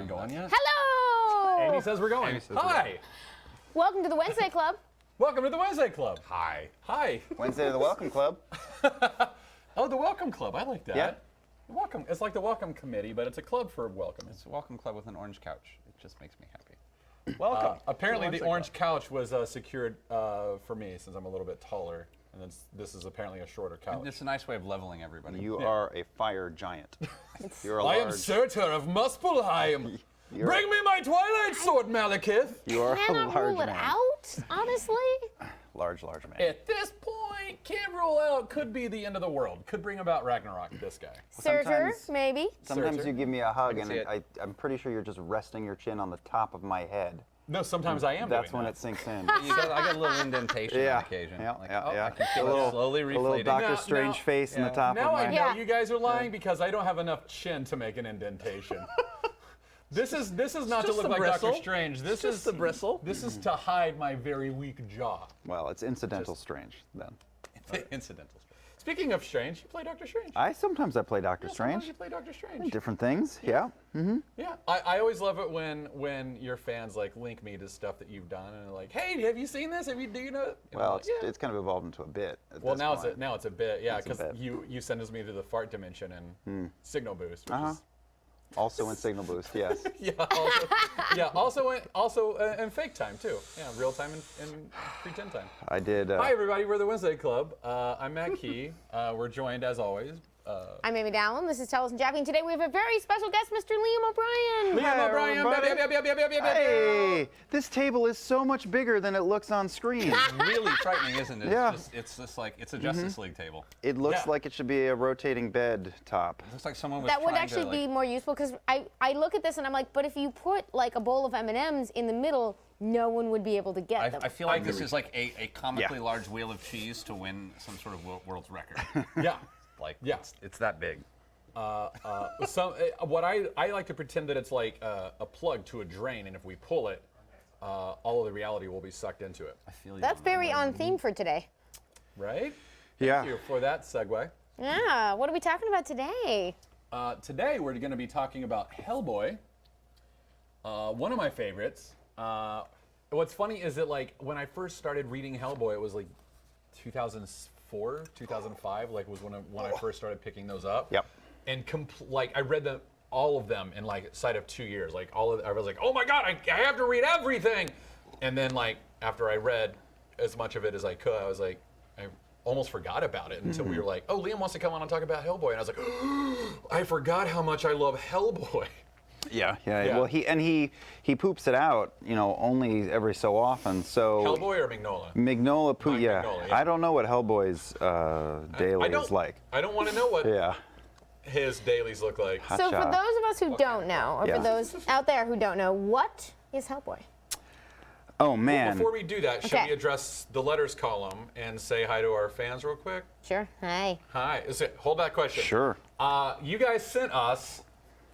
going yet? Hello! Amy says we're going. Hi! Welcome to the Wednesday Club. Welcome to the Wednesday Club. Hi. Hi. Wednesday to the Welcome Club. Oh, the Welcome Club. I like that. Yeah. Welcome. It's like the Welcome Committee, but it's a club for welcome. It's a welcome club with an orange couch. It just makes me happy. Welcome. Apparently, the orange couch was secured for me since I'm a little bit taller, and this is apparently a shorter couch. It's a nice way of leveling everybody. You are a fire giant. You're a I am large. Surtur of Muspelheim. Bring me my Twilight Sword, Malekith. You are a Cannot large rule it man. out, honestly. Large man. At this point, can't rule out. Could be the end of the world. Could bring about Ragnarok. This guy. Surtur, sometimes- maybe. Sometimes Surtur. you give me a hug, and see it. I'm pretty sure you're just resting your chin on the top of my head. No, sometimes I am. That's doing when that. it sinks in. I got a little indentation Yeah, on occasion. yeah, Like, yeah, oh, yeah. I can feel it slowly A little reflating. Doctor Now- Strange now- face in the yeah. top Now of I my know head. you guys are lying because I don't have enough chin to make an indentation. This is not to just look the like bristle. Doctor Strange. This is the bristle. This is to hide my very weak jaw. Well, it's incidental strange then. Incidental. Speaking of Strange, you play Doctor Strange. Sometimes I play Doctor Sometimes Strange. you play Doctor Strange. Different things, yeah. Yeah, I always love it when your fans like link me to stuff that you've done and they're like, hey, have you seen this? Do you know? And I'm Well, like, yeah. it's kind of evolved into a bit. At Well, this now point. it's a bit, yeah, It's a because bit. you send us me to the fart dimension and Signal Boost, which is Also in Signal Boost, yes. also in fake time too. Yeah, real time and pretend time. I did. Hi everybody, we're the Wednesday Club. I'm Matt Key. We're joined as always. I'm Amy Dallen. This is Taliesin Jaffe, and today we have a very special guest, Mr. Liam O'Brien. Liam O'Brien. everybody. Hey, this table is so much bigger than it looks on screen. Really frightening, isn't it? Yeah. It's just like it's a Justice League table. It looks Yeah. like it should be a rotating bed top. It looks like someone was That would trying actually to, be like, more useful because I look at this and I'm like, but if you put like a bowl of M&Ms in the middle, no one would be able to get them. I feel like this is like a comically Yeah. large wheel of cheese to win some sort of world's record. Yeah. Like, Yeah. it's that big. What I like to pretend that it's like a plug to a drain, and if we pull it, all of the reality will be sucked into it. I feel you. That's very on theme for today. Right? Yeah. Thank you for that segue. Yeah, what are we talking about today? Today we're going to be talking about Hellboy, one of my favorites. What's funny is that like when I first started reading Hellboy, it was like 2004, 2005, like was when I first started picking those up. Yep. And like I read them all of them in like sight of 2 years. Like I was like, oh my god, I have to read everything. And then like after I read as much of it as I could, I was like, I almost forgot about it until we were like, oh, Liam wants to come on and talk about Hellboy, and I was like, I forgot how much I love Hellboy. Yeah. Yeah. Well, he poops it out, only every so often. So Hellboy or Mignola? Mignola poop. Mike Yeah. Mignola, yeah. I don't know what Hellboy's daily is like. I don't want to know what Yeah. his dailies look like. So for shot. those of us who don't know, or Yeah. for those out there who don't know, what is Hellboy? Oh man. Before we do that, should Okay. we address the letters column and say hi to our fans real quick? Sure. Hi. Hi. Hold that question. Sure. You guys sent us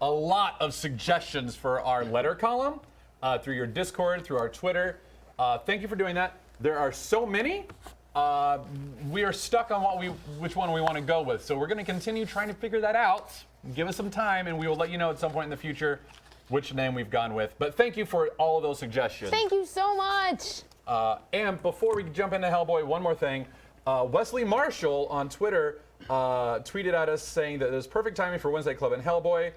a lot of suggestions for our letter column through your Discord, through our Twitter. Thank you for doing that. There are so many. We are stuck on which one we want to go with. So we're going to continue trying to figure that out. Give us some time, and we will let you know at some point in the future which name we've gone with. But thank you for all of those suggestions. Thank you so much. And before we jump into Hellboy, one more thing. Wesley Marshall on Twitter tweeted at us saying that there's perfect timing for Wednesday Club and Hellboy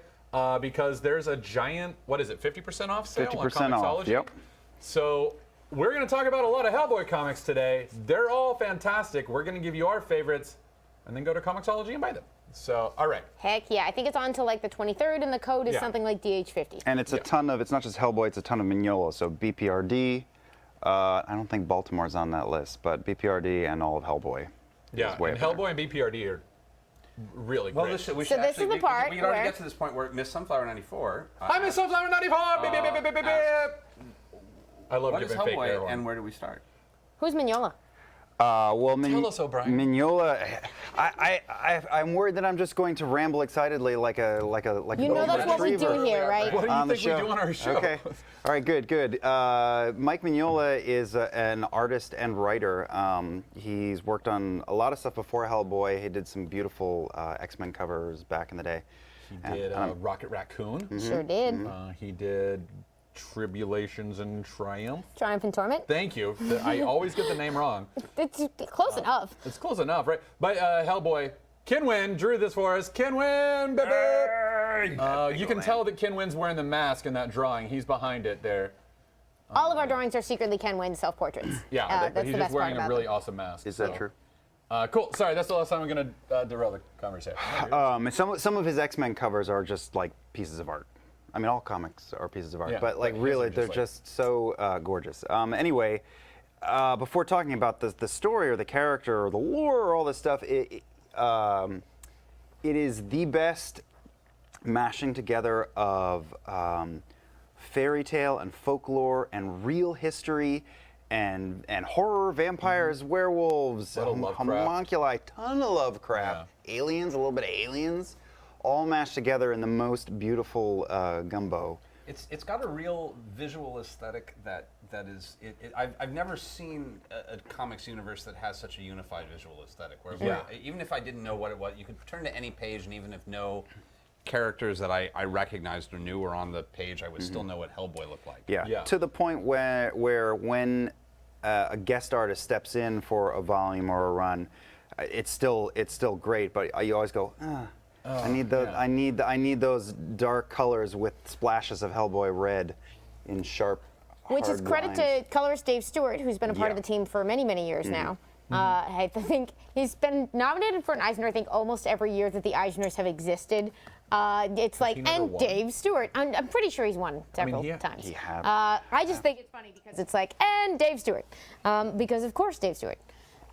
because there's a giant, 50% off sale 50% on off, Comixology? yep. So we're going to talk about a lot of Hellboy comics today. They're all fantastic. We're going to give you our favorites and then go to Comixology and buy them. So, all right. Heck yeah. I think it's on till like the 23rd, and the code is Yeah. something like DH50. And it's a ton of, it's not just Hellboy, it's a ton of Mignola. So BPRD, I don't think Baltimore's on that list, but BPRD and all of Hellboy. Yeah, is way and up there. Hellboy and BPRD are really Well, great. we should So this is actually, the part we could already where- get to this point where Miss Sunflower 94. Hi, Miss Sunflower 94! Beep, beep, beep, beep, beep, beep, beep. I love What is giving fake air Hellboy, horn. and where do we start? Who's Mignola? Well, Tell us, O'Brien. Mignola, I'm worried that I'm just going to ramble excitedly like a You know that's what we do retriever here, right? What do you on the think we show. do on our show? Okay. All right, good. Mike Mignola is an artist and writer. He's worked on a lot of stuff before Hellboy. He did some beautiful X-Men covers back in the day. He did Rocket Raccoon. Sure did. He did Tribulations and Triumph. Triumph and Torment. Thank you. I always get the name wrong. It's close enough. It's close enough, right? But Hellboy, Kinwin drew this for us. Kinwin, baby! You can tell that Kinwin's wearing the mask in that drawing. He's behind it there. All of our drawings are secretly Ken Wynn's self-portraits. Yeah, but that's he's the just best part wearing a about really them. awesome mask. Is that true? Cool. Sorry, that's the last time I'm going to derail the conversation. And some of his X-Men covers are just like pieces of art. I mean, all comics are pieces of art, Yeah, but like but his really, are just they're like- just so gorgeous. Anyway, before talking about the story or the character or the lore or all this stuff, it is the best mashing together of fairy tale and folklore and real history and horror, vampires, werewolves, Little Lovecraft. homunculi, ton of Lovecraft, aliens, a little bit of aliens, all mashed together in the most beautiful gumbo. It's got a real visual aesthetic that is. I've never seen a comics universe that has such a unified visual aesthetic. Where even if I didn't know what it was, you could turn to any page, and even if no characters that I recognized or knew were on the page, I would still know what Hellboy looked like. Yeah. To the point where when a guest artist steps in for a volume or a run, it's still great, but you always go, I need the I need those dark colors with splashes of Hellboy red in sharp. Which is hard credit lines. to colorist Dave Stewart, who's been a part of Yeah. the team for many, many years now. I think he's been nominated for an Eisner, I think, almost every year that the Eisners have existed. It's like, he never and won? Dave Stewart. I'm pretty sure he's won several times. he has. I just think it's funny because it's like, and Dave Stewart. Because, of course, Dave Stewart.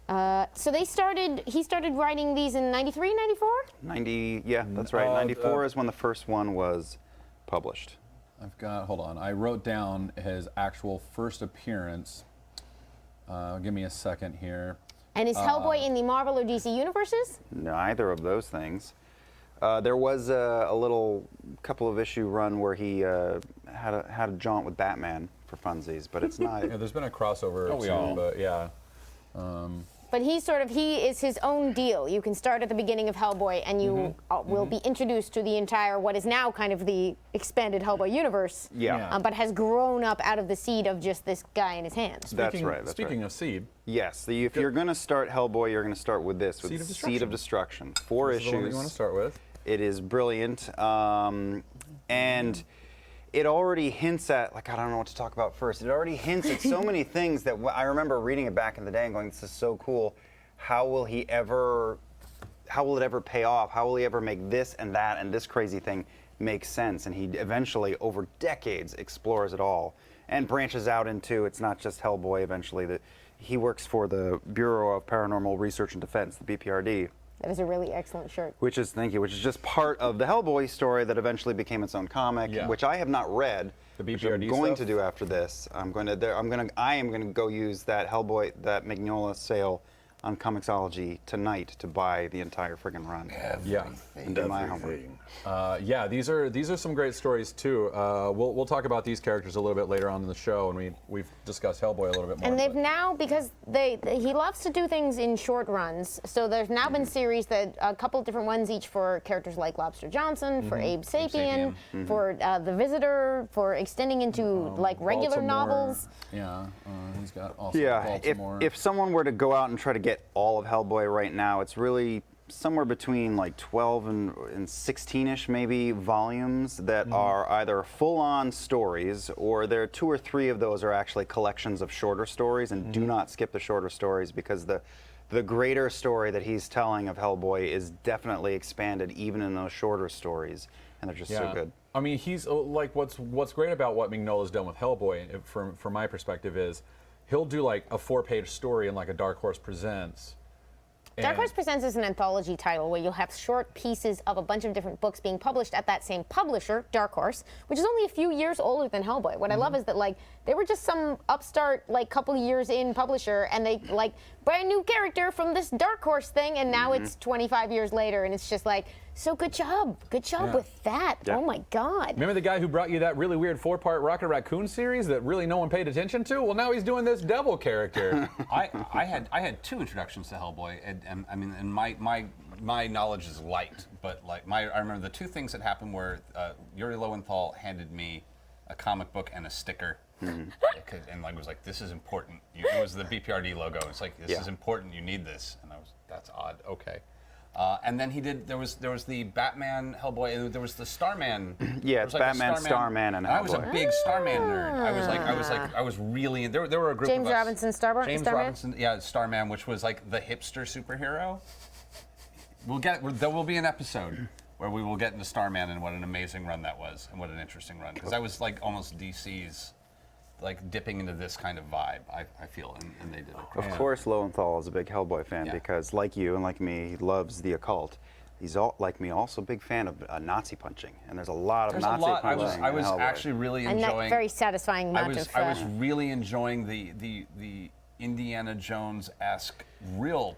So he started writing these in 93, 94? 90, yeah, that's right. 94 is when the first one was published. Hold on. I wrote down his actual first appearance. Give me a second here. And is Hellboy in the Marvel or DC universes? Neither of those things. There was a little couple of issue run where he had a jaunt with Batman for funsies, but it's not. Yeah, there's been a crossover Oh, we too, all- but yeah. But he is his own deal. You can start at the beginning of Hellboy, and you will be introduced to the entire, what is now kind of the expanded Hellboy universe. Yeah. But has grown up out of the seed of just this guy in his hands. That's right. Speaking of seed, Yes, if you're going to start Hellboy, you're going to start with this, with Seed of Seed of Destruction. 4 this is the one that issues. you want to start with. It is brilliant, and it already hints at, like, I don't know what to talk about first. It already hints at so many things that I remember reading it back in the day and going, this is so cool. How will it ever pay off? How will he ever make this and that and this crazy thing make sense? And he eventually, over decades, explores it all and branches out into, it's not just Hellboy eventually, that he works for the Bureau of Paranormal Research and Defense, the BPRD. That is a really excellent shirt. Which is just part of the Hellboy story that eventually became its own comic, Yeah. which I have not read. The which I'm BPRD going stuff? to do after this. I am going to go use that Hellboy, that Mignola sale on Comixology tonight to buy the entire friggin' run. Yeah. And do my homework. Yeah, these are some great stories too. We'll talk about these characters a little bit later on in the show, and we've discussed Hellboy a little bit more. And they've but- now, because he loves to do things in short runs, so there's now been series that, a couple of different ones each for characters like Lobster Johnson, for Abe Sapien, for The Visitor, for extending into like regular Baltimore. novels. Yeah, he's got also Yeah, Baltimore. if someone were to go out and try to get all of Hellboy right now, it's really somewhere between like 12 and 16-ish maybe volumes that are either full-on stories, or there are 2 or 3 of those are actually collections of shorter stories, and do not skip the shorter stories, because the greater story that he's telling of Hellboy is definitely expanded even in those shorter stories, and they're just so good. I mean, he's like what's great about what Mignola's done with Hellboy, from my perspective, is he'll do like a 4-page story in like a Dark Horse Presents. Dark And- Horse Presents is an anthology title where you'll have short pieces of a bunch of different books being published at that same publisher, Dark Horse, which is only a few years older than Hellboy. What I love is that, like, they were just some upstart, like, couple years in publisher, and they, like, brand new character from this Dark Horse thing, and now it's 25 years later, and it's just like, so good job Yeah. with that. Yeah. Oh my God. Remember the guy who brought you that really weird 4-part Rocket Raccoon series that really no one paid attention to? Well, now he's doing this devil character. I had 2 introductions to Hellboy, and I mean, and my my knowledge is light, but like I remember the two things that happened were Yuri Lowenthal handed me a comic book and a sticker, and like was like, this is important. It was the BPRD logo. It's like, this is important. You need this. And I was, that's odd. Okay. And then he did. There was the Batman, Hellboy. There was the Starman. Yeah, there it's was like Batman, Starman, and I was a Hellboy. big Starman nerd. I was really. There were a group James of us. Robinson, Starman? James Robinson, yeah, Starman, which was like the hipster superhero. There will be an episode where we will get into Starman and what an amazing run that was, and what an interesting run, because that was like almost DC's, like dipping into this kind of vibe. I feel, and they did it. Of course, Lowenthal is a big Hellboy fan Yeah. because, like you and like me, he loves the occult. He's like me, also a big fan of Nazi punching, and there's a lot of There's a Nazi lot. punching. I in was Hellboy. actually really And that enjoying. very satisfying I amount was of. I was really enjoying the Indiana Jones-esque real,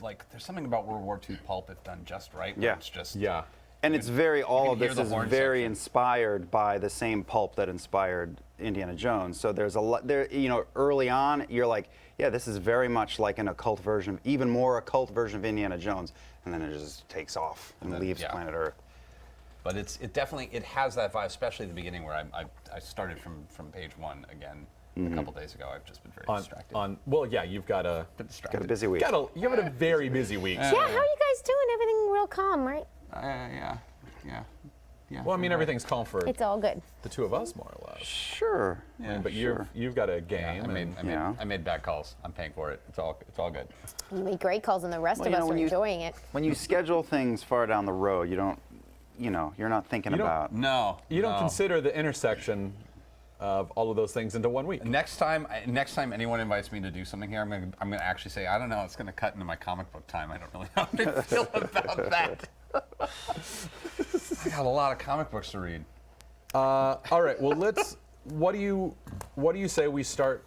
like there's something about World War II pulp if done just right. Where Yeah. It's just Yeah. And it's very, all can of hear this the is horn very section. inspired by the same pulp that inspired Indiana Jones. So there's a lot there, early on, you're like, yeah, this is very much like an occult version, even more occult version of Indiana Jones. And then it just takes off and then, leaves yeah. planet Earth. But it definitely has that vibe, especially at the beginning where I started from page 1 again a couple days ago. I've just been very distracted. Well, yeah, you've got a Got a busy week. you have a very busy week. Yeah, how are you guys doing? Everything real calm, right? Yeah. Well, I mean, everything's calm for It's all good. the two of us, more or less. Sure. I mean, but sure. you've got a game. I made bad calls. I'm paying for it. It's all good. You make great calls, and the rest Well, of us are when you- enjoying it. When you schedule things far down the road, you don't, you're not thinking You don't- about. No. you don't no. consider the intersection of all of those things into 1 week. Next time anyone invites me to do something here, I'm gonna actually say, I don't know, it's gonna cut into my comic book time. I don't really know how I feel about that. I got a lot of comic books to read. All right. Well, what do you say we start?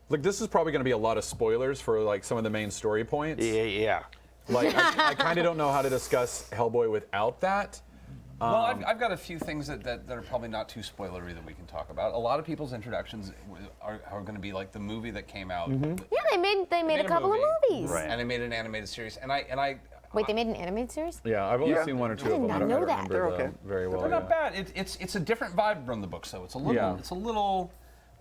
Like, this is probably going to be a lot of spoilers for like some of the main story points. Yeah. Like, I kind of don't know how to discuss Hellboy without that. Well, I've got a few things that are probably not too spoilery that we can talk about. A lot of people's introductions are going to be like the movie that came out. Yeah, they made a couple of movies. Right. And they made an animated series. And I Wait, they made an animated series? Yeah, I've only Yeah. seen one or two I of did them. I not don't know that. remember They're them okay. very well. they're not yeah. bad. It's a different vibe from the books, though. It's a little. Yeah. It's a little.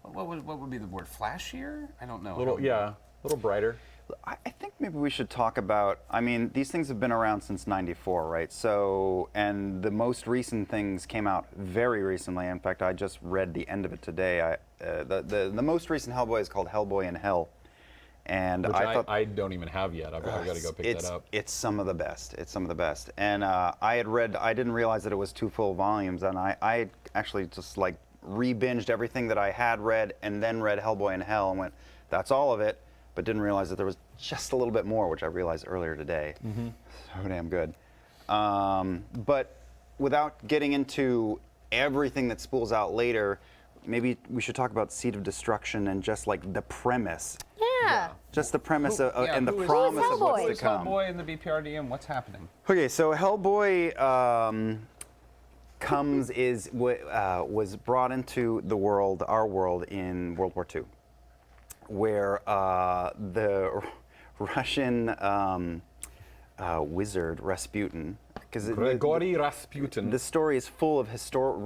What would be the word? Flashier? I don't know. A little brighter. I think maybe we should talk about, I mean, these things have been around since '94, right? So, and the most recent things came out very recently. In fact, I just read the end of it today. The most recent Hellboy is called Hellboy in Hell. And Which I thought I don't even have yet. I've got to go pick that up. It's some of the best. It's some of the best. And I didn't realize that it was 2 full volumes, and I actually just like re-binged everything that I had read and then read Hellboy in Hell and went, that's all of it, but didn't realize that there was just a little bit more, which I realized earlier today. So damn good. But without getting into everything that spools out later, maybe we should talk about Seed of Destruction and just like the premise. Yeah. Just the premise and the who is- promise who is of what's Hellboy? to Who's come. Hellboy in the BPRD and what's happening? Okay, so Hellboy was brought into the world, our world, in World War II, where the Russian wizard Rasputin, because Grigory Rasputin. the story is full of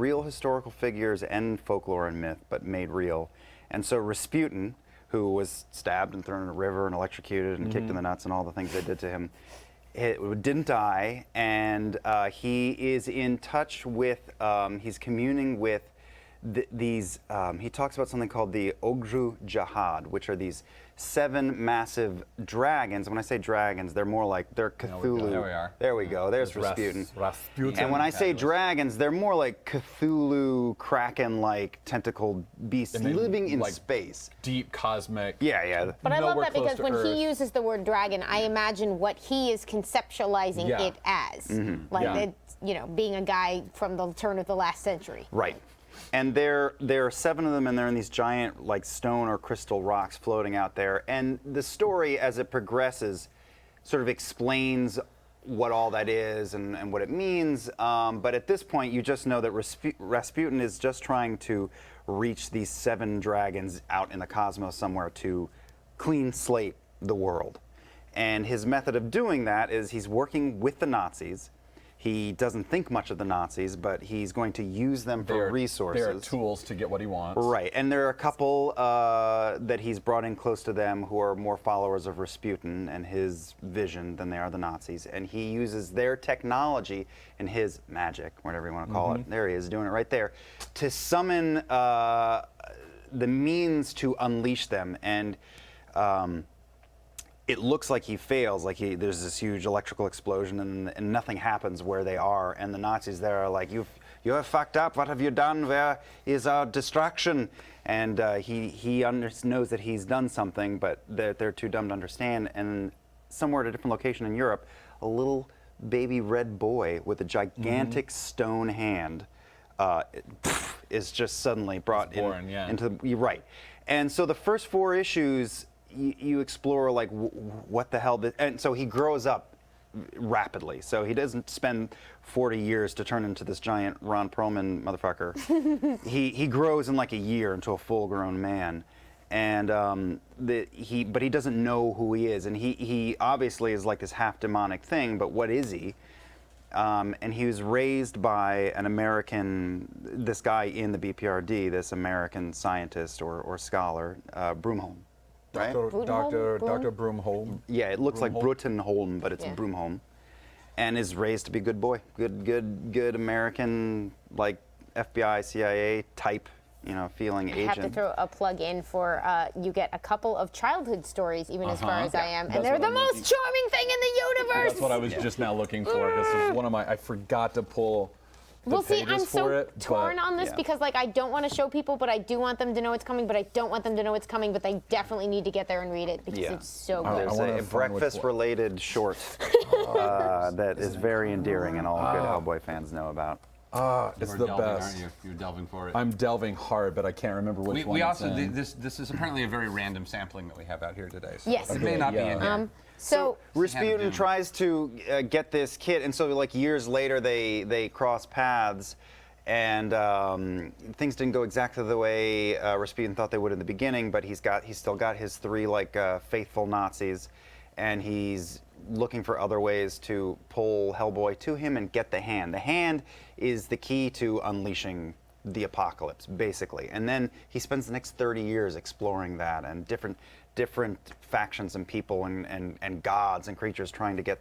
real historical figures and folklore and myth, but made real. And so Rasputin, who was stabbed and thrown in a river and electrocuted and kicked in the nuts and all the things they did to him, didn't die, and he is in touch with, he's communing with these, he talks about something called the Ogru Jahad, which are these 7 massive dragons. When I say dragons, they're more like, they're Cthulhu. There we are. There we go, there's Rasputin. Rasputin. And when I say Fabulous. dragons, they're more like Cthulhu, Kraken-like tentacled beasts And they, living in like, space. deep cosmic. Yeah. But I love nowhere that close because to when Earth. he uses the word dragon, I imagine what he is conceptualizing Yeah. it as. Like, Yeah. it's, being a guy from the turn of the last century. Right. And there are 7 of them, and they're in these giant, like, stone or crystal rocks floating out there. And the story, as it progresses, sort of explains what all that is and what it means. But at this point, you just know that Rasputin is just trying to reach these 7 dragons out in the cosmos somewhere to clean slate the world. And his method of doing that is he's working with the Nazis. He doesn't think much of the Nazis, but he's going to use them for resources. They are tools to get what he wants. Right, and there are a couple that he's brought in close to them who are more followers of Rasputin and his vision than they are the Nazis. And he uses their technology and his magic, whatever you want to call it. There he is, doing it right there, to summon the means to unleash them. And it looks like he fails, like there's this huge electrical explosion and nothing happens where they are, and the Nazis there are like, you have fucked up, what have you done, where is our distraction? And he knows that he's done something, but they're too dumb to understand, and somewhere at a different location in Europe, a little baby red boy with a gigantic stone hand is just suddenly brought into the, you're right. And so the first 4 issues, you explore like what the hell, and so he grows up rapidly. So he doesn't spend 40 years to turn into this giant Ron Perlman motherfucker. he grows in like a year into a full-grown man, and but he doesn't know who he is, and he obviously is like this half demonic thing. But what is he? And he was raised by an American, this guy in the BPRD, this American scientist or scholar, Broomholm. Right? Dr. Broomholm. Yeah, it looks like Brutenholm, but it's Broomholm, and is raised to be a good boy, good American, like FBI, CIA type, feeling agent. I have to throw a plug in for you get a couple of childhood stories, even as far as I am, and they're the most charming thing in the universe. That's what I was just now looking for. This is one of my. I forgot to pull. Well, see, I'm so torn on this because, like, I don't want to show people, but I do want them to know it's coming, but I don't want them to know it's coming, but they definitely need to get there and read it because it's so good. There's a breakfast-related short that is very endearing and all good Hellboy fans know about. It's the best. Aren't you? You're delving for it. I'm delving hard, but I can't remember which one. We also, this is apparently a very random sampling that we have out here today. So Yes. It may not be in here. So Rasputin tries to get this kid, and so like years later they cross paths, and things didn't go exactly the way Rasputin thought they would in the beginning. But he's still got his 3 like faithful Nazis, and he's looking for other ways to pull Hellboy to him and get the hand. The hand is the key to unleashing the apocalypse, basically. And then he spends the next 30 years exploring that and different factions and people and gods and creatures trying to get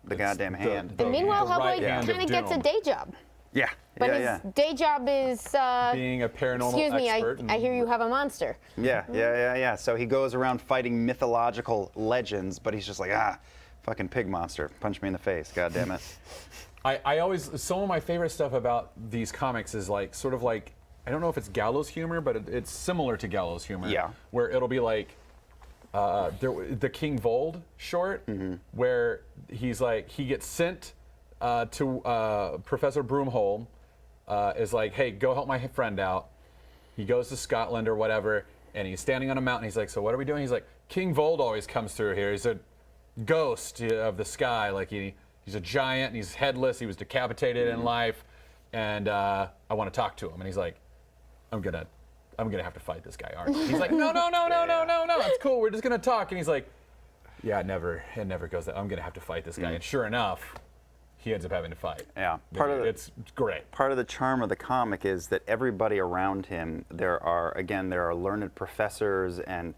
the goddamn hand. And meanwhile, Hellboy hand kind of gets a day job. Yeah. But his day job is being a paranormal excuse me, expert. I hear you have a monster. Yeah. So he goes around fighting mythological legends, but he's just like, fucking pig monster, punch me in the face, god damn it. I always, some of my favorite stuff about these comics is like, sort of like, I don't know if it's gallows humor, but it's similar to gallows humor. Yeah. Where it'll be like, the King Vold short, where he's like, he gets sent to Professor Broomholm, is like, hey, go help my friend out. He goes to Scotland or whatever, and he's standing on a mountain. He's like, so what are we doing? He's like, King Vold always comes through here. He's a ghost of the sky. Like he's a giant, and he's headless. He was decapitated in life, and I want to talk to him. And he's like, I'm gonna have to fight this guy, aren't you? He's like, no, it's cool. We're just gonna talk. And he's like, yeah, it never goes that. I'm gonna have to fight this guy. And sure enough, he ends up having to fight. Yeah, it's great. Part of the charm of the comic is that everybody around him, there are learned professors and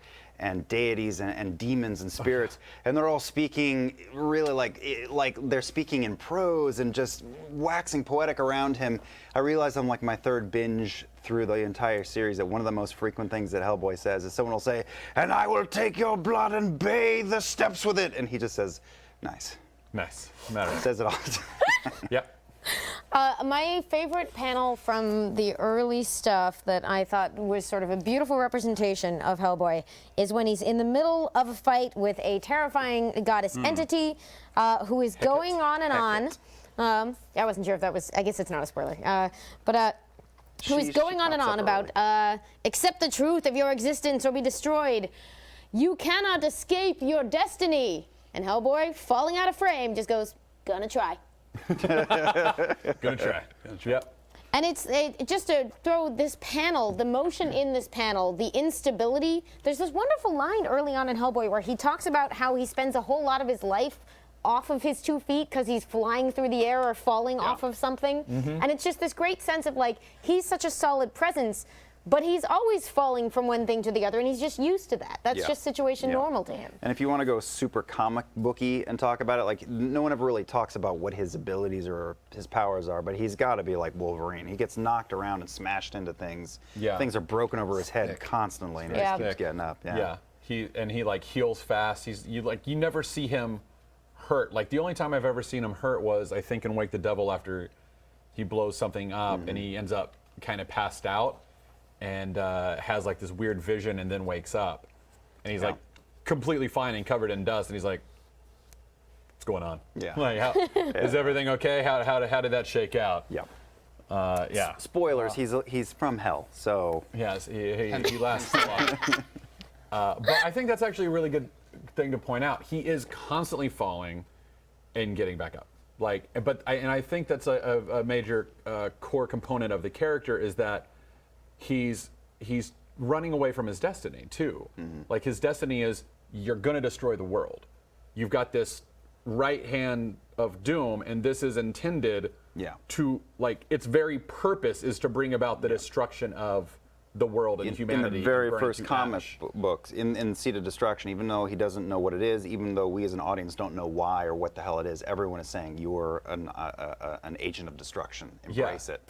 deities and demons and spirits, and they're all speaking really like they're speaking in prose and just waxing poetic around him. I realize on like my 3rd binge through the entire series that one of the most frequent things that Hellboy says is someone will say, "And I will take your blood and bathe the steps with it," and he just says, "Nice." Says it all the time. Yep. My favorite panel from the early stuff that I thought was sort of a beautiful representation of Hellboy is when he's in the middle of a fight with a terrifying goddess entity who is going on and on. I wasn't sure if that was, I guess it's not a spoiler. Who is going on and on about accept the truth of your existence or be destroyed. You cannot escape your destiny. And Hellboy, falling out of frame, just goes, gonna try. Gonna try. Yep. And just to throw this panel, the motion in this panel, the instability. There's this wonderful line early on in Hellboy where he talks about how he spends a whole lot of his life off of his 2 feet because he's flying through the air or falling off of something. And it's just this great sense of like, he's such a solid presence, but he's always falling from one thing to the other, and he's just used to that. That's just situation normal to him. And if you want to go super comic booky and talk about it, like no one ever really talks about what his abilities or his powers are, but he's got to be like Wolverine. He gets knocked around and smashed into things. Yeah. Things are broken over his head constantly, and he just keeps getting up. Yeah. He like heals fast. You never see him hurt. Like the only time I've ever seen him hurt was I think in Wake the Devil after he blows something up and he ends up kind of passed out and has like this weird vision and then wakes up and he's like completely fine and covered in dust and he's like, what's going on? Yeah. Like, is everything okay? How did that shake out? Yeah. Yeah. Spoilers. He's from hell, so. Yes, he lasts a lot. But I think that's actually a really good thing to point out. He is constantly falling and getting back up. Like, I think that's a major core component of the character is that he's running away from his destiny too. Like his destiny is you're gonna destroy the world. You've got this right hand of doom, and this is intended to like its very purpose is to bring about the destruction of the world and humanity. In the very and burn it first to comic ash. books, in Seed of Destruction, even though he doesn't know what it is, even though we as an audience don't know why or what the hell it is, everyone is saying you're an agent of destruction. Embrace it.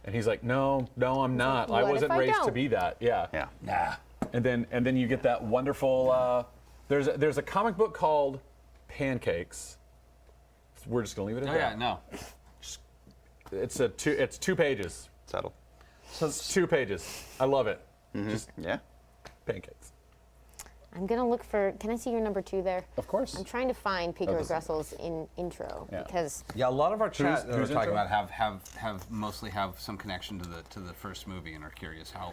And he's like, no, I'm not. I What if wasn't I raised to don't? be that. Yeah. Yeah. Nah. And then you get that wonderful. There's a comic book called Pancakes. We're just gonna leave it at Oh that. yeah, no. It's 2 pages. Settle. So it's 2 pages. I love it. Just Yeah. pancakes. I'm gonna look for. Can I see your number 2 there? Of course. I'm trying to find Peter this is- Grussel's intro Yeah. because Yeah, a lot of our chat that we're who's talking intro? about have mostly have some connection to the first movie and are curious how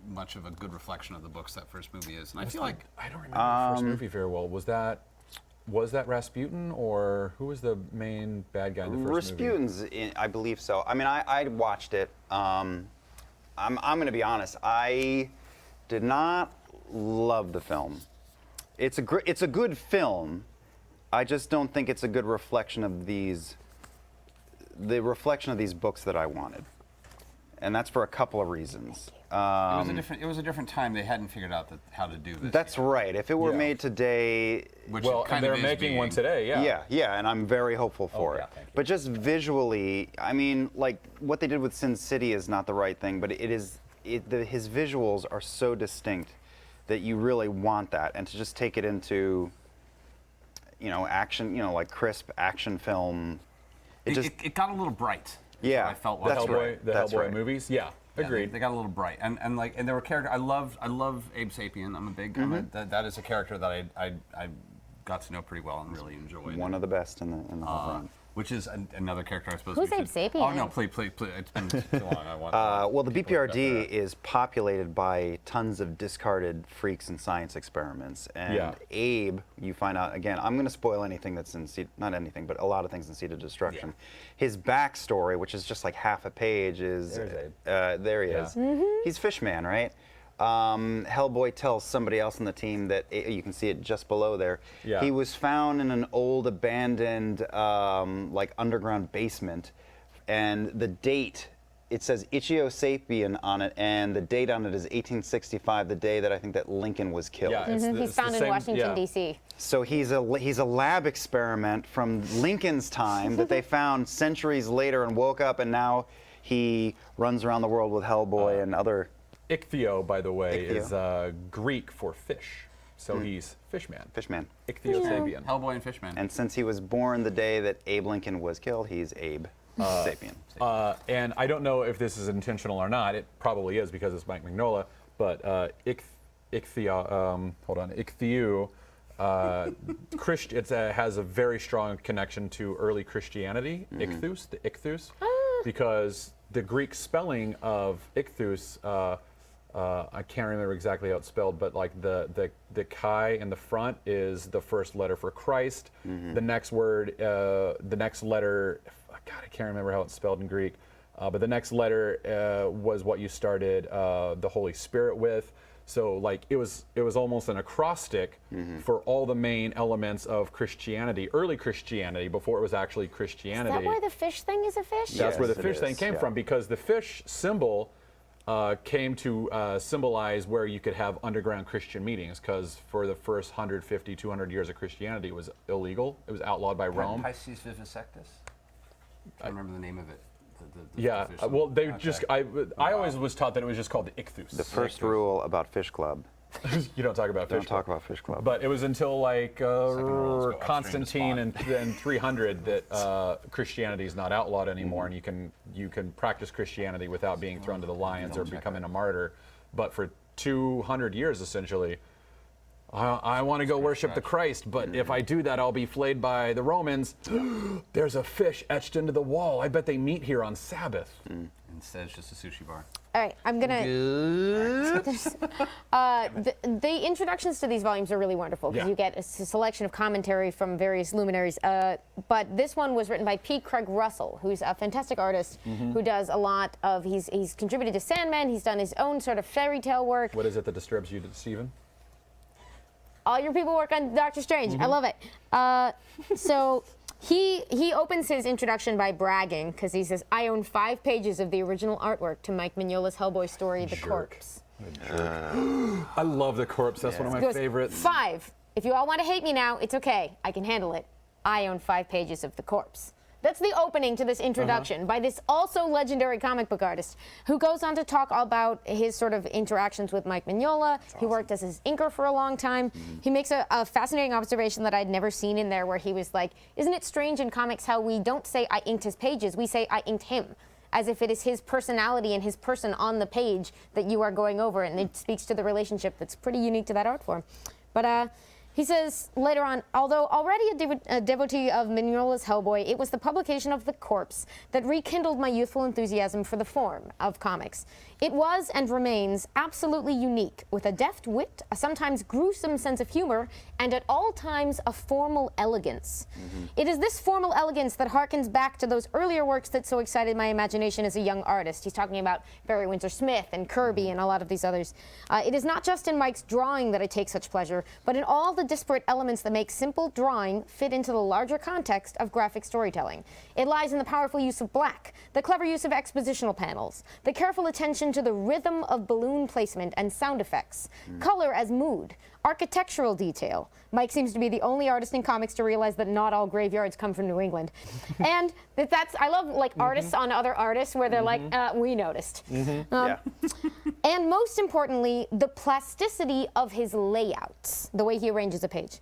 much of a good reflection of the books that first movie is. And I feel like I don't remember the first movie very well. Was that Rasputin or who was the main bad guy in the first movie? Rasputin's, I believe so. I mean, I watched it. I'm going to be honest. I did not love the film. It's a good film. I just don't think it's a good reflection of the reflection of these books that I wanted, and that's for a couple of reasons. it was a different time. They hadn't figured out how to do this. That's right. If it were Yeah. made today, Which Well, it kind and they're of is making one being. today. Yeah. yeah, and I'm very hopeful for yeah, it. thank you. But just visually, I mean, like what they did with Sin City is not the right thing, but his visuals are so distinct that you really want that, and to just take it into, action, like crisp action film, It got a little bright. is Yeah, what I felt The That's watching it. Hellboy, right. the That's Hellboy right. movies. Yeah. Yeah, Agreed. They got a little bright, and there were characters. I love Abe Sapien. I'm a big. That is a character that I got to know pretty well and really enjoyed. one of the best in the whole run. Which is another character I suppose. Who's we Abe should- Sapien? Oh no, please! It's been too long. I want. Well, the people to BPRD remember is populated by tons of discarded freaks and science experiments. And Yeah. Abe, you find out, again, I'm going to spoil anything that's in not anything, but a lot of things in Seed of Destruction. His backstory, which is just like half a page, is There's Abe. there he is. He's Fishman, right? Hellboy tells somebody else on the team that you can see it just below there. Yeah. He was found in an old abandoned like underground basement, and the date, it says Ichio Sapien on it, and the date on it is 1865, the day that I think that Lincoln was killed. Yeah, it's the- he's it's the found in same- Washington yeah. D.C. So he's a lab experiment from Lincoln's time that they found centuries later and woke up, and now he runs around the world with Hellboy and other. Ichthyo, by the way, Ichthyo. is Greek for fish. So he's Fishman. Fishman. Ichthyo Sapien. Hellboy and Fishman. And since he was born the day that Abe Lincoln was killed, he's Abe Sapien. And I don't know if this is intentional or not. It probably is because it's Mike Mignola. But Ichthyo, has a very strong connection to early Christianity. Ichthus, the Ichthus, because the Greek spelling of Ichthus, I can't remember exactly how it's spelled, but like the chi in the front is the first letter for Christ. The next word, the next letter, God, I can't remember how it's spelled in Greek. But the next letter was what you started the Holy Spirit with. So like it was almost an acrostic for all the main elements of Christianity, early Christianity, before it was actually Christianity. Is that why the fish thing is a fish? That's where the Yes, it fish thing is, came yeah. from, because the fish symbol came to symbolize where you could have underground Christian meetings, because for the first 150, 200 years of Christianity, it was illegal. It was outlawed by Rome. Pisces vivisectus? I remember the name of it. The Yeah, fish well, they symbol. just, Okay. I always was taught that it was just called the ichthus. The first rule about Fish Club: You don't talk about fish. don't talk about Fish Club. But it was until like rule is go upstream to Constantine spawn. and 300 that Christianity is not outlawed anymore, and you can practice Christianity without being thrown to the lions or becoming a martyr. But for 200 years, essentially, I want to go worship the Christ, but if I do that, I'll be flayed by the Romans. There's a fish etched into the wall. I bet they meet here on Sabbath. Instead, it's just a sushi bar. All right, I'm gonna. The introductions to these volumes are really wonderful because Yeah. you get a selection of commentary from various luminaries. But this one was written by P. Craig Russell, who's a fantastic artist who does a lot of. He's contributed to Sandman. He's done his own sort of fairy tale work. What is it that disturbs you, Stephen? All your people work on Doctor Strange. I love it. So he opens his introduction by bragging because he says, "I own 5 pages of the original artwork to Mike Mignola's Hellboy story, The Jerk. Corpse." I love The Corpse. That's one of He my goes, favorites. 5. If you all want to hate me now, it's okay. I can handle it. I own 5 pages of The Corpse. That's the opening to this introduction by this also legendary comic book artist who goes on to talk about his sort of interactions with Mike Mignola. He worked as his inker for a long time. He makes a fascinating observation that I'd never seen in there where he was like, isn't it strange in comics how we don't say I inked his pages, we say I inked him, as if it is his personality and his person on the page that you are going over, and it speaks to the relationship that's pretty unique to that art form. But he says later on, although already a devotee of Mignola's Hellboy, it was the publication of The Corpse that rekindled my youthful enthusiasm for the form of comics. It was and remains absolutely unique, with a deft wit, a sometimes gruesome sense of humor, and at all times a formal elegance. It is this formal elegance that harkens back to those earlier works that so excited my imagination as a young artist. He's talking about Barry Windsor Smith and Kirby and a lot of these others. It is not just in Mike's drawing that I take such pleasure, but in all the disparate elements that make simple drawing fit into the larger context of graphic storytelling. It lies in the powerful use of black, the clever use of expositional panels, the careful attention to the rhythm of balloon placement and sound effects, color as mood, architectural detail. Mike seems to be the only artist in comics to realize that not all graveyards come from New England. And I love like artists on other artists where they're like, we noticed. Yeah. And most importantly, the plasticity of his layouts, the way he arranges a page.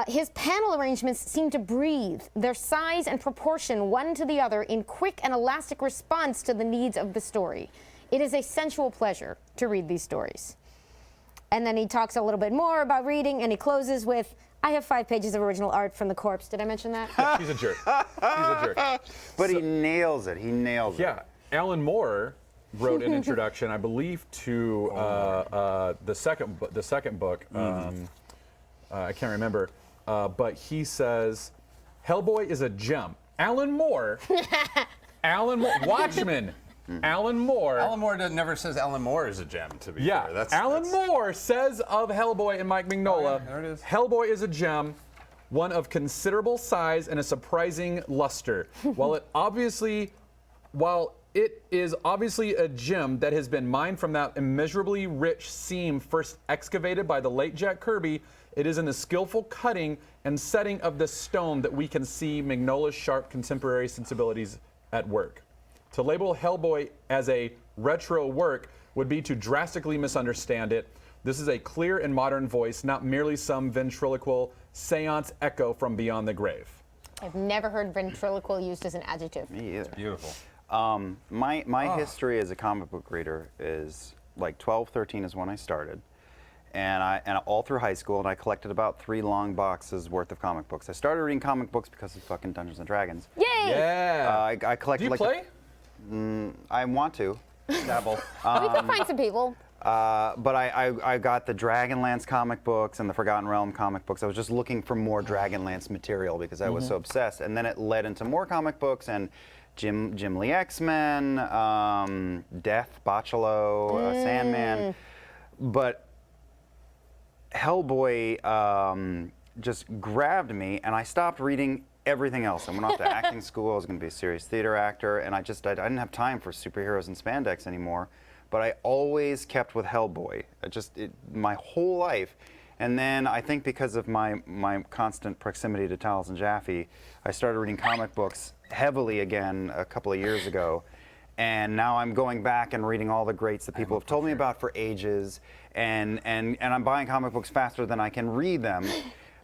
His panel arrangements seem to breathe, their size and proportion one to the other in quick and elastic response to the needs of the story. It is a sensual pleasure to read these stories. And then he talks a little bit more about reading, and he closes with, I have 5 pages of original art from The Corpse. Did I mention that? Yeah, he's a jerk. He's a jerk. But he nails it. He nails it. Yeah, Alan Moore wrote an introduction, I believe, to the second book. I can't remember, but he says, "Hellboy is a gem." Alan Moore, Watchmen. Alan Moore. Alan Moore never says Alan Moore is a gem, to be Yeah, fair. Alan Moore says of Hellboy and Mike Mignola, there it is. Hellboy is a gem, one of considerable size and a surprising luster. While it is obviously a gem that has been mined from that immeasurably rich seam first excavated by the late Jack Kirby, it is in the skillful cutting and setting of the stone that we can see Mignola's sharp contemporary sensibilities at work. To label Hellboy as a retro work would be to drastically misunderstand it. This is a clear and modern voice, not merely some ventriloquial seance echo from beyond the grave. I've never heard ventriloquial used as an adjective. Me either. Beautiful. My history as a comic book reader is like 12, 13 is when I started. And all through high school, and I collected about 3 long boxes worth of comic books. I started reading comic books because of fucking Dungeons and Dragons. Yay! Yeah. I collected Do you like play? I want to dabble. We could find some people. But I got the Dragonlance comic books and the Forgotten Realm comic books. I was just looking for more Dragonlance material because I was so obsessed. And then it led into more comic books, and Jim Lee X-Men, Death, Bachelot, Sandman, but Hellboy just grabbed me, and I stopped reading everything else. I went off to acting school. I was going to be a serious theater actor, and I didn't have time for superheroes and spandex anymore. But I always kept with Hellboy, my whole life. And then I think because of my constant proximity to Taliesin Jaffe, I started reading comic books heavily again a couple of years ago. And now I'm going back and reading all the greats that people have told me about for ages. And I'm buying comic books faster than I can read them.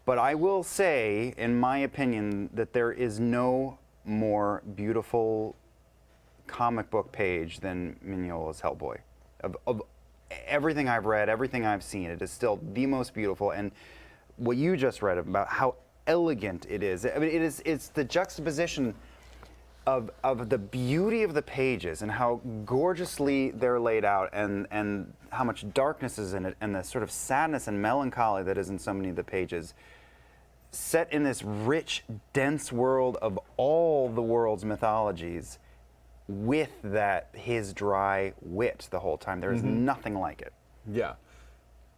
But I will say, in my opinion, that there is no more beautiful comic book page than Mignola's Hellboy. Of everything I've read, everything I've seen, it is still the most beautiful. And what you just read about how elegant it is. I mean, it's the juxtaposition of the beauty of the pages and how gorgeously they're laid out, and how much darkness is in it, and the sort of sadness and melancholy that is in so many of the pages, set in this rich, dense world of all the world's mythologies, with his dry wit the whole time. There is nothing like it. Yeah.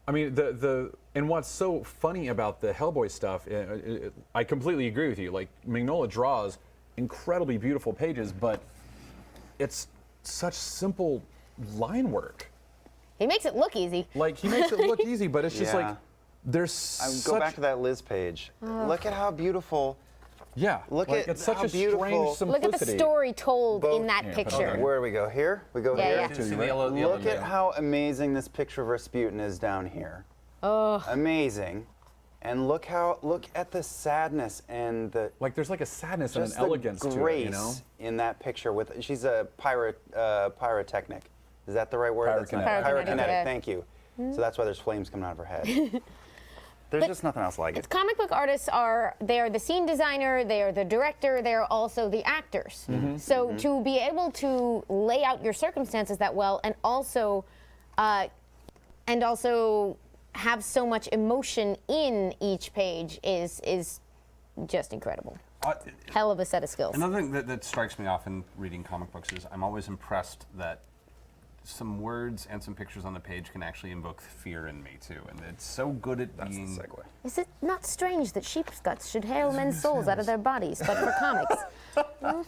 I mean, and what's so funny about the Hellboy stuff, I completely agree with you. Like, Mignola draws incredibly beautiful pages, but it's such simple line work. He makes it look easy. Like, he makes it look easy, but it's just Yeah. like, there's I such... go back to that Liz page. Look at how beautiful. Yeah. Look like, at it's such how a beautiful. strange Look simplicity. at the story told in that Yeah, picture. okay. Where do we go? Here? We go Yeah, here? yeah. See the yellow Look at nail. how amazing this picture of Rasputin is down here. Oh. Amazing. And look at the sadness and the Like, there's like a sadness and just an elegance the to grace it, you know? in that picture. She's a pyrotechnic. Is that the right word? That's not- Pyrokinetic. Pyrokinetic. Thank you. So that's why there's flames coming out of her head. There's just nothing else like it. Comic book artists they are the scene designer, they are the director, they are also the actors. So to be able to lay out your circumstances that well, and also have so much emotion in each page is just incredible. Hell of a set of skills. Another thing that strikes me off in reading comic books is I'm always impressed that some words and some pictures on the page can actually invoke fear in me too, and it's so good at being. That's the segue. Is it not strange that sheep's guts should hail men's souls out of their bodies, but for comics?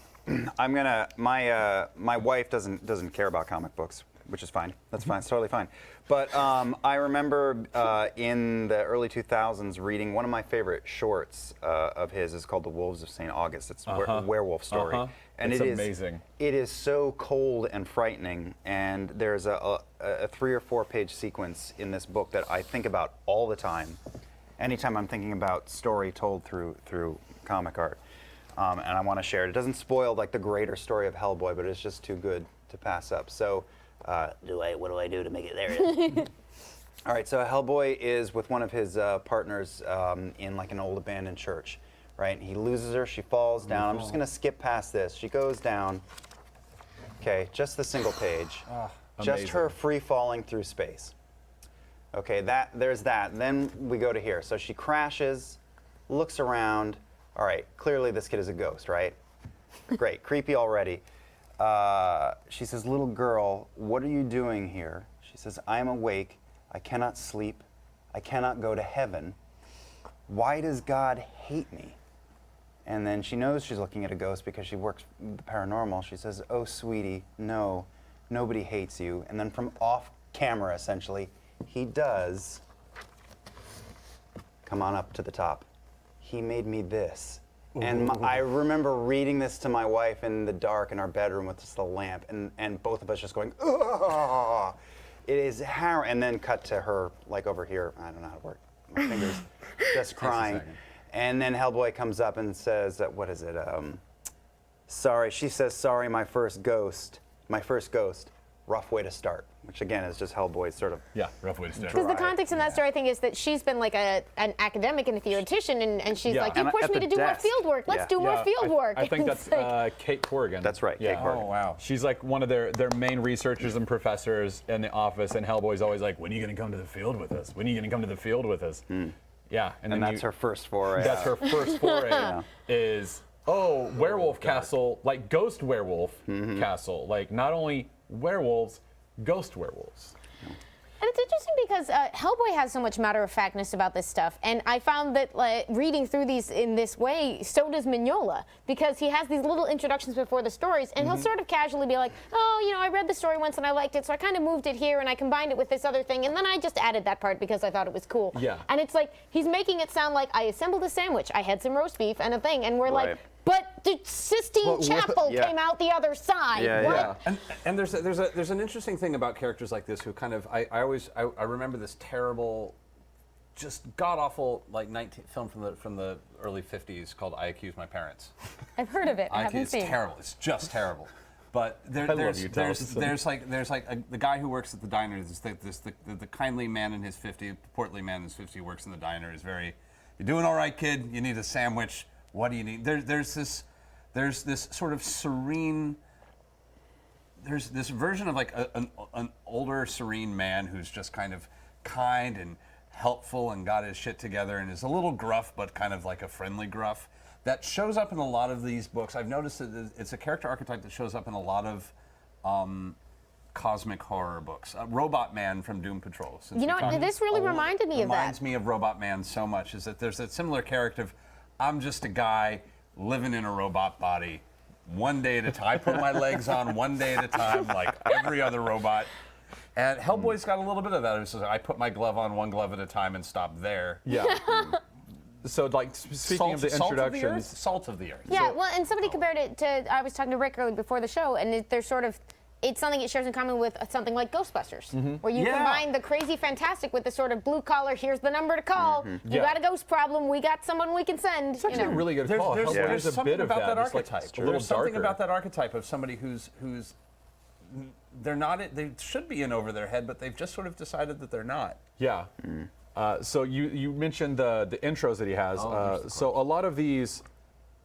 I'm gonna. My wife doesn't care about comic books, which is fine. That's fine. It's totally fine. But I remember in the early 2000s reading one of my favorite shorts of his is called The Wolves of St. August. It's a werewolf story. And It's it is amazing. It is so cold and frightening. And there's a 3 or 4 page sequence in this book that I think about all the time. Anytime I'm thinking about story told through comic art. And I want to share it. It doesn't spoil like the greater story of Hellboy, but it's just too good to pass up. So, what do I do to make it? There it is. All right. So Hellboy is with one of his partners in like an old abandoned church, right? He loses her. She falls down. I'm just gonna skip past this. She goes down. Okay, just the single page. Just her free falling through space. Okay, there's that. Then we go to here. So she crashes, looks around. All right, clearly this kid is a ghost, right? Great, creepy already. She says, "Little girl, what are you doing here?" She says, "I am awake. I cannot sleep. I cannot go to heaven. Why does God hate me?" And then she knows she's looking at a ghost because she works with the paranormal. She says, "Oh, sweetie, no, nobody hates you." And then from off camera, essentially, he does come on up to the top. He made me this. And I remember reading this to my wife in the dark in our bedroom with just the lamp, and both of us just going, "Ugh!" It is harrowing. And then cut to her, like over here, I don't know how to work my fingers, just crying. And then Hellboy comes up and says, what is it? Sorry, she says, "Sorry, my first ghost. Rough way to start," which again is just Hellboy's sort of. Yeah, rough way to start. Because the context in that story, I think, is that she's been like an academic and a theoretician, and she's like, "You And pushed at me the to do more desk. field work. Let's do more field work." I think It's that's like- Kate Corrigan. That's right, Kate Corrigan. Oh wow. She's like one of their main researchers and professors in the office, and Hellboy's always like, "When are you going to come to the field with us? When are you going to come to the field with us?" Yeah, And then that's her first foray. That's her first foray. Is oh, werewolf castle, like ghost werewolf castle. Like not only werewolves, ghost werewolves. And it's interesting because Hellboy has so much matter-of-factness about this stuff, and I found that reading through these in this way, so does Mignola, because he has these little introductions before the stories, and he'll sort of casually be like, oh, you know, I read the story once and I liked it, so I kind of moved it here and I combined it with this other thing, and then I just added that part because I thought it was cool. Yeah. And it's like, he's making it sound like I assembled a sandwich, I had some roast beef and a thing, and we're like, but the Sistine Chapel came out the other side. What? And there's an interesting thing about characters like this who kind of I remember this terrible, just god awful like film from the early '50s called I Accuse My Parents. I've heard of it. I haven't seen. It's terrible. It's just terrible. But there's like the guy who works at the diner. The kindly man in his 50s, the portly man in his 50s who works in the diner is very, you're doing all right, kid. You need a sandwich. What do you need? There's this sort of serene. There's this version of like an older serene man who's just kind of kind and helpful and got his shit together and is a little gruff but kind of like a friendly gruff that shows up in a lot of these books. I've noticed that it's a character archetype that shows up in a lot of cosmic horror books. Robot Man from Doom Patrol. You know what? This really reminded me of that. Reminds me of Robot Man so much. Is that there's that similar character of, I'm just a guy living in a robot body, one day at a time. I put my legs on one day at a time, like every other robot. And Hellboy's got a little bit of that. It's just, I put my glove on one glove at a time and stop there. Yeah. So, like, speaking of the introductions, salt of the earth. Yeah, well, and somebody compared it to, I was talking to Rick earlier before the show, and there's sort of, it's something it shares in common with something like Ghostbusters, where you combine the crazy fantastic with the sort of blue collar, here's the number to call, you got a ghost problem, we got someone we can send. it's actually a really good call. There's a something bit of about that just, archetype. like, a little There's something darker. about that archetype of somebody who's they're not, they should be in over their head, but they've just sort of decided that they're not. Yeah. So you mentioned the intros that he has. So a lot of these,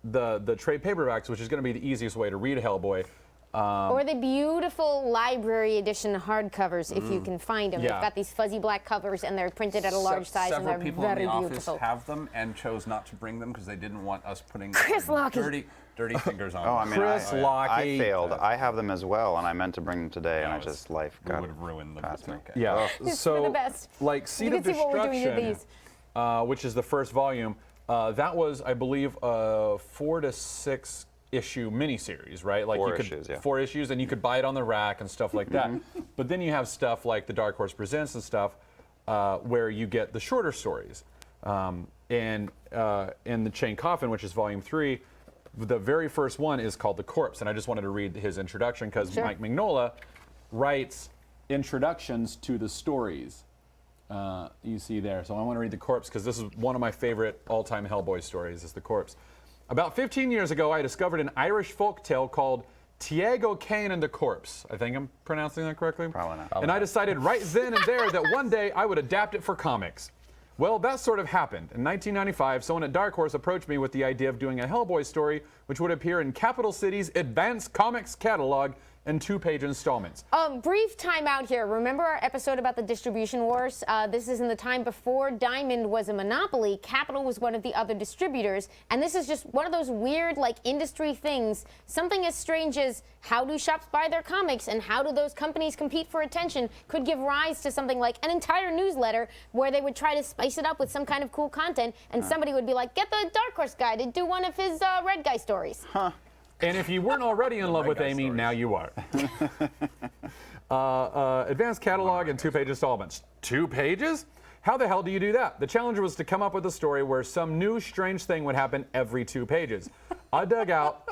the trade paperbacks, which is going to be the easiest way to read Hellboy. Or the beautiful library edition hardcovers, if you can find them. Yeah. They've got these fuzzy black covers, and they're printed at a large size, and they're Several people very in the office beautiful. have them and chose not to bring them because they didn't want us putting Chris Lockey. dirty fingers on Oh, them. I mean, Chris I Lockey. failed. I have them as well, and I meant to bring them today, and I it's- just life We got would have ruined them. past me. Okay. Yeah. It's So, for the best. like, Seed You of can see what we're doing with Destruction, these. which is the first volume, that was, I believe, a 4 to 6 issue miniseries, right? Like Four you could, issues, yeah. 4 issues, and you could buy it on the rack and stuff like that. But then you have stuff like the Dark Horse Presents and stuff, where you get the shorter stories. And in the Chain Coffin, which is volume 3, the very first one is called The Corpse, and I just wanted to read his introduction because Mike Mignola writes introductions to the stories. You see there. So I want to read The Corpse because this is one of my favorite all-time Hellboy stories, is The Corpse. About 15 years ago, I discovered an Irish folk tale called Tiago Cain and the Corpse. I think I'm pronouncing that correctly. Probably not. And I decided right then and there that one day I would adapt it for comics. Well, that sort of happened. In 1995, someone at Dark Horse approached me with the idea of doing a Hellboy story which would appear in Capital City's Advanced Comics catalog in 2-page installments. Brief time out here. Remember our episode about the distribution wars? This is in the time before Diamond was a monopoly. Capital was one of the other distributors. And this is just one of those weird, like, industry things. Something as strange as how do shops buy their comics and how do those companies compete for attention could give rise to something like an entire newsletter where they would try to spice it up with some kind of cool content. And somebody would be like, get the Dark Horse guy to do one of his Red Guy stories. And if you weren't already in love with Amy, now you are. Advanced catalog in 2-page installments. 2 pages? How the hell do you do that? The challenge was to come up with a story where some new strange thing would happen every 2 pages. I dug out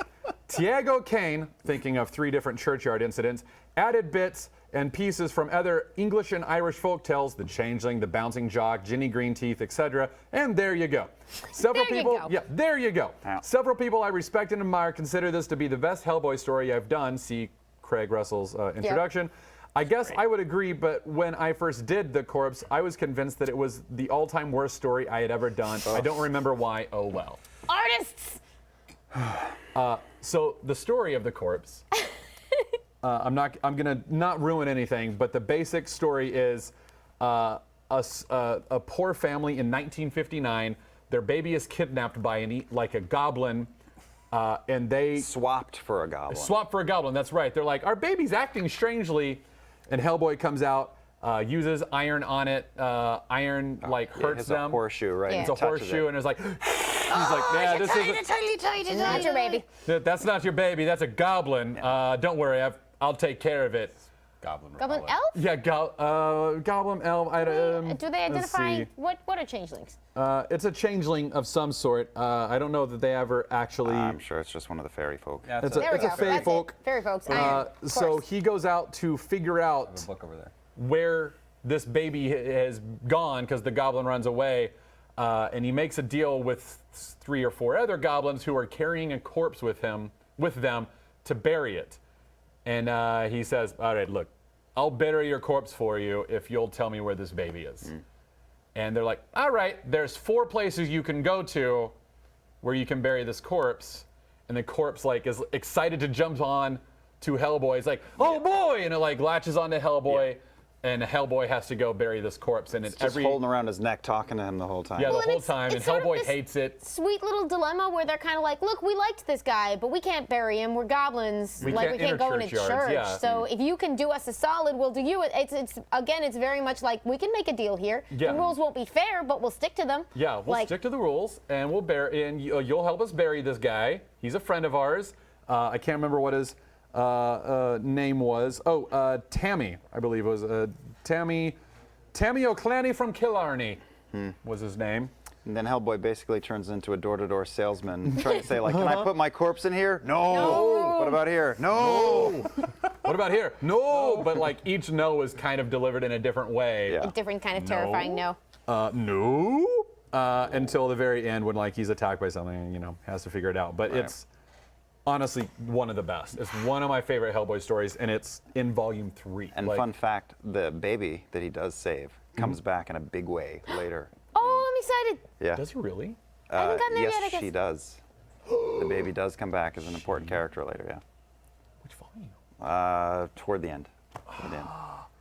Tiago Cain, thinking of 3 different churchyard incidents, added bits and pieces from other English and Irish folk tales, the Changeling, the Bouncing Jock, Ginny Greenteeth, etc. And there you go. Several There you people, go. yeah, there you go. Wow. Several people I respect and admire consider this to be the best Hellboy story I've done. See Craig Russell's introduction. I guess I would agree, but when I first did The Corpse, I was convinced that it was the all-time worst story I had ever done. I don't remember why. Oh well. Artists! So the story of The Corpse. I'm gonna not ruin anything, but the basic story is a poor family in 1959. Their baby is kidnapped by a goblin and they Swapped for a goblin. swap for a goblin. That's right. They're like, our baby's acting strangely, and Hellboy comes out, uses iron on it. Iron hurts It's them. a horseshoe, right? Yeah. It's a Touches horseshoe, it. and it's like, he's like, yeah, this is Not your baby. that's not your baby. That's a goblin. Don't worry, I'll take care of it. Goblin Goblin Republic. elf? Yeah, goblin elf. Do they let's identify see. what are changelings? It's a changeling of some sort. I don't know that they ever actually. I'm sure it's just one of the fairy folk. Yeah, It's There we It's a go. fairy That's folk. it. Fairy folks. Iron. Of So course. he goes out to figure out a book over there. where this baby has gone because the goblin runs away, and he makes a deal with 3 or 4 other goblins who are carrying a corpse with them to bury it. And he says, "All right, look, I'll bury your corpse for you if you'll tell me where this baby is." And they're like, "All right, there's 4 places you can go to where you can bury this corpse." And the corpse is excited to jump on to Hellboy. It's like, "Oh boy!" And it latches onto Hellboy, and Hellboy has to go bury this corpse. And Just holding around his neck, talking to him the whole time. yeah, Well, the and whole it's- time, and it's sort of Hellboy this hates it. Sweet little dilemma where they're kind of like, look, we liked this guy, but we can't bury him. We're goblins. We we can't can't go in a interchurch church. yards, yeah. So if you can do us a solid, we'll do you. It's very much like we can make a deal here. Yeah. The rules won't be fair, but we'll stick to them. Yeah, we'll stick to the rules, and we'll bury, and you'll help us bury this guy. He's a friend of ours. I can't remember what his name was. Oh, Tammy, I believe it was Tammy O'Clany from Killarney was his name. And then Hellboy basically turns into a door-to-door salesman, trying to say, can I put my corpse in here? No. What about here? No. What about here? No, but each no is kind of delivered in a different way. Yeah. A different kind of terrifying no. No. Until the very end when he's attacked by something and has to figure it out. But it's honestly one of the best. It's one of my favorite Hellboy stories, and it's in volume 3. And fun fact, the baby that he does save comes back in a big way later. Oh, I'm excited. Yeah. Does he really? I haven't gotten there yes, yet, I guess. she does. The baby does come back as an important character later, yeah. Which volume? Toward the end. Toward the end.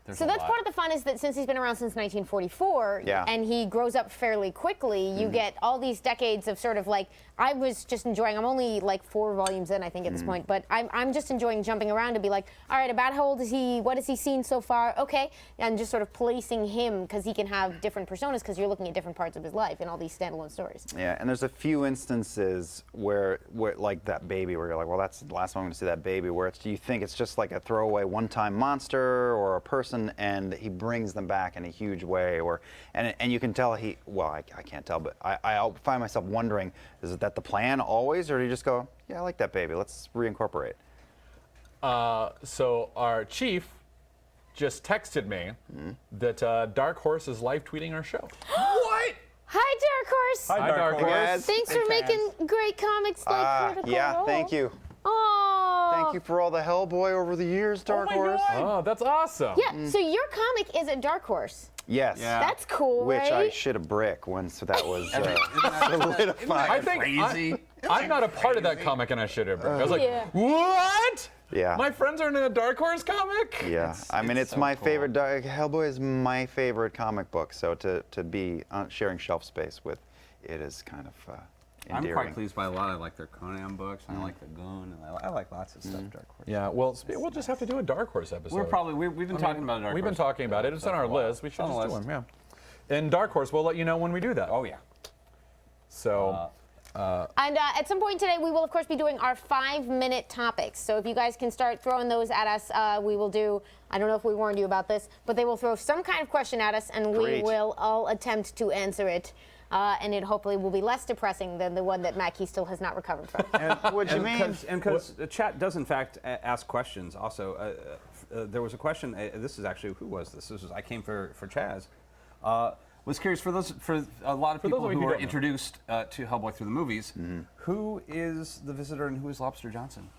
There's So a that's lot. part of the fun is that since he's been around since 1944 Yeah. and he grows up fairly quickly, you get all these decades of sort of I was just enjoying, I'm only 4 volumes in I think at this point, but I'm just enjoying jumping around to be like, all right, about how old is he? What has he seen so far? Okay. And just sort of placing him because he can have different personas because you're looking at different parts of his life in all these standalone stories. Yeah, and there's a few instances where that baby, where you're like, well, that's the last time I'm going to see that baby, where you think it's just like a throwaway one-time monster or a person, and he brings them back in a huge way, and you can tell I can't tell, but I find myself wondering, is that the plan always, or do you just go, yeah, I like that baby, let's reincorporate? So our chief just texted me that Dark Horse is live tweeting our show. What? Hi, Dark Horse. Hi, Dark Horse. guys. Thanks for making great comics like Critical Yeah, Role. thank you. Oh. Thank you for all the Hellboy over the years, Dark Horse. Oh, that's awesome. Yeah, so your comic is at Dark Horse. Yes. Yeah. That's cool, Which right? I shit a brick once that was Isn't that solidified. I think crazy? I'm not a part of that comic, and I should have. I was like, Yeah. what? Yeah. My friends are in a Dark Horse comic? Yeah, I mean, it's so my cool. favorite. Hellboy is my favorite comic book, so to be sharing shelf space with it is kind of I'm endearing. quite pleased by a lot. I like their Conan books. I like the Goon, and I like lots of stuff. Dark Horse. Yeah, well, we'll just have to do a Dark Horse episode. We've been talking about Dark We've been Horse talking about it. It's on for our a while. list. We should On the just do list. one, yeah. And Dark Horse, we'll let you know when we do that. Oh yeah. So, And at some point today, we will, of course, be doing our 5-minute topics. So if you guys can start throwing those at us, we will do, I don't know if we warned you about this, but they will throw some kind of question at us, and we Great. will all attempt to answer it. And it hopefully will be less depressing than the one that Mackie still has not recovered from. What do you mean? And because the chat does, in fact, ask questions. Also, there was a question. This is actually, who was this? I came for Chaz. Was curious for a lot of people those of you who who were don't know. introduced to Hellboy through the movies. Who is the Visitor and who is Lobster Johnson?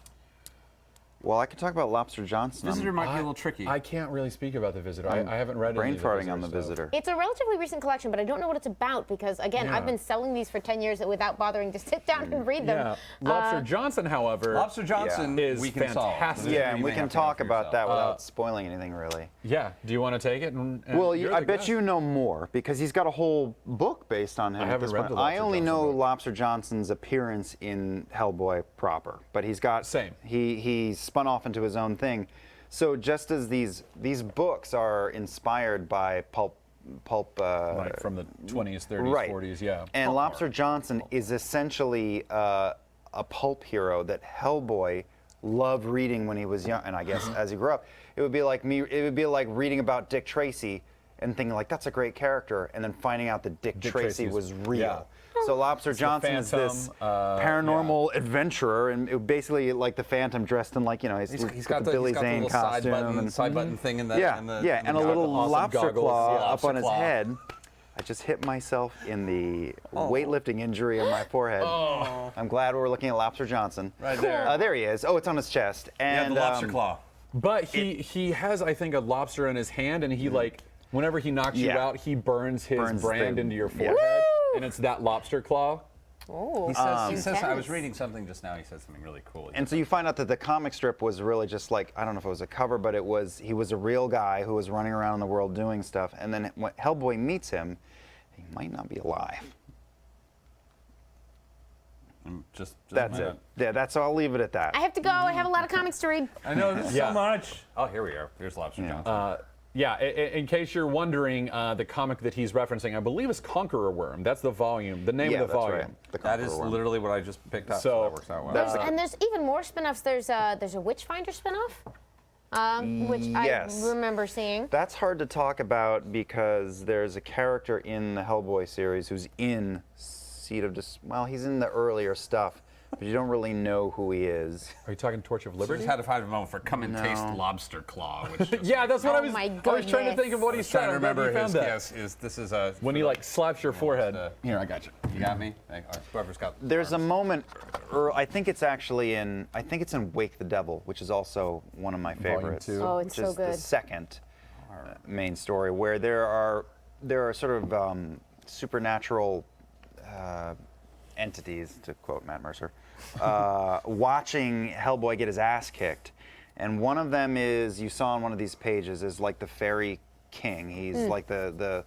Well, I could talk about Lobster Johnson. Visitor might be a little tricky. I can't really speak about the Visitor. I haven't read brain any of the farting on the stuff. Visitor. It's a relatively recent collection, but I don't know what it's about because, again, Yeah. I've been selling these for 10 years without bothering to sit down and read them. Yeah, Lobster Johnson, however, Lobster Johnson is we can solve. fantastic. Yeah, and You we may can have to know talk for about that yourself. without spoiling anything, really. Yeah. Do you want to take it? Well, you're I the bet guest. you know more because he's got a whole book based on him. I at haven't this read point. the I Lobster only Johnson know book. Lobster Johnson's appearance in Hellboy proper, but he's got Same. He spun off into his own thing. So just as these books are inspired by pulp. Right, from the 20s, 30s, Right. 40s, yeah. And Lobster Johnson is essentially a pulp hero that Hellboy loved reading when he was young, and I guess as he grew up, it would be like me. It would be like reading about Dick Tracy and thinking like that's a great character, and then finding out that Dick Tracy Tracy's- was real. yeah. So Lobster the Johnson is this Phantom, paranormal adventurer, and it basically like the Phantom dressed in like He's got the Billy Zane little side costume. button, and, side button thing in the yeah, in the, yeah, in the and a goggles. little awesome lobster goggles, claw yeah, up lobster on his claw. head. I just hit myself in the weightlifting injury on my forehead. I'm glad we're looking at Lobster Johnson. Right there. There he is. Oh, it's on his chest. Yeah, And the lobster claw. But he has, I think, a lobster in his hand, and he like, whenever he knocks you Yeah. out, he burns his Burns brand the- into your yeah. forehead, and it's that lobster claw. Ooh. He says, I was Intense. reading something just now. He said something really cool. And so you find out that the comic strip was really just like, I don't know if it was a cover, but he was a real guy who was running around in the world doing stuff. And then when Hellboy meets him, he might not be alive. just That's it. Yeah, I'll leave it at that. I have to go. I have a lot of comics to read. I know this Yeah. so much. Oh, here we are. Here's Lobster Johnson. Yeah, in case you're wondering, the comic that he's referencing, I believe is Conqueror Worm. That's the volume, the name yeah, of the that's volume. right. The That is Conqueror Worm. literally what I just picked up. So, So that works out well. And there's even more spin-offs. There's a Witchfinder spin-off, which Yes. I remember seeing. That's hard to talk about because there's a character in the Hellboy series who's in Seed of well, he's in the earlier stuff, but you don't really know who he is. Are you talking Torch of So Liberty? just had to find a moment for come and taste No. lobster claw. Which just Yeah, that's what Oh I was. my I was trying to goodness. think of what he I was said. trying to I'm glad remember you found his that. guess. This is a When he like slaps your forehead. Here, I got you. You got me. Whoever's got. There's a moment, I think it's actually in Wake the Devil, which is also one of my Volume favorites. 2. Oh, it's which so is good. the second main story, where there are sort of supernatural entities, to quote Matt Mercer, watching Hellboy get his ass kicked. And one of them is, you saw on one of these pages, is like the fairy king. He's like the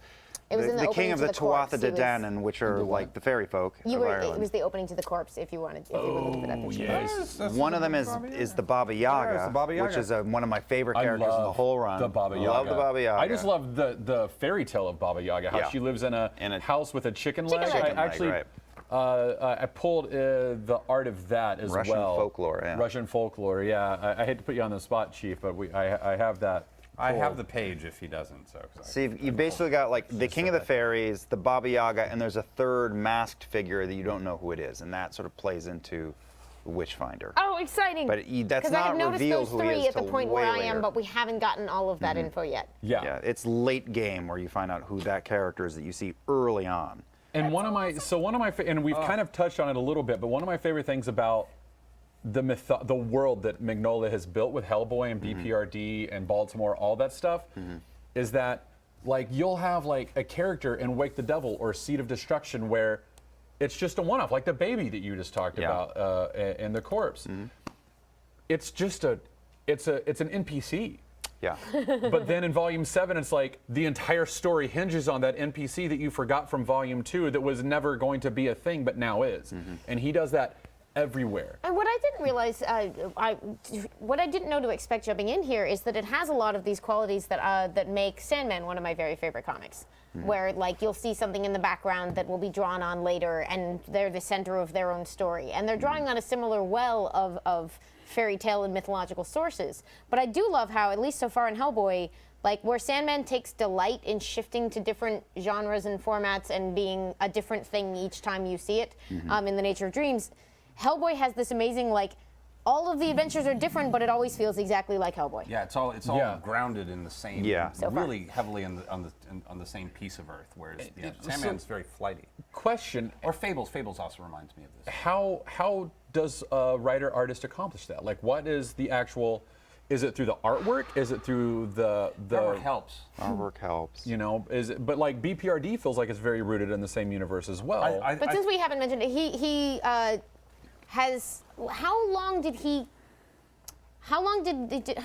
It was in the king opening of to the the corpse. Tuatha He De was- Danann, which are like the fairy folk of It Ireland. was the opening to the corpse. If you wanted, if you were looking at that picture. Yes. One of them is the Baba Yaga, it's the Baba Yaga. which is one of my favorite I characters in the love whole run. The Baba Yaga. Love the Baba Yaga. I just love the fairy tale of Baba Yaga. How Yeah. she lives in a In a house with a chicken Chicken leg. leg. I Chicken leg, actually, right. I pulled the art of that as Russian well. folklore, yeah. Russian folklore. Yeah. I hate to put you on the spot, Chief, but I have that. I have pulled. the page if he doesn't. So. So you've basically got like the king of the fairies, the Baba Yaga, and there's a third masked figure that you don't know who it is, and that sort of plays into the Witchfinder. Oh, exciting! But that's Because I have not noticed revealed those who he three is at the till point where way I am, later. but we haven't gotten all of that info yet. Yeah. Yeah, it's late game where you find out who that character is that you see early on. And one of my and we've kind of touched on it a little bit, but one of my favorite things about the world that Mignola has built with Hellboy and BPRD and Baltimore, all that stuff, is that like you'll have like a character in Wake the Devil or Seed of Destruction where it's just a one-off, like the baby that you just talked Yeah. about in the corpse. It's just it's an NPC. Yeah. But then in Volume 7, it's like the entire story hinges on that NPC that you forgot from Volume 2 that was never going to be a thing, but now is. And he does that everywhere. And what I didn't realize, what I didn't know to expect jumping in here is that it has a lot of these qualities that make Sandman one of my very favorite comics. Where like you'll see something in the background that will be drawn on later, and they're the center of their own story, and they're drawing on a similar well of fairy tale and mythological sources. But I do love how, at least so far in Hellboy, like where Sandman takes delight in shifting to different genres and formats and being a different thing each time you see it, in the Nature of Dreams, Hellboy has this amazing like all of the adventures are different, but it always feels exactly like Hellboy. Yeah, it's all Yeah. grounded in the same. Yeah. So far. really heavily on the same piece of Earth, whereas Sandman's very flighty. Question: Or Fables. Fables also reminds me of this. How does a writer artist accomplish that? Like, what is the actual? Is it through the artwork? Is it through the Artwork helps. Artwork helps. You know, is it? But like BPRD feels like it's very rooted in the same universe as well. But since we haven't mentioned it, he has. How long did he? How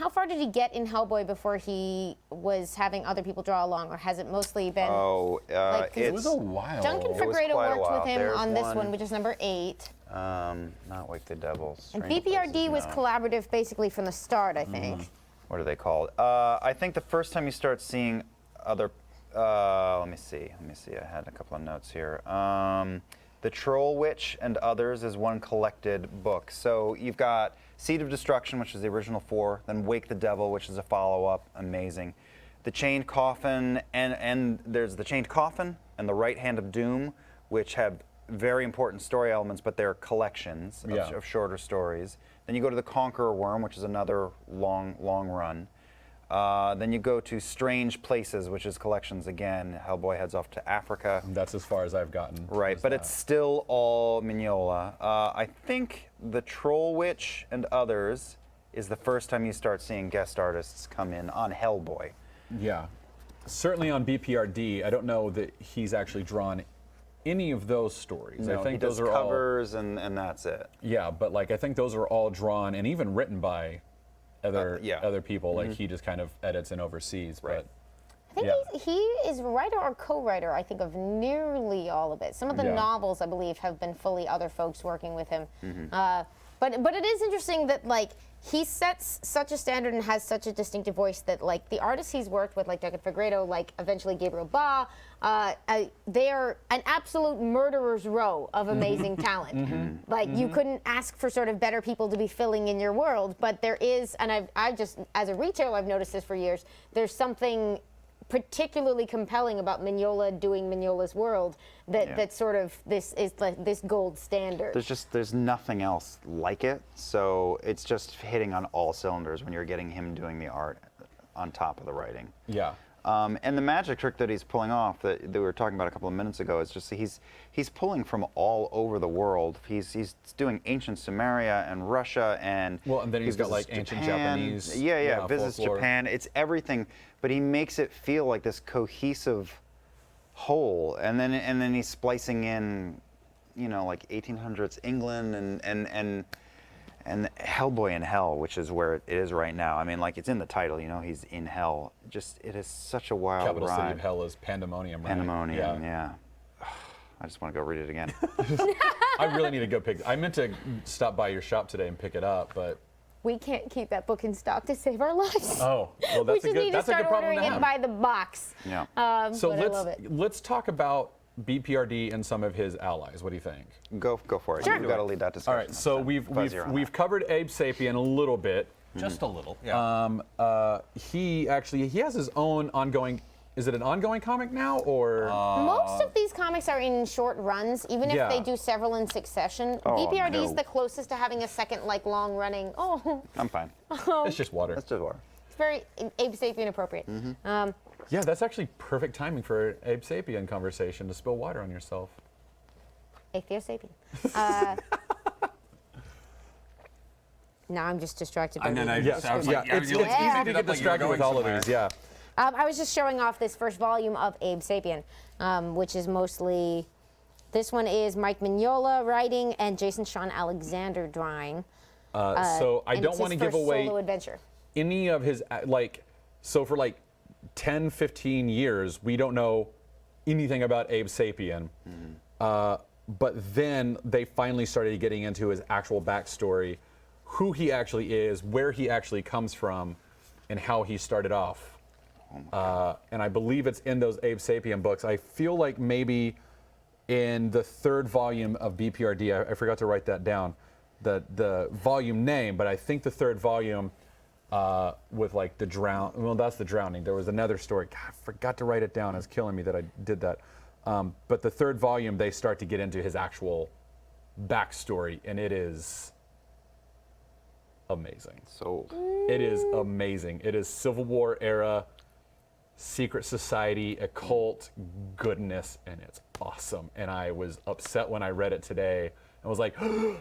far did he get in Hellboy before he was having other people draw along, or has it mostly been? Oh, Like, it was a while. Duncan It was Fagredo quite a worked while. with him There's on this one- one, which is number 8. Not Wake the Devil. And Stranger BPRD Places, was no. collaborative basically from the start, I think. What are they called? I think the first time you start seeing other. Let me see. I had a couple of notes here. The Troll Witch and Others is one collected book. So you've got Seed of Destruction, which is the original 4, then Wake the Devil, which is a follow-up, amazing. The Chained Coffin, and there's the Chained Coffin and the Right Hand of Doom, which have very important story elements, but they're collections of shorter stories. Then you go to the Conqueror Worm, which is another long run. Then you go to Strange Places, which is collections again. Hellboy heads off to Africa. That's as far as I've gotten. Right, but it's still all Mignola. I think the Troll Witch and Others is the first time you start seeing guest artists come in on Hellboy. Yeah, certainly on BPRD. I don't know that he's actually drawn any of those stories. No, I think he those does are covers and that's it. Yeah, but like I think those are all drawn and even written by other people. Like he just kind of edits and oversees. Right. I think he is writer or co-writer, I think, of nearly all of it. Some of the novels, I believe, have been fully other folks working with him. But it is interesting that like he sets such a standard and has such a distinctive voice that like the artists he's worked with, like Duncan Fagredo, like eventually Gabriel Ba, they are an absolute murderer's row of amazing talent. Like you couldn't ask for sort of better people to be filling in your world, but there is, and I've just, as a retailer, I've noticed this for years, there's something particularly compelling about Mignola doing Mignola's world that sort of this is like this gold standard. There's nothing else like it, so it's just hitting on all cylinders when you're getting him doing the art on top of the writing. Yeah. And the magic trick that he's pulling off that we were talking about a couple of minutes ago is just he's pulling from all over the world. He's doing ancient Sumeria and Russia and Well, and then he's he got like visits ancient Japan. Japanese. Visits folklore. Japan. It's everything, but he makes it feel like this cohesive whole. And then he's splicing in, like 1800s England and Hellboy in Hell, which is where it is right now. I mean, like it's in the title, he's in hell. Just it is such a wild Capital ride. city of hell is Pandemonium, right? Pandemonium, yeah. I just want to go read it again. I really need to go pick. I meant to stop by your shop today and pick it up, but We can't keep that book in stock to save our lives. oh, well, We that's a just need good. to That's a start good problem ordering to it have. by the box. Yeah. So but I love it. let's talk about BPRD and some of his allies. What do you think? Go for it. Sure. You've got to lead that discussion. All right, so we've covered Abe Sapien a little bit. Just a little. Yeah. He has his own ongoing. Is it an ongoing comic now, or Most of these comics are in short runs, even if Yeah. they do several in succession. BPRD is no. the closest to having a second, like, long running. Oh, I'm fine. it's just water? Let's just water. it's very Abe Sapien appropriate. Yeah, that's actually perfect timing for an Abe Sapien conversation to spill water on yourself. Aethio Sapien. Now I'm just distracted by And then the I Yeah, just, I was yeah, like, it's you easy to ended get up like you were distracted with going all of somewhere. these. Yeah. I was just showing off this first volume of Abe Sapien, which is mostly, this one is Mike Mignola writing and Jason Sean Alexander drawing. So I and don't it's want to his give first away solo adventure. any of his so for like 10, 15 years, we don't know anything about Abe Sapien. But then they finally started getting into his actual backstory, who he actually is, where he actually comes from, and how he started off. And I believe it's in those Abe Sapien books. I feel like maybe in the third volume of BPRD, I forgot to write that down, the volume name, but I think the third volume with like the that's the drowning. There was another story. God, I forgot to write it down. It's killing me that I did that. But the third volume, they start to get into his actual backstory, and it is amazing. Sold. It is amazing. It is Civil War era, secret society, occult goodness, and it's awesome. And I was upset when I read it today. I was like,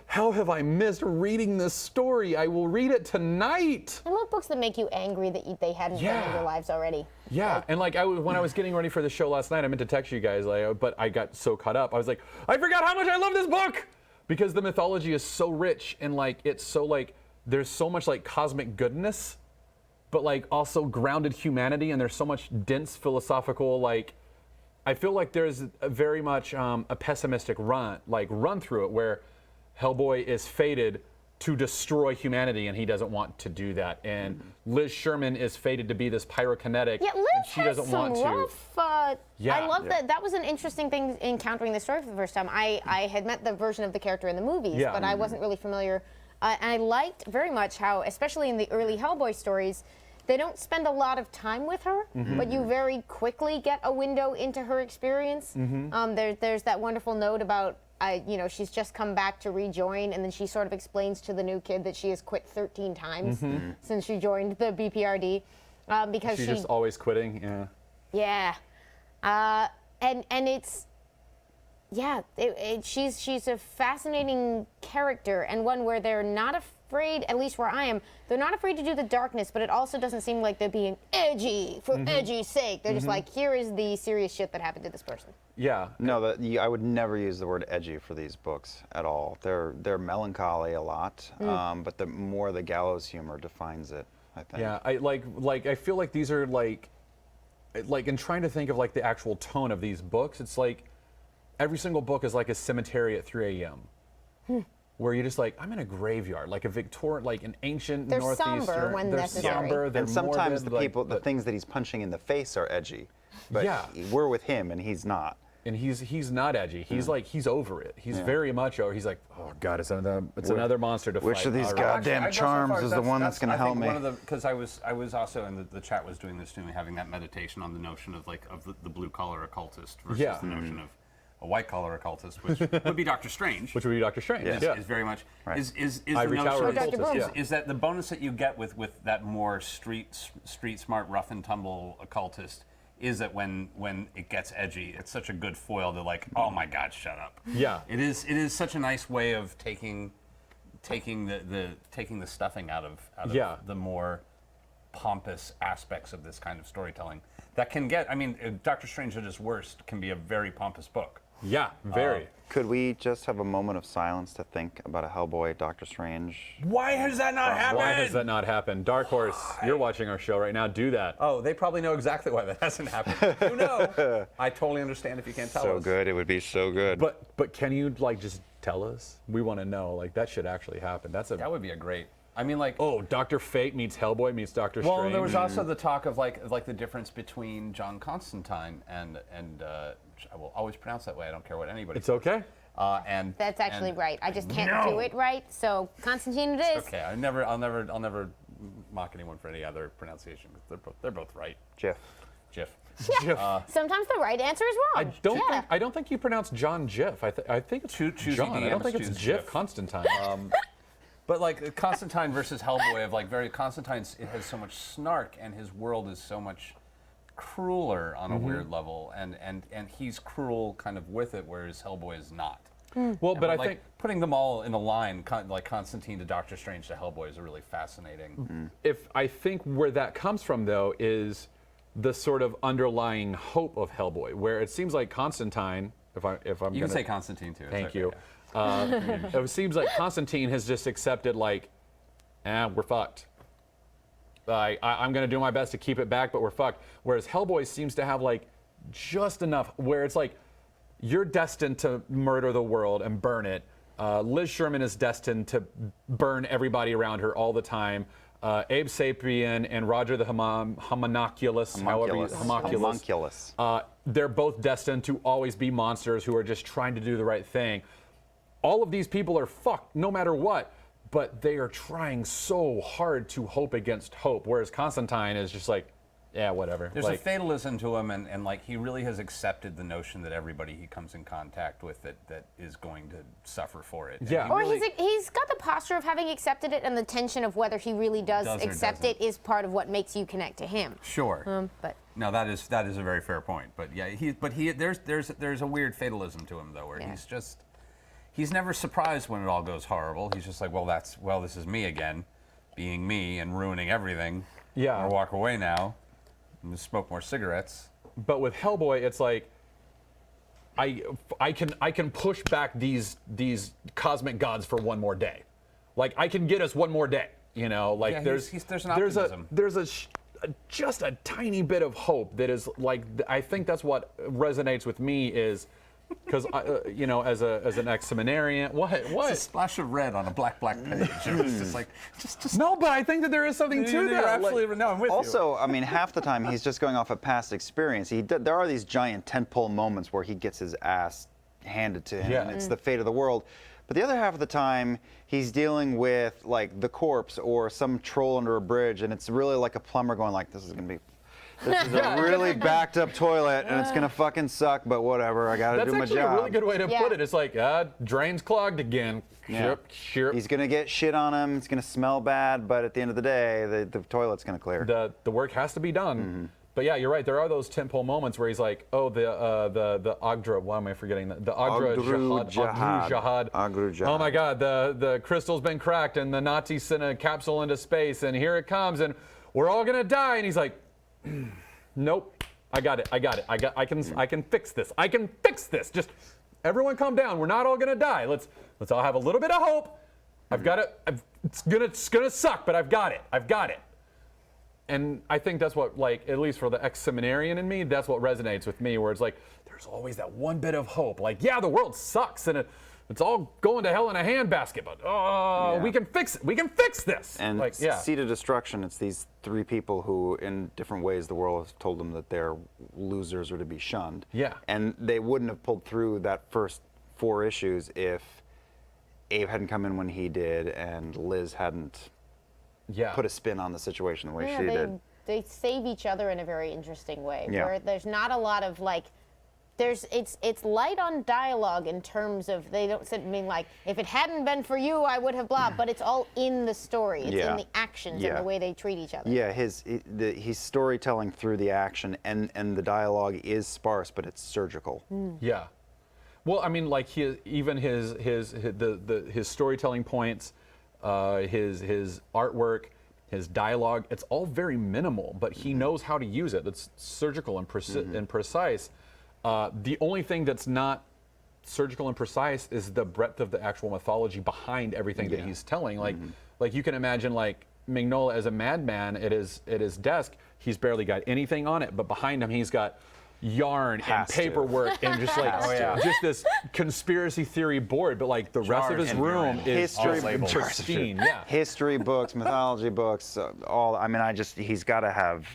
how have I missed reading this story? I will read it tonight. I love books that make you angry that they hadn't been in your lives already. Yeah, and like when I was getting ready for the show last night, I meant to text you guys, but I got so caught up. I was like, I forgot how much I love this book because the mythology is so rich and like it's so like there's so much like cosmic goodness, but like also grounded humanity, and there's so much dense philosophical like. I feel like there's very much a pessimistic run through it where Hellboy is fated to destroy humanity and he doesn't want to do that. And Liz Sherman is fated to be this pyrokinetic Yeah, Liz and she has doesn't some want rough, to. Yeah. I love that. That was an interesting thing encountering the story for the first time. I had met the version of the character in the movies, Yeah. but I wasn't really familiar. And I liked very much how, especially in the early Hellboy stories, they don't spend a lot of time with her, but you very quickly get a window into her experience. There's that wonderful note about, she's just come back to rejoin, and then she sort of explains to the new kid that she has quit 13 times since she joined the BPRD. Because She's just always quitting. Yeah. Yeah. And it's, she's a fascinating character, and one where they're not afraid, at least where I am, they're not afraid to do the darkness, but it also doesn't seem like they're being edgy for edgy's sake. They're just like, here is the serious shit that happened to this person. Yeah. No, I would never use the word edgy for these books at all. They're melancholy a lot, but the more the gallows humor defines it, I think. Yeah, I feel like these are like in trying to think of like the actual tone of these books, it's like every single book is like a cemetery at 3 a.m. Where you're just like, I'm in a graveyard, like a Victorian, like an ancient They're Northeastern. somber when they're necessary. somber, they're And sometimes morbid, the things that he's punching in the face are edgy. But Yeah. we're with him and he's not. and he's not edgy. He's like he's over it. He's very much over. He's like, oh god, it's another monster to fight. Which of these All right. goddamn I'd go so charms far is as the one that's going to help me? Because I was also, and the chat was doing this to me, having that meditation on the notion of the blue collar occultist versus Yeah. the notion of a white collar occultist, which would be Doctor Strange. Which would be Doctor Strange. Yeah. Is very much Right. is Ivory the Tower notion Dr. Broom. is that the bonus that you get with that more street smart rough and tumble occultist is that when it gets edgy, it's such a good foil to like, oh my god, shut up. Yeah. It is such a nice way of taking the stuffing out of Yeah. the more pompous aspects of this kind of storytelling that can get. I mean, Doctor Strange at his worst can be a very pompous book. Yeah, very. Could we just have a moment of silence to think about a Hellboy, Doctor Strange? Why has that not happened? Why has that not happened? Dark Horse, you're watching our show right now. Do that. Oh, they probably know exactly why that hasn't happened. You know. I totally understand if you can't tell So us. good, it would be so good. But can you like just tell us? We want to know. Like that should actually happen. That would be a great. I mean, like. Oh, Dr. Fate meets Hellboy meets Doctor Strange. Well, there was also the talk of like the difference between John Constantine and I will always pronounce that way. I don't care what anybody. It's okay. And That's actually and- right. I just can't No. do it right. So Constantine it is. Okay, I'll never mock anyone for any other pronunciation. They're both right. Jeff. Jiff. Yeah. Sometimes the right answer is wrong. I don't think you pronounce John Jiff. I think it's Choosy John. I don't DMs think it's choose Jiff Jiff. Constantine. But like Constantine versus Hellboy, of like Constantine's, it has so much snark, and his world is so much crueler on a weird level, and he's cruel kind of with it, whereas Hellboy is not. Well, but I like think putting them all in a line, like Constantine to Doctor Strange to Hellboy, is a really fascinating. I think where that comes from though is the sort of underlying hope of Hellboy, where it seems like Constantine, if I'm You gonna can say Constantine too. it's thank okay, you. yeah. It seems like Constantine has just accepted like, we're fucked. I'm gonna do my best to keep it back, but we're fucked. Whereas Hellboy seems to have like just enough where it's like, you're destined to murder the world and burn it. Liz Sherman is destined to burn everybody around her all the time. Abe Sapien and Roger the Homunculus, Homunculus. they're both destined to always be monsters who are just trying to do the right thing. All of these people are fucked no matter what, but they are trying so hard to hope against hope, whereas Constantine is just like, yeah, whatever. There's like, a fatalism to him, and like he really has accepted the notion that everybody he comes in contact with that is going to suffer for it. And Yeah. he Or really- he's got the posture of having accepted it, and the tension of whether he really does Does or accept it doesn't. is part of what makes you connect to him. Sure. But No, that is a very fair point. But yeah, there's a weird fatalism to him though, where Yeah. he's never surprised when it all goes horrible. He's just like, this is me again, being me and ruining everything. Yeah. I'll walk away now and just smoke more cigarettes. But with Hellboy, it's like I can push back these cosmic gods for one more day. Like I can get us one more day. You know, like Yeah, there's there's an optimism. just a tiny bit of hope that is like I think that's what resonates with me is because you know as an ex-seminarian It's a what splash of red on a black page. It was just like just no, but I think that there is something to You're that. Like- absolutely no, I'm with you. Also, I mean, half the time he's just going off of past experience. There are these giant tentpole moments where he gets his ass handed to him, Yeah. and it's the fate of the world. But the other half of the time, he's dealing with like the corpse or some troll under a bridge, and it's really like a plumber going like, "This is a really backed up toilet, and it's gonna fucking suck, but whatever. I gotta That's do my actually job." a really good way to Yeah. put it. It's like, drain's clogged again. Yeah. Chirp. He's gonna get shit on him. It's gonna smell bad, but at the end of the day, the toilet's gonna clear. The work has to be done. Mm-hmm. But yeah, you're right. There are those tentpole moments where he's like, oh, the Agdra. Why am I forgetting that? The Agdra Agdru Jahad. Agdru Jahad. Oh my God, the crystal's been cracked and the Nazis sent a capsule into space and here it comes and we're all gonna die. And he's like, nope, I got it. I can fix this. I can fix this. Just everyone calm down. We're not all gonna die. Let's all have a little bit of hope. I've got it. It's gonna suck, but I've got it. And I think that's what, like, at least for the ex-seminarian in me, that's what resonates with me, where it's like, there's always that one bit of hope. Like, yeah, the world sucks and it's all going to hell in a handbasket, but Yeah. we can fix it. We can fix this. And like, yeah. Seed of Destruction, it's these three people who, in different ways, the world has told them that they're losers or to be shunned. Yeah. And they wouldn't have pulled through that first 4 issues if Abe hadn't come in when he did and Liz hadn't put a spin on the situation the way she did. They save each other in a very interesting way, Yeah. where there's not a lot of like, it's light on dialogue in terms of they don't mean like if it hadn't been for you I would have blah, but it's all in the story. It's Yeah. in the actions Yeah. and the way they treat each other. Yeah, his storytelling through the action and the dialogue is sparse, but it's surgical. Yeah. Well, I mean, like his storytelling points, his artwork, his dialogue, it's all very minimal, but he knows how to use it. It's surgical and precise. The only thing that's not surgical and precise is the breadth of the actual mythology behind everything that he's telling. Like you can imagine like Mignola as a madman at his desk, he's barely got anything on it, but behind him he's got yarn Has and to. paperwork and just like just this conspiracy theory board, but like the rest of his and room urine. is History all labels. pristine. Yeah. History books, mythology books, all. I mean, he's got to have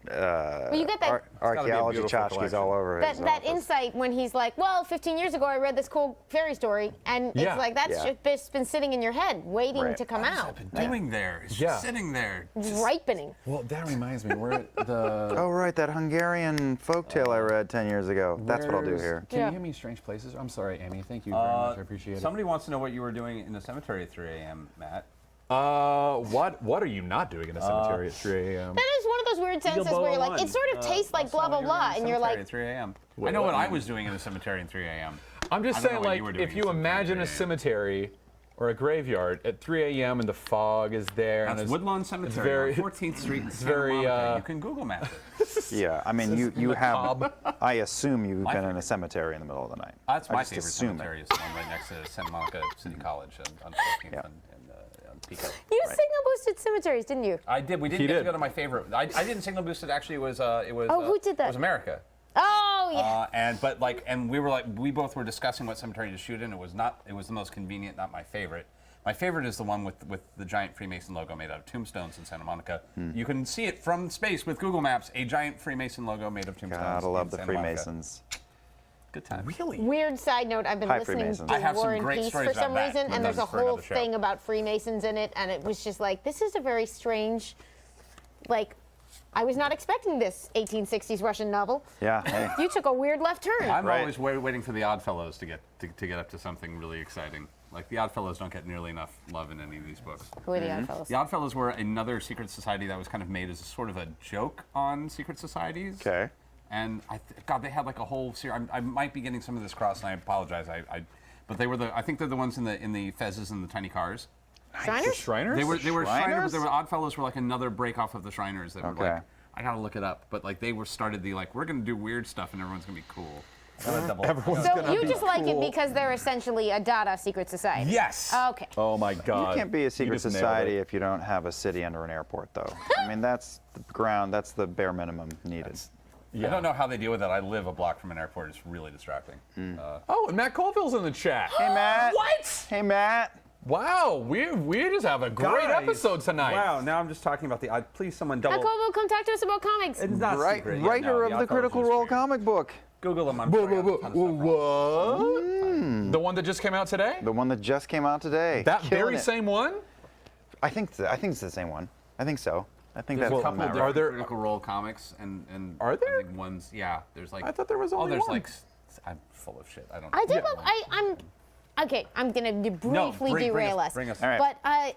Well, you get that archaeology beautiful tchotchkes collection. all over his that office. insight when he's like, well, 15 years ago I read this cool fairy story, and Yeah. it's like that's Yeah. just been sitting in your head, waiting Right. to come out, Doing there, it's Yeah. just sitting there. ripening. Well, that reminds me, we're at the. Oh, right, that Hungarian folktale I read 10 years ago. That's what I'll do Where's- here. Can Yeah. you give me Strange Places? I'm sorry, Amy. Thank you very much. I appreciate it. Somebody wants to know what you were doing in the cemetery at 3 a.m., Matt. What are you not doing in a cemetery at 3 a.m.? That is one of those weird sentences where you're like, it sort of tastes like blah blah blah, and you're like, at 3 a.m. Wait, I know what? what I was doing in the cemetery at 3 a.m. I'm just I don't saying, know what like, you were doing if in you a cemetery imagine at a 3 a.m. cemetery or a graveyard at 3 a.m. and the fog is there. and That's it's- Woodlawn Cemetery very- on 14th Street in Santa very, Monica. You can Google map it. Yeah, I mean, you have. macabre. I assume you've My been in favorite. a cemetery in the middle of the night. That's I my just favorite assume it. cemetery. Is the one right next to Santa Monica City College on 14th Yeah. and on Pico. you signal boosted cemeteries, didn't you? I did. We didn't He get to did. go to my favorite. I didn't signal boost it. Actually, it was. Oh, who did that? It was America. Oh yeah. And we both were discussing what cemetery to shoot in. It was the most convenient, not my favorite. My favorite is the one with the giant Freemason logo made out of tombstones in Santa Monica. You can see it from space with Google Maps. A giant Freemason logo made of tombstones. Gotta love in the Santa Monica. Freemasons. Good time. Really? Weird side note, I've been Hi, listening Freemasons. to I have some War and great Peace stories for some about that, reason, but and there's a that's for whole another show. thing about Freemasons in it, and it was just like, this is a very strange, like, I was not expecting this 1860s Russian novel. Yeah. Hey. You took a weird left turn. I'm Right. always waiting for the Oddfellows to get up to something really exciting. Like the Oddfellows don't get nearly enough love in any of these books. Who are the Oddfellows? The Oddfellows were another secret society that was kind of made as a sort of a joke on secret societies. Okay. And God, they had like a whole series. I might be getting some of this cross, and I apologize. But they were I think they're the ones in the fezzes and the tiny cars. Shriners? Shriners? They were Shriners, Shriners? but they were Oddfellows were like another break off of the Shriners. They were Okay. like, I gotta look it up, but like they were started the like we're gonna do weird stuff and everyone's gonna be cool. So you just like it because they're essentially a Dada secret society? Yes. Okay. Oh my God. You can't be a secret just nailed society it. if you don't have a city under an airport, though. I mean, that's the bare minimum needed. I don't know how they deal with that. I live a block from an airport. It's really distracting. Oh, and Matt Colville's in the chat. Hey, Matt. What? Hey, Matt. Wow, we just have a great Guys, episode tonight. Wow, now I'm just talking about the please someone double. Matt Colville, come talk to us about comics. It's not secret. Yeah, Writer no, of the Oddfellows Critical is Role great. comic book. Google them. I'm sure I have a ton of stuff wrong. What? The one that just came out today? The one that just came out today. That Killing very it. same one? I think it's the same one. I think so. I think There's that's a couple about of right. Are there- Critical Role comics and Are there? I think ones. Yeah, there's like. I thought there was Oh, only there's one. like. I'm full of shit. I don't. I know. did. I'm. Okay, I'm gonna briefly bring derail us- us. bring us- All right. But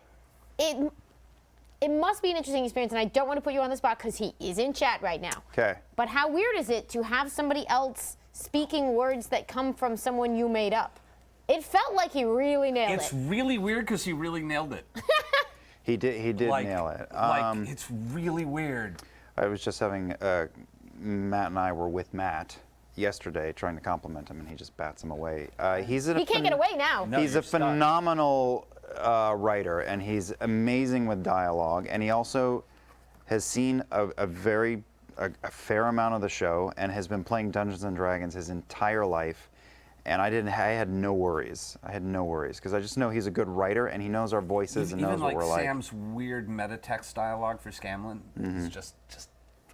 it must be an interesting experience, and I don't want to put you on the spot because he is in chat right now. Okay. But how weird is it to have somebody else speaking words that come from someone you made up? It felt like he really nailed It's it. really weird because he really nailed it. He did like, nail it. Like it's really weird. I was just having Matt and I were with Matt yesterday trying to compliment him, and he just bats him away. He can't get away now. No, He's you're a stuck. phenomenal writer, and he's amazing with dialogue. And he also has seen a fair amount of the show, and has been playing Dungeons and Dragons his entire life. And I had no worries. I had no worries because I just know he's a good writer, and he knows our voices and knows Even what like we're like. Sam's weird meta text dialogue for Scanlan is just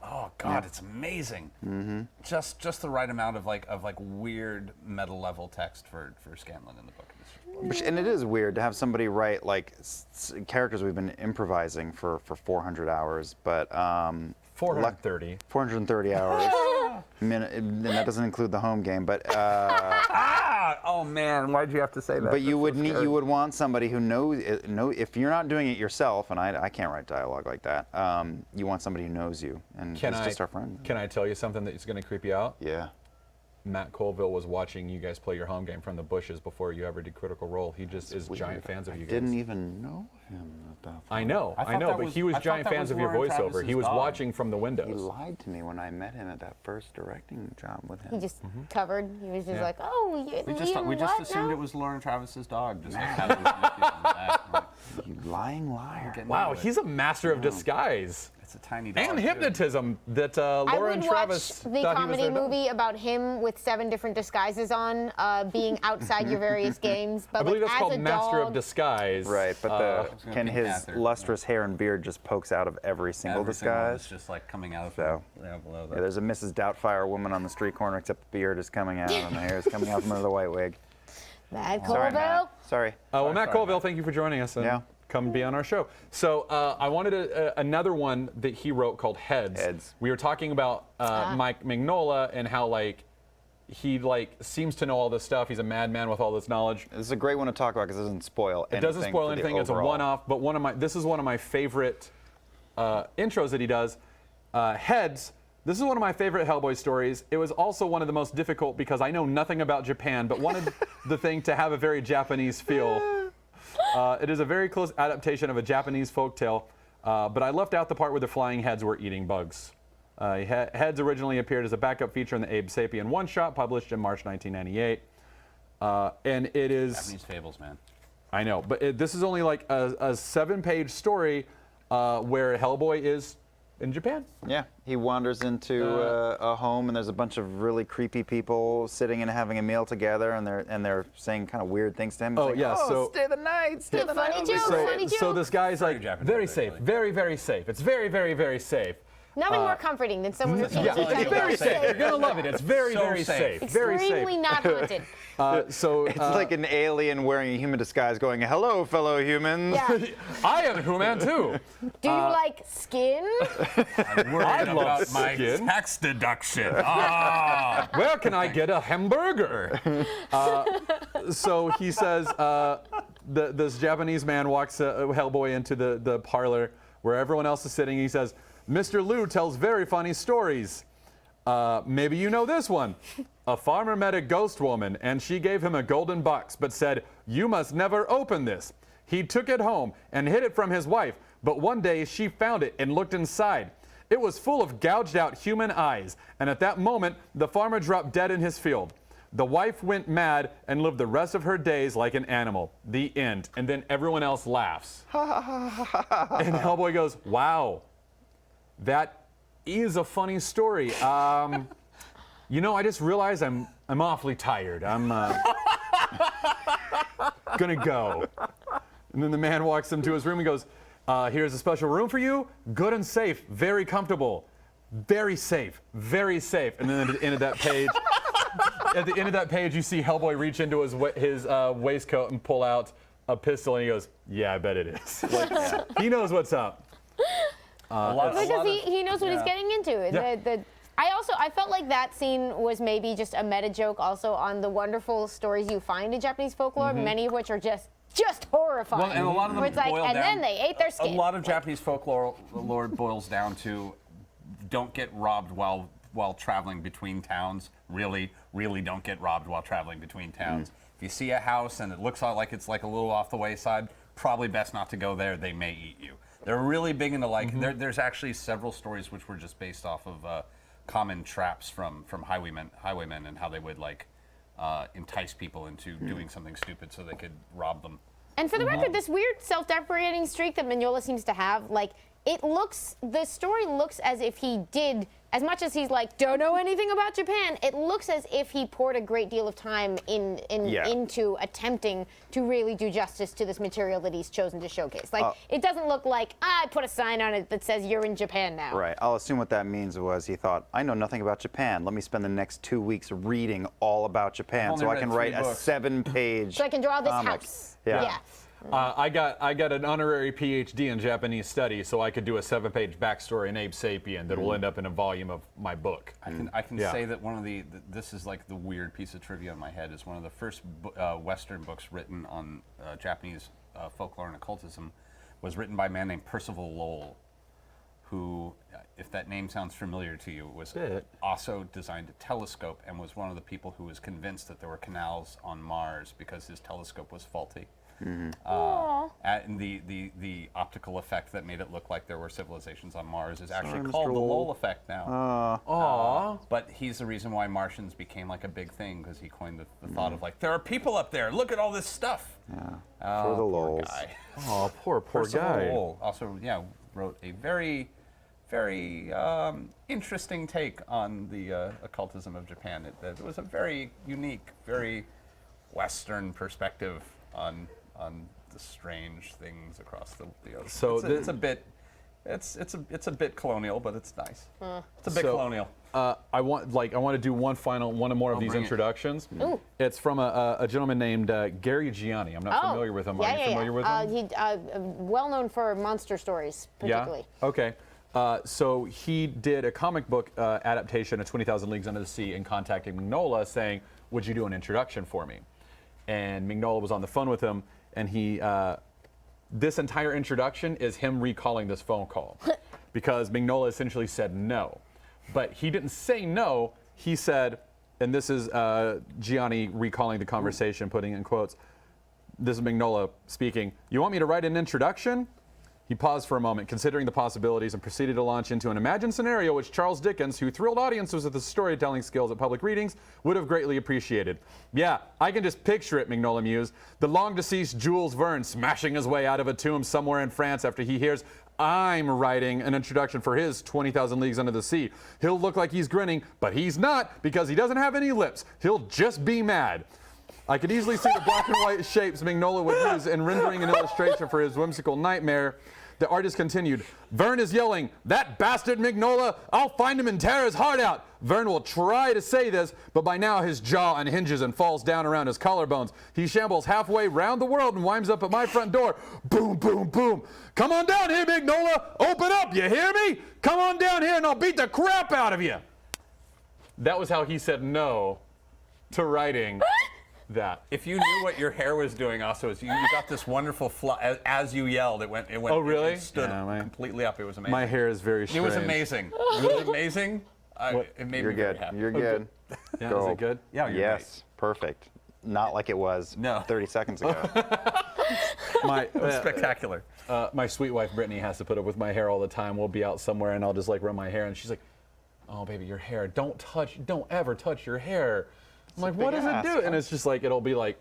oh god, it's amazing. Just the right amount of like weird meta level text for Scanlan in the book. And it is weird to have somebody write like characters we've been improvising for 400 hours, but 430. 430 hours. And that doesn't include the home game, but Oh man, why'd you have to say that? but you would want somebody who knows if you're not doing it yourself, and I can't write dialogue like that. You want somebody who knows you, and Can it's I just our friend. Can I tell you something that's going to creep you out? Yeah. Matt Colville was watching you guys play your home game from the bushes before you ever did Critical Role. He just is giant fans of you guys. Didn't even know him at that point. I know, I thought that but was- he was I thought giant that fans was of your Lauren voiceover. Travis's He was dog. watching from the He windows. lied to me when I met him at that first directing job with him. He just covered. He was just like, oh, We you just what assumed now? it was Lauren Travis's dog. Just like had it was Mickey on the back. Like, You lying liar. getting Wow, into it. he's a master of disguise It's a tiny dog. and too. hypnotism that I Lauren would Travis watch the thought comedy he was their movie about him with 7 different disguises on, being outside your various games. But I believe like, that's as called a Master dog, of Disguise. Right, but gonna his Pink Panther. lustrous hair and beard just pokes out of every single Every single one is disguise. just like coming out of So, below Yeah, that. there's a Mrs. Doubtfire woman on the street corner, except the beard is coming out and the hair is coming out from under the white wig. Matt Sorry, Colville. Matt. Sorry. Well, Matt sorry, Colville, thank you for joining us and Yeah. come be on our show. So I wanted another one that he wrote called Heads. Heads. We were talking about Mike Mignola and how like he like seems to know all this stuff. He's a madman with all this knowledge. This is a great one to talk about because it doesn't spoil anything. It doesn't spoil for the anything. It's a overall. one-off. But this is one of my favorite intros that he does. Heads. This is one of my favorite Hellboy stories. It was also one of the most difficult because I know nothing about Japan, but wanted the thing to have a very Japanese feel. It is a very close adaptation of a Japanese folktale, but I left out the part where the flying heads were eating bugs. Heads originally appeared as a backup feature in the Abe Sapien one-shot published in March 1998. And it is... Japanese fables, man. I know, but this is only like a 7-page story where Hellboy is in Japan. Yeah, he wanders into a home and there's a bunch of really creepy people sitting and having a meal together, and they're saying kind of weird things to him. Oh, It's like, yeah, so- stay the night, stay the night. Funny joke, funny joke. So this guy's like Japanese, very right, safe, really. very, very safe. It's very, very, very safe. Nothing more comforting than someone who keeps Yeah, you it's tight. very safe. You're gonna love it. It's very, So very safe. safe. Very Extremely safe. not haunted. It's like an alien wearing a human disguise going, hello, fellow humans. Yeah. I am a human too. Do you like skin? I love About my skin. tax deduction. Ah. Where can I get a hamburger? So he says, this Japanese man walks Hellboy into the parlor where everyone else is sitting. He says, Mr. Liu tells very funny stories. Maybe you know this one. A farmer met a ghost woman, and she gave him a golden box, but said, you must never open this. He took it home and hid it from his wife, but one day she found it and looked inside. It was full of gouged out human eyes, and at that moment, the farmer dropped dead in his field. The wife went mad and lived the rest of her days like an animal. The end. And then everyone else laughs. And Hellboy goes, wow, that is a funny story. You know, I just realized I'm awfully tired. I'm gonna go. And then the man walks him to his room and goes, here's a special room for you. Good and safe, very comfortable. Very safe, very safe. And then at the end of that page, you see Hellboy reach into his waistcoat and pull out a pistol, and he goes, yeah, I bet it is. He knows what's up. Because he knows what he's getting into. Yeah. I felt like that scene was maybe just a meta joke also on the wonderful stories you find in Japanese folklore, many of which are just horrifying. Well, and a lot of them where it's like, boil and down. then they ate their skin. A lot of Japanese folklore boils down to don't get robbed while traveling between towns. Really don't get robbed while traveling between towns. If you see a house and it looks like it's like a little off the wayside, probably best not to go there. They may eat you. They're really big into there's actually several stories which were just based off of common traps from highwaymen and how they would entice people into doing something stupid so they could rob them. And for the record, this weird self-deprecating streak that Mignola seems to have, the story looks as if he did, as much as he's like, don't know anything about Japan, it looks as if he poured a great deal of time into attempting to really do justice to this material that he's chosen to showcase. It doesn't look like, I put a sign on it that says you're in Japan now. Right. I'll assume what that means was he thought, I know nothing about Japan. Let me spend the next 2 weeks reading all about Japan Only so I read can 3 write a books. 7-page So I can draw this comic. house. Yeah. I got an honorary PhD in Japanese studies, so I could do a 7-page backstory in Abe Sapien that will end up in a volume of my book. I can say that one of this is like the weird piece of trivia in my head, is one of the first Western books written on Japanese folklore and occultism was written by a man named Percival Lowell, who, if that name sounds familiar to you, was also designed a telescope and was one of the people who was convinced that there were canals on Mars because his telescope was faulty. And the optical effect that made it look like there were civilizations on Mars is actually called the Lowell effect now. But he's the reason why Martians became like a big thing, because he coined the thought of there are people up there. Look at all this stuff. For the Poor lols. guy. Oh, poor Percival guy. Lowell also, wrote a very, very interesting take on the occultism of Japan. It was a very unique, very Western perspective on the strange things across the ocean. So it's a bit colonial, but it's nice. It's a bit colonial. I want to do one more of these bring it. introductions. Ooh. It's from a gentleman named Gary Gianni. I'm not familiar with him. Are you familiar with him? He's well known for monster stories, particularly. Yeah. Okay. So he did a comic book adaptation of 20,000 Leagues Under the Sea and contacted Mignola saying, would you do an introduction for me? And Mignola was on the phone with him, and this entire introduction is him recalling this phone call because Mignola essentially said no. But he didn't say no. He said, and this is Gianni recalling the conversation, putting in quotes, this is Mignola speaking, you want me to write an introduction? He paused for a moment, considering the possibilities, and proceeded to launch into an imagined scenario which Charles Dickens, who thrilled audiences with his storytelling skills at public readings, would have greatly appreciated. Yeah, I can just picture it, Mignola mused. The long-deceased Jules Verne smashing his way out of a tomb somewhere in France after he hears I'm writing an introduction for his 20,000 Leagues Under the Sea. He'll look like he's grinning, but he's not, because he doesn't have any lips. He'll just be mad. I could easily see the black and white shapes Mignola would use in rendering an illustration for his whimsical nightmare. The artist continued, Vern is yelling, that bastard Mignola, I'll find him and tear his heart out. Vern will try to say this, but by now his jaw unhinges and falls down around his collarbones. He shambles halfway round the world and winds up at my front door. Boom, boom, boom. Come on down here, Mignola. Open up, you hear me? Come on down here and I'll beat the crap out of you. That was how he said no to writing that. If you knew what your hair was doing, also, is you got this wonderful fly. As you yelled, it went. Oh, really? It stood completely up. It was amazing. My hair is very strange. It was amazing. It was amazing. It made You're me very good. happy. You're good. Yeah, Go. is it good? Yeah, you're Yes, perfect. Not like it was No. 30 seconds ago. My, great. Spectacular. my sweet wife Brittany has to put up with my hair all the time. We'll be out somewhere and I'll just like run my hair and she's like, "Oh baby, your hair. Don't ever touch your hair." I'm like, "What does it do?" And it's just like it'll be like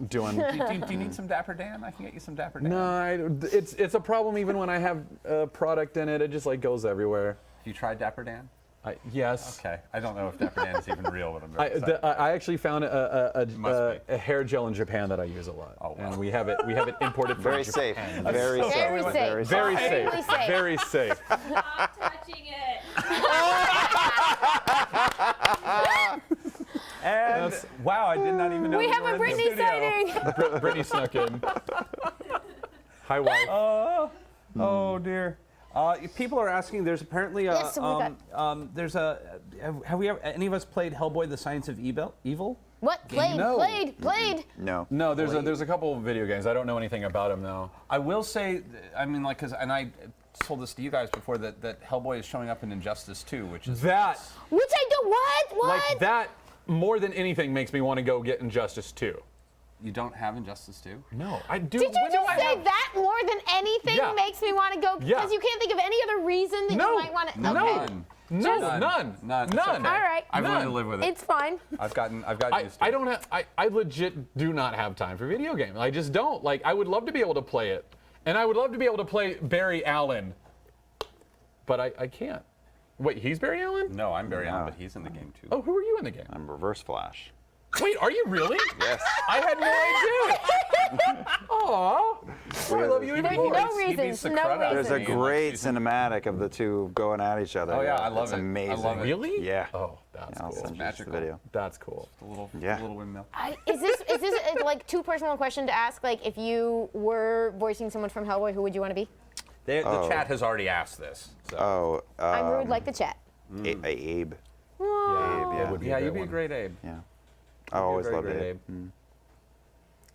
doing. Do you need some Dapper Dan? I can get you some Dapper Dan. No, it's a problem even when I have a product in it. It just like goes everywhere. Have you tried Dapper Dan? Yes. Okay. I don't know if Dapper Dan is even real, but I'm very excited. I actually found Must a hair gel in Japan that I use a lot, Oh, wow. and we have it imported from Very Japan. safe. Very safe. Very safe. Very Very Extremely safe. safe. Very safe. Stop touching it. And wow, I did not even know We you have were a in the Britney studio. sighting. Brittany snuck in. Hi, wife. Oh dear. People are asking. There's apparently a. Yes, we there's a. Have we ever? Any of us played Hellboy: The Science of Evil? What? Played, No. played. No. No, there's a couple of video games. I don't know anything about them though. I will say, I mean, like, and I told this to you guys before that Hellboy is showing up in Injustice 2, which is That, Which I do. What? like that, more than anything makes me want to go get Injustice 2. You don't have Injustice 2? No, I do. Did you when do just I say have- that more than anything Yeah. makes me want to go? Because Yeah. you can't think of any other reason that No, you might want to. no. Okay. No, None. none. None. It's okay. All right. I've learned to None. live with it. It's fine. I've gotten used to it. I don't have. I legit do not have time for video games. I just don't. Like, I would love to be able to play it, and I would love to be able to play Barry Allen, but I can't. Wait, he's Barry Allen? No, I'm Barry Allen, No. but he's in the game too. Oh, who are you in the game? I'm Reverse Flash. Wait, are you really? Yes. I had no idea. Aw. I love you even There's more. no He beats reasons. the No crud out of There's reasons. a me. great cinematic of the two going at each other. Oh, yeah, I love It's it. I amazing. love it. Really? Yeah. Oh, that's Yeah, I'll cool. send you the magical. video. That's cool. The little Yeah. windmill. Is this like too personal a question to ask? Like, if you were voicing someone from Hellboy, who would you want to be? The Oh. chat has already asked this. So. Oh, I'm rude like the chat. Abe. Yeah, yeah. it would be Yeah, a you'd be a one. great Abe. Yeah. I always very loved great Abe.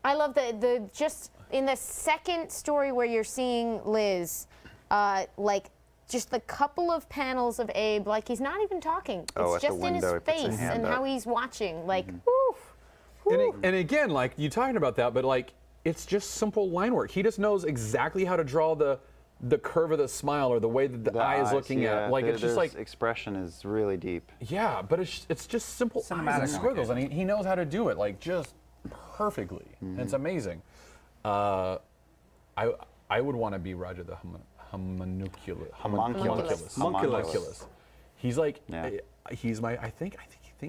I love the just in the second story where you're seeing Liz, like just the couple of panels of Abe, like he's not even talking. It's Oh, at the just in his window, he puts his face hand and up. how he's watching. Like, woof. And again, like you talking about that, but like it's just simple line work. He just knows exactly how to draw the curve of the smile or the way that the eye is looking at. Like it's just their like expression is really deep. yeah, but it's just simple eyes Cinematic and squiggles, and communication. he knows how to do it like just perfectly. And it's amazing. I would want to be Roger the homunculus. Homunculus. He's like Yeah. he's my I think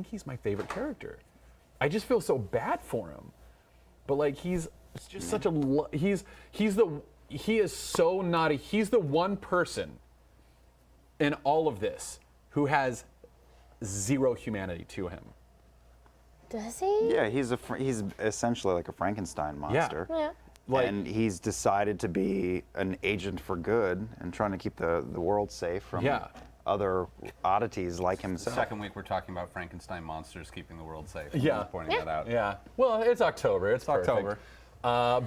he's my favorite character. I just feel so bad for him, but like he's just such a he is so naughty. He's the one person in all of this who has zero humanity to him. Does he? Yeah, he's essentially like a Frankenstein monster. Yeah. Like- and he's decided to be an agent for good and trying to keep the world safe from Yeah. other oddities like The himself. second week we're talking about Frankenstein monsters keeping the world safe. Yeah. I'm pointing that out. Yeah. Well, it's October. It's perfect. October.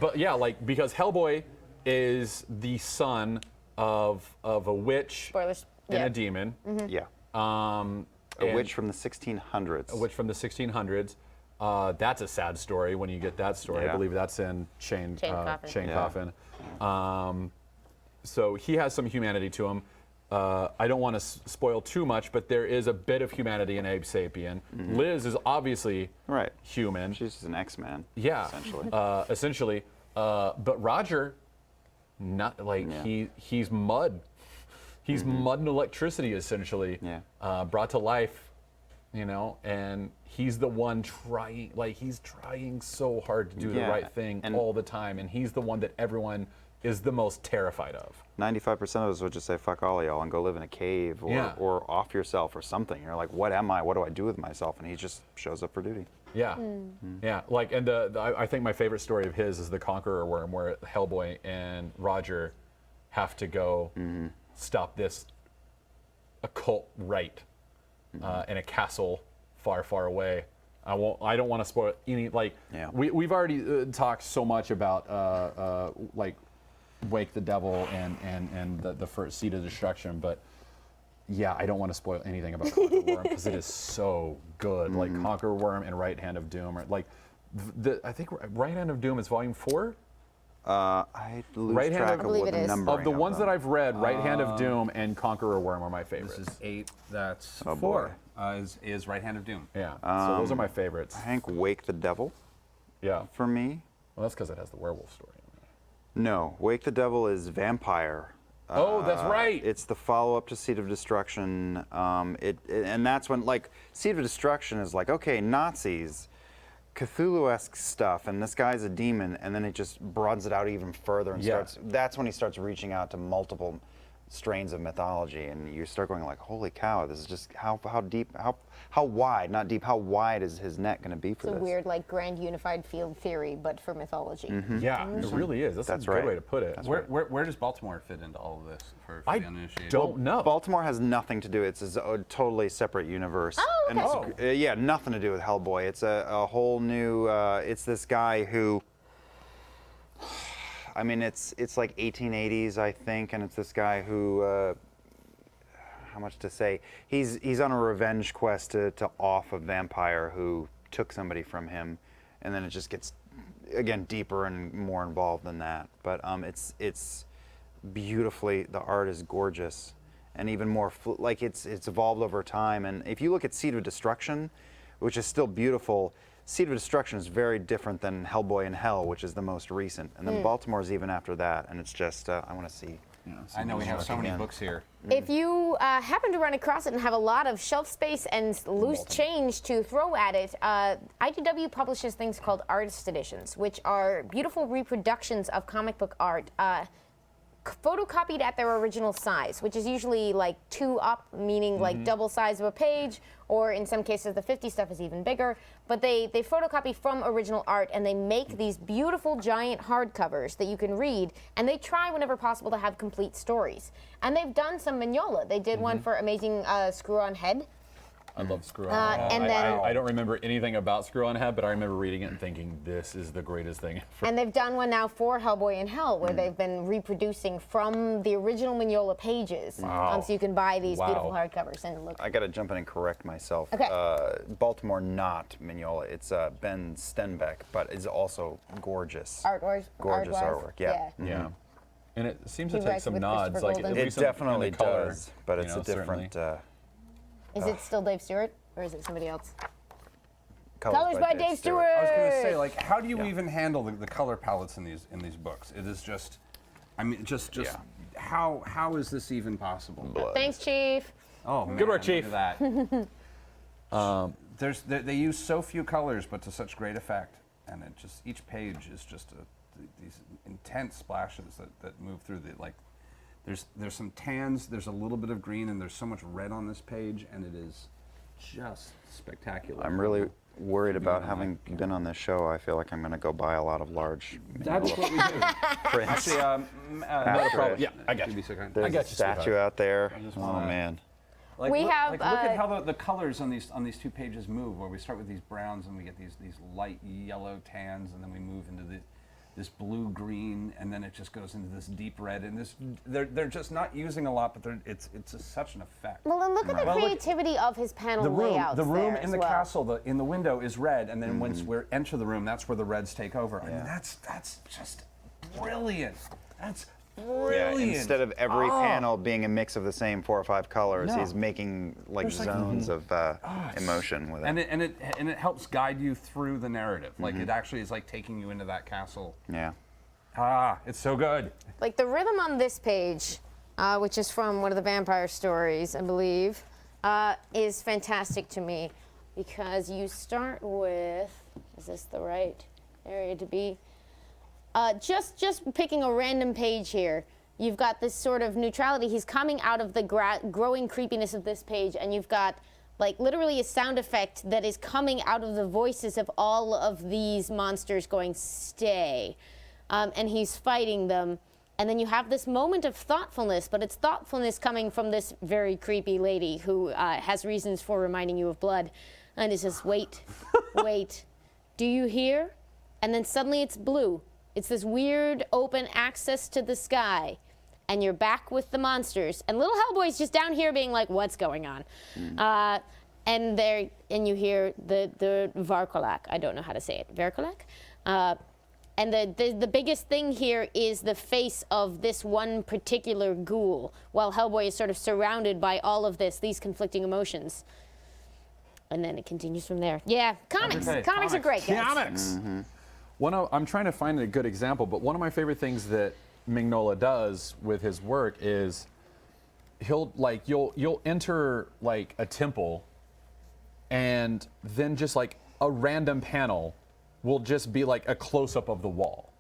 But yeah, like because Hellboy is the son of a witch Spoilers. and Yeah. a demon. Yeah. A A witch from the 1600s. A witch from the 1600s. That's a sad story when you get that story. I Yeah. believe that's in Chain Coffin. Yeah. Coffin. So he has some humanity to him. I don't want to spoil too much, but there is a bit of humanity in Abe Sapien. Liz is obviously Right. human. She's just an X-Man. Yeah, Essentially. essentially. But Roger, not like Yeah. he's mud. He's mud and electricity essentially, Yeah. brought to life, and he's the one trying, like he's trying so hard to do the Yeah, right thing and- all the time, and he's the one that everyone is the most terrified of. 95% of us would just say, fuck all of y'all and go live in a cave or off yourself or something. You're like, what am I? What do I do with myself? And he just shows up for duty. Yeah, yeah. Like, and I think my favorite story of his is the Conqueror Worm, where Hellboy and Roger have to go stop this occult rite in a castle far, far away. I don't want to spoil any. Like, we've already talked so much about like Wake the Devil and the first Seed of Destruction, but yeah, I don't want to spoil anything about Conqueror Worm because it is so good. Like Conqueror Worm and Right Hand of Doom are like I think Right Hand of Doom is volume 4. I lose Right hand track of- of I believe what it the is. numbering Of the ones them. that I've read, Right Hand of Doom and Conqueror Worm are my This favorites. is 8. That's Oh, 4. Is Right Hand of Doom. Yeah, so those are my favorites. I think Wake the Devil Yeah, for me. well, that's because it has the werewolf story. No, Wake the Devil is Vampire. Oh, that's right. It's the follow-up to Seed of Destruction. And that's when, like, Seed of Destruction is like, okay, Nazis, Cthulhu-esque stuff, and this guy's a demon, and then it just broadens it out even further and Yeah. that's when he starts reaching out to multiple strains of mythology, and you start going like, holy cow, this is just how deep, how wide, not deep, how wide is his net going to be for It's a this? weird, like, grand unified field theory, but for mythology. Yeah, it really is. That's That's a good right. way to put it. That's Where does Baltimore fit into all of this for I the uninitiated? don't know. Baltimore has nothing to do. It's a totally separate universe. Oh, And okay. it's, yeah, nothing to do with Hellboy. It's a whole new. It's this guy who. I mean, it's like 1880s, I think, and it's this guy who. How much to say? He's on a revenge quest to off a vampire who took somebody from him, and then it just gets, again, deeper and more involved than that. But it's beautifully, the art is gorgeous, and even more like it's evolved over time. And if you look at Seed of Destruction, which is still beautiful, Seed of Destruction is very different than Hellboy in Hell, which is the most recent. And then Baltimore's even after that, and it's just I want to see. I know we have so many again. books here. If you happen to run across it and have a lot of shelf space and loose change to throw at it, IDW publishes things called artist editions, which are beautiful reproductions of comic book art, photocopied at their original size, which is usually like 2 up, meaning like double size of a page, or in some cases the 50 stuff is even bigger. But they photocopy from original art, and they make these beautiful giant hardcovers that you can read, and they try whenever possible to have complete stories. And they've done some Mignola. They did one for Amazing Screw-On Head. I love Screw On Head. and then- I don't remember anything about Screw On Head, but I remember reading it and thinking, this is the greatest thing ever. And they've done one now for Hellboy in Hell, where they've been reproducing from the original Mignola pages. Wow. So you can buy these Wow. beautiful hardcovers and look. I got to jump in and correct myself. Okay. Baltimore, not Mignola. It's Ben Stenbeck, but it's also gorgeous. Gorgeous artwork, yeah. Yeah. And it seems He to take writes some with nods. Christopher Like Golden. at It least in the definitely color, does, but you it's know, a different Is it still Dave Stewart, or is it somebody else? colors, Colors by Dave Stewart. I was going to say, like, how do you even handle the color palettes in these books? It is just, I mean, just how is this even possible? Thanks, Chief. Oh, man, Good work, look Chief. at that. They use so few colors, but to such great effect, and it just each page is just these intense splashes that move through the like. There's some tans, there's a little bit of green, and there's so much red on this page, and it is just spectacular. I'm really worried about having been on this show. I feel like I'm going to go buy a lot That's of large what we do. prints. Actually, Not a problem. Yeah, I got if you'd you. be so kind. There's I got a you, statue sweetheart. out there. just Oh wanna- man. Like, We have, look at how the colors on these 2 pages move. Where we start with these browns and we get these light yellow tans, and then we move into this blue green, and then it just goes into this deep red. And this they're just not using a lot, but it's such an effect. Well, and look at the Well, look- creativity of his panel layouts. the room there in as the well. castle, in the window is red, and then once we enter the room, that's where the reds take over. I mean, that's just brilliant. That's Yeah, brilliant. instead of every panel being a mix of the same 4 or 5 colors, No. he's making like There's like- zones of emotion with it. and it helps guide you through the narrative. Like it actually is like taking you into that castle. Yeah. It's so good. Like the rhythm on this page, which is from one of the vampire stories, I believe, is fantastic to me. because you start with, is this the right area to be? Just picking a random page here. You've got this sort of neutrality. He's coming out of the growing creepiness of this page, and you've got like literally a sound effect that is coming out of the voices of all of these monsters going, stay. And he's fighting them. And then you have this moment of thoughtfulness, but it's thoughtfulness coming from this very creepy lady who has reasons for reminding you of blood. And it says, wait, wait, do you hear? And then suddenly it's blue. It's this weird open access to the sky. And you're back with the monsters. And little Hellboy's just down here being like, what's going on? And you hear the Varkolak. I don't know how to say it. Varkolak? And the biggest thing here is the face of this one particular ghoul, while Hellboy is sort of surrounded by all of these conflicting emotions. And then it continues from there. Yeah, comics. Okay. Comics are great, guys. Comics. I'm trying to find a good example, but one of my favorite things that Mignola does with his work is you'll enter like a temple, and then just like a random panel will just be like a close-up of the wall.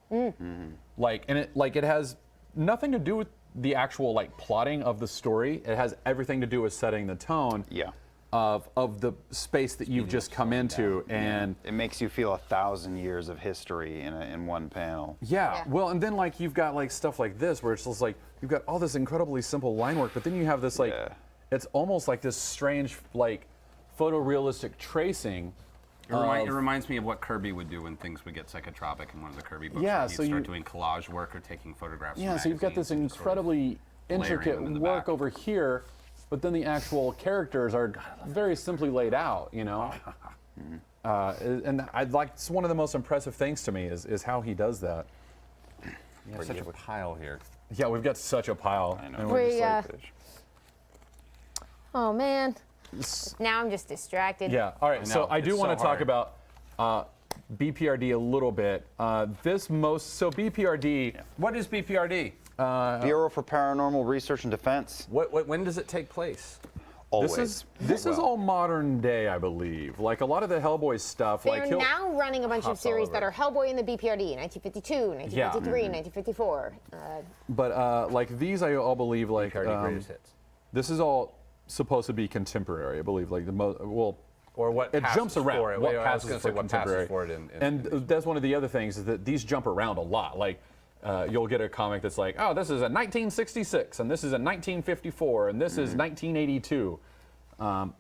Like, and it has nothing to do with the actual like plotting of the story. It has everything to do with setting the tone. Yeah. Of the space that you've just come into, and it makes you feel 1,000 years of history in one panel. yeah, well, and then like you've got like stuff like this where it's just like you've got all this incredibly simple line work, but then you have this like it's almost like this strange like photorealistic tracing. It reminds me of what Kirby would do when things would get psychotropic in one of the Kirby books. Yeah, He'd so start doing collage work or taking photographs. Yeah, from so you've got this magazines and just sort of incredibly layering intricate them in the work back. over here, but then the actual characters are very simply laid out, you know? And it's one of the most impressive things to me is how he does that. You have such a pile here. Yeah, we've got such a pile. I know. And we're just like, Oh, man. Now I'm just distracted. yeah, all right, so know, I do it's want so to talk hard. about BPRD a little bit. BPRD, What is BPRD? Bureau for Paranormal Research and Defense. When does it take place? Always. this is all modern day, I believe. Like a lot of the Hellboy stuff, They're like he'll now running a bunch of hops all series over that it. are Hellboy in the BPRD, 1952, 1953, 1954. But like these, I all believe like BPRD greatest hits. this is all supposed to be contemporary. I believe like the most well. Or what It passes jumps around. for it. What I was passes gonna for say what contemporary. passes for it and that's one of the other things is that these jump around a lot. Like you'll get a comic that's like, oh, this is a 1966, and this is a 1954, and this is 1982.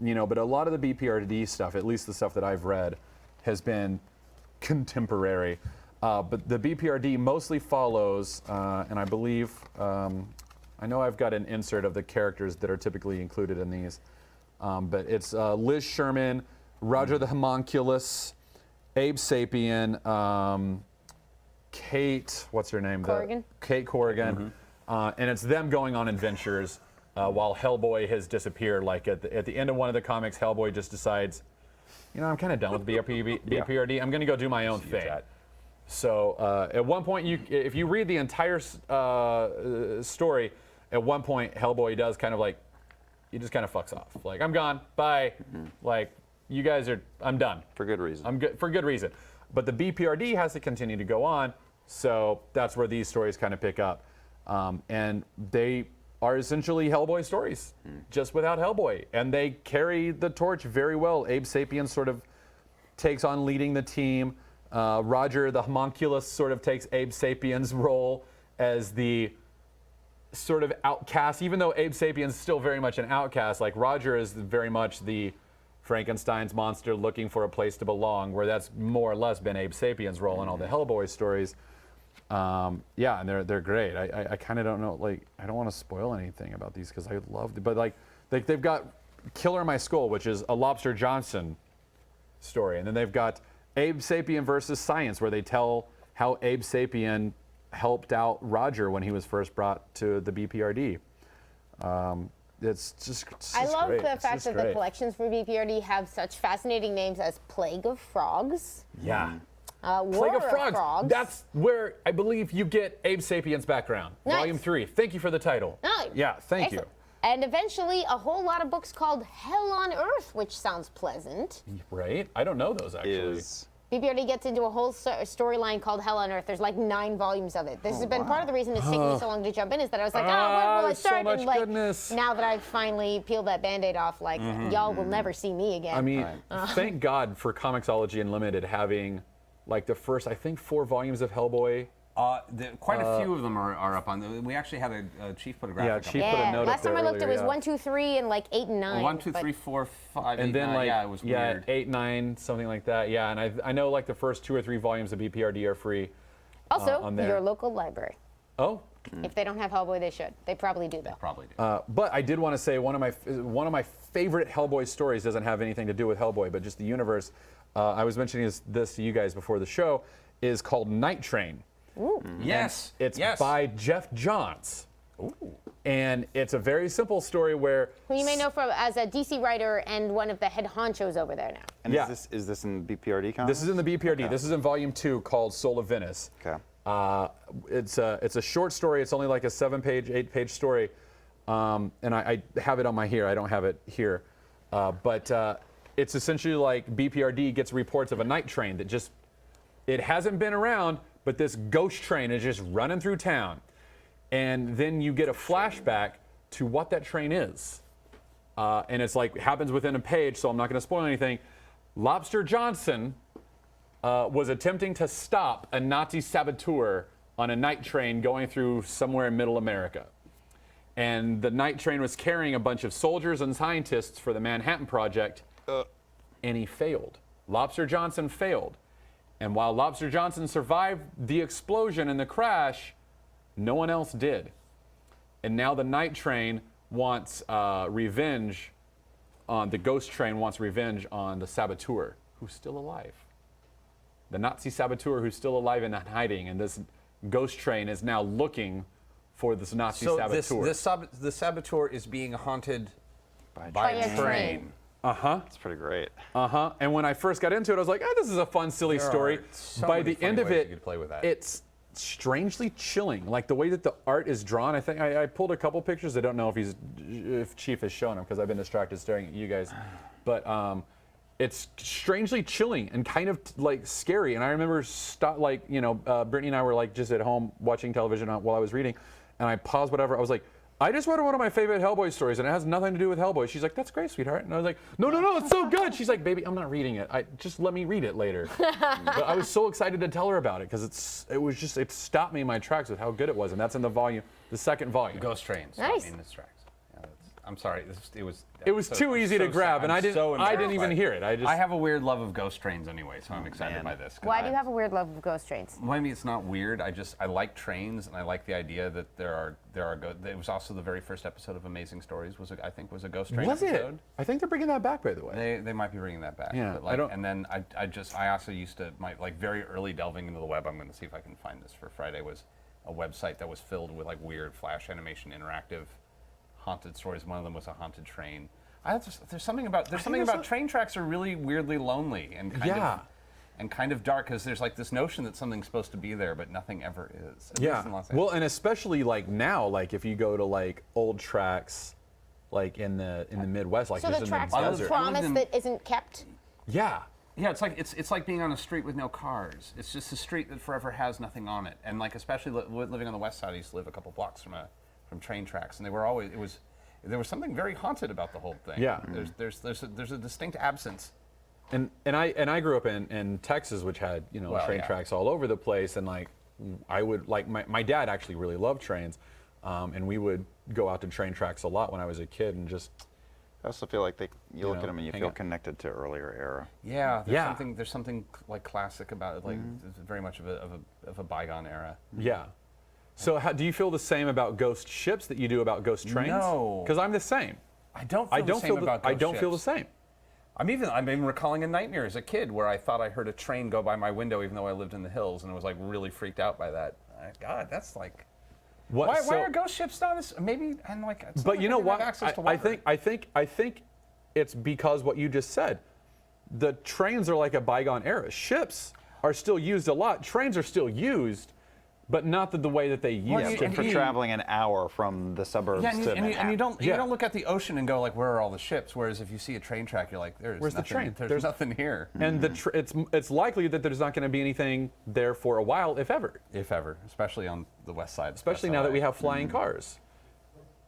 You know, but a lot of the BPRD stuff, at least the stuff that I've read, has been contemporary. But the BPRD mostly follows, and I believe, I know I've got an insert of the characters that are typically included in these. But it's Liz Sherman, Roger the Homunculus, Abe Sapien, Kate, what's her name? Corrigan. Kate Corrigan. And it's them going on adventures while Hellboy has disappeared. Like at the end of one of the comics, Hellboy just decides, you know, I'm kind of done with BPRD. I'm going to go do my own thing. So at one point, if you read the entire story, at one point, Hellboy does kind of like, he just kind of fucks off. Like, I'm gone, bye. Like, you guys are, I'm done. For good reason. I'm good, for good reason. But the BPRD has to continue to go on, so that's where these stories kind of pick up. And they are essentially Hellboy stories, just without Hellboy. And they carry the torch very well. Abe Sapien sort of takes on leading the team. Roger the Homunculus sort of takes Abe Sapien's role as the sort of outcast, even though Abe Sapien's still very much an outcast. Like Roger is very much the Frankenstein's monster looking for a place to belong, where that's more or less been Abe Sapien's role in all the Hellboy stories. Yeah, and they're great. I kind of don't know, like, I don't want to spoil anything about these because I love them, but like they've got Killer in My Skull, which is a Lobster Johnson story, and then they've got Abe Sapien versus Science, where they tell how Abe Sapien helped out Roger when he was first brought to the BPRD. It's just I love great. the It's fact just that great. the collections for BPRD have such fascinating names as Plague of Frogs, Yeah. War Plague of Frogs. That's where I believe you get Abe Sapien's background. Nice. Volume 3. Thank you for the title. Oh, Yeah, thank excellent. And eventually, a whole lot of books called Hell on Earth, which sounds pleasant. Right? I don't know those actually. BPRD gets into a whole storyline called Hell on Earth. There's like 9 volumes of it. This has been part of the reason it's taken me so long to jump in, is that I was like, where will I there's so start? much and like, goodness. now that I've finally peeled that Band-Aid off, like, y'all will never see me again. I mean, thank God for Comixology Unlimited having like the first, I think, 4 volumes of Hellboy. Quite a few of them are up on. We actually had a chief put a graphic. Yeah, up. Chief put a note last up there time I looked, earlier, it was yeah. 1, 2, 3, and like 8 and 9. 1, 2, but- 3, 4, 5, 8, And then 9. like yeah, it was weird. 8, 9, something like that. Yeah, and I know like the first 2 or 3 volumes of BPRD are free. Also, on there. your local library. Oh, If they don't have Hellboy, they should. They probably do, though. Probably do. but I did want to say one of my favorite Hellboy stories doesn't have anything to do with Hellboy, but just the universe. I was mentioning this to you guys before the show. Is called Night Train. Yes. It's yes. by Jeff Johns. And it's a very simple story where Who you may know from as a DC writer and one of the head honchos over there now. And Yeah. is this in BPRD comics? this is in the BPRD. This is in volume 2 called Soul of Venice. Okay. It's a short story. It's only like a 7-page, 8-page story. And I have it on my here. I don't have it here. But it's essentially like BPRD gets reports of a night train that just, it hasn't been around, but this ghost train is just running through town. And then you get a flashback to what that train is. And it's like, happens within a page, so I'm not going to spoil anything. Lobster Johnson was attempting to stop a Nazi saboteur on a night train going through somewhere in middle America. And the night train was carrying a bunch of soldiers and scientists for the Manhattan Project, and he failed. Lobster Johnson failed. And while Lobster Johnson survived the explosion and the crash, no one else did. And now the night train wants revenge on the ghost train wants revenge on the saboteur who's still alive. The Nazi saboteur who's still alive and not hiding, and this ghost train is now looking for this Nazi So saboteur. the saboteur is being haunted by By a a train. That's pretty great. And when I first got into it, I was like, this is a fun, silly story. are so By many the end funny of ways it, you could play with that. it's strangely chilling. Like the way that the art is drawn. I think I pulled a couple pictures. I don't know if Chief has shown them because I've been distracted staring at you guys. But it's strangely chilling and kind of like scary. And I remember Brittany and I were like just at home watching television while I was reading, and I paused whatever. I was like, I just read one of my favorite Hellboy stories, and it has nothing to do with Hellboy. She's like, that's great, sweetheart. And I was like, no, it's so good. She's like, baby, I'm not reading it. Just let me read it later. But I was so excited to tell her about it because it stopped me in my tracks with how good it was, and that's in the second volume. Ghost trains. Nice. In its tracks. Yeah, I'm sorry. It was too easy to grab, and I didn't even hear it. I have a weird love of ghost trains anyway, so I'm excited by this. Why do you have a weird love of ghost trains? Well, I mean, it's not weird. I like trains, and I like the idea that there are. It was also the very first episode of Amazing Stories. Was a ghost train Was episode. it? I think they're bringing that back, by the way. They might be bringing that back. Yeah, But I don't- And then I also used to very early delving into the web. I'm going to see if I can find this for Friday. Was a website that was filled with like weird flash animation, interactive, haunted stories. One of them was a haunted train. There's something about train tracks are really weirdly lonely and kind of dark because there's like this notion that something's supposed to be there, but nothing ever is. At least in Los Angeles. Well, and especially like now, like if you go to like old tracks, like in the Midwest, like So just the in tracks the are desert. a promise in- that isn't kept. Yeah. Yeah, it's like being on a street with no cars. It's just a street that forever has nothing on it. And like especially living on the west side, I used to live a couple blocks from train tracks, and they were always there was something very haunted about the whole thing. Yeah. There's a distinct absence. And I grew up in Texas, which had train tracks all over the place, and like I would like my dad actually really loved trains, and we would go out to train tracks a lot when I was a kid, and just I also feel like you look at them and you hang feel out. connected to earlier era. Yeah, Yeah. there's something like classic about it, like it's very much of a bygone era. yeah. So do you feel the same about ghost ships that you do about ghost trains? No. Because I'm the same. I don't feel about I ghost don't feel the ships. same. I'm even recalling a nightmare as a kid where I thought I heard a train go by my window even though I lived in the hills, and I was like really freaked out by that. God, that's like What, why are ghost ships not as maybe and like it's not But like you know I didn't have what? access to I water. think it's because what you just said. The trains are like a bygone era. Ships are still used a lot. Trains are still used, but not the way that they used to. For traveling an hour from the suburbs Yeah, to Manhattan. and you don't Yeah. look at the ocean and go like, where are all the ships? Whereas if you see a train track, you're like, Where's the nothing, train? There's nothing here. And it's likely that there's not going to be anything there for a while, if ever. If ever, especially on the west side. Especially West now that LA. we have flying cars.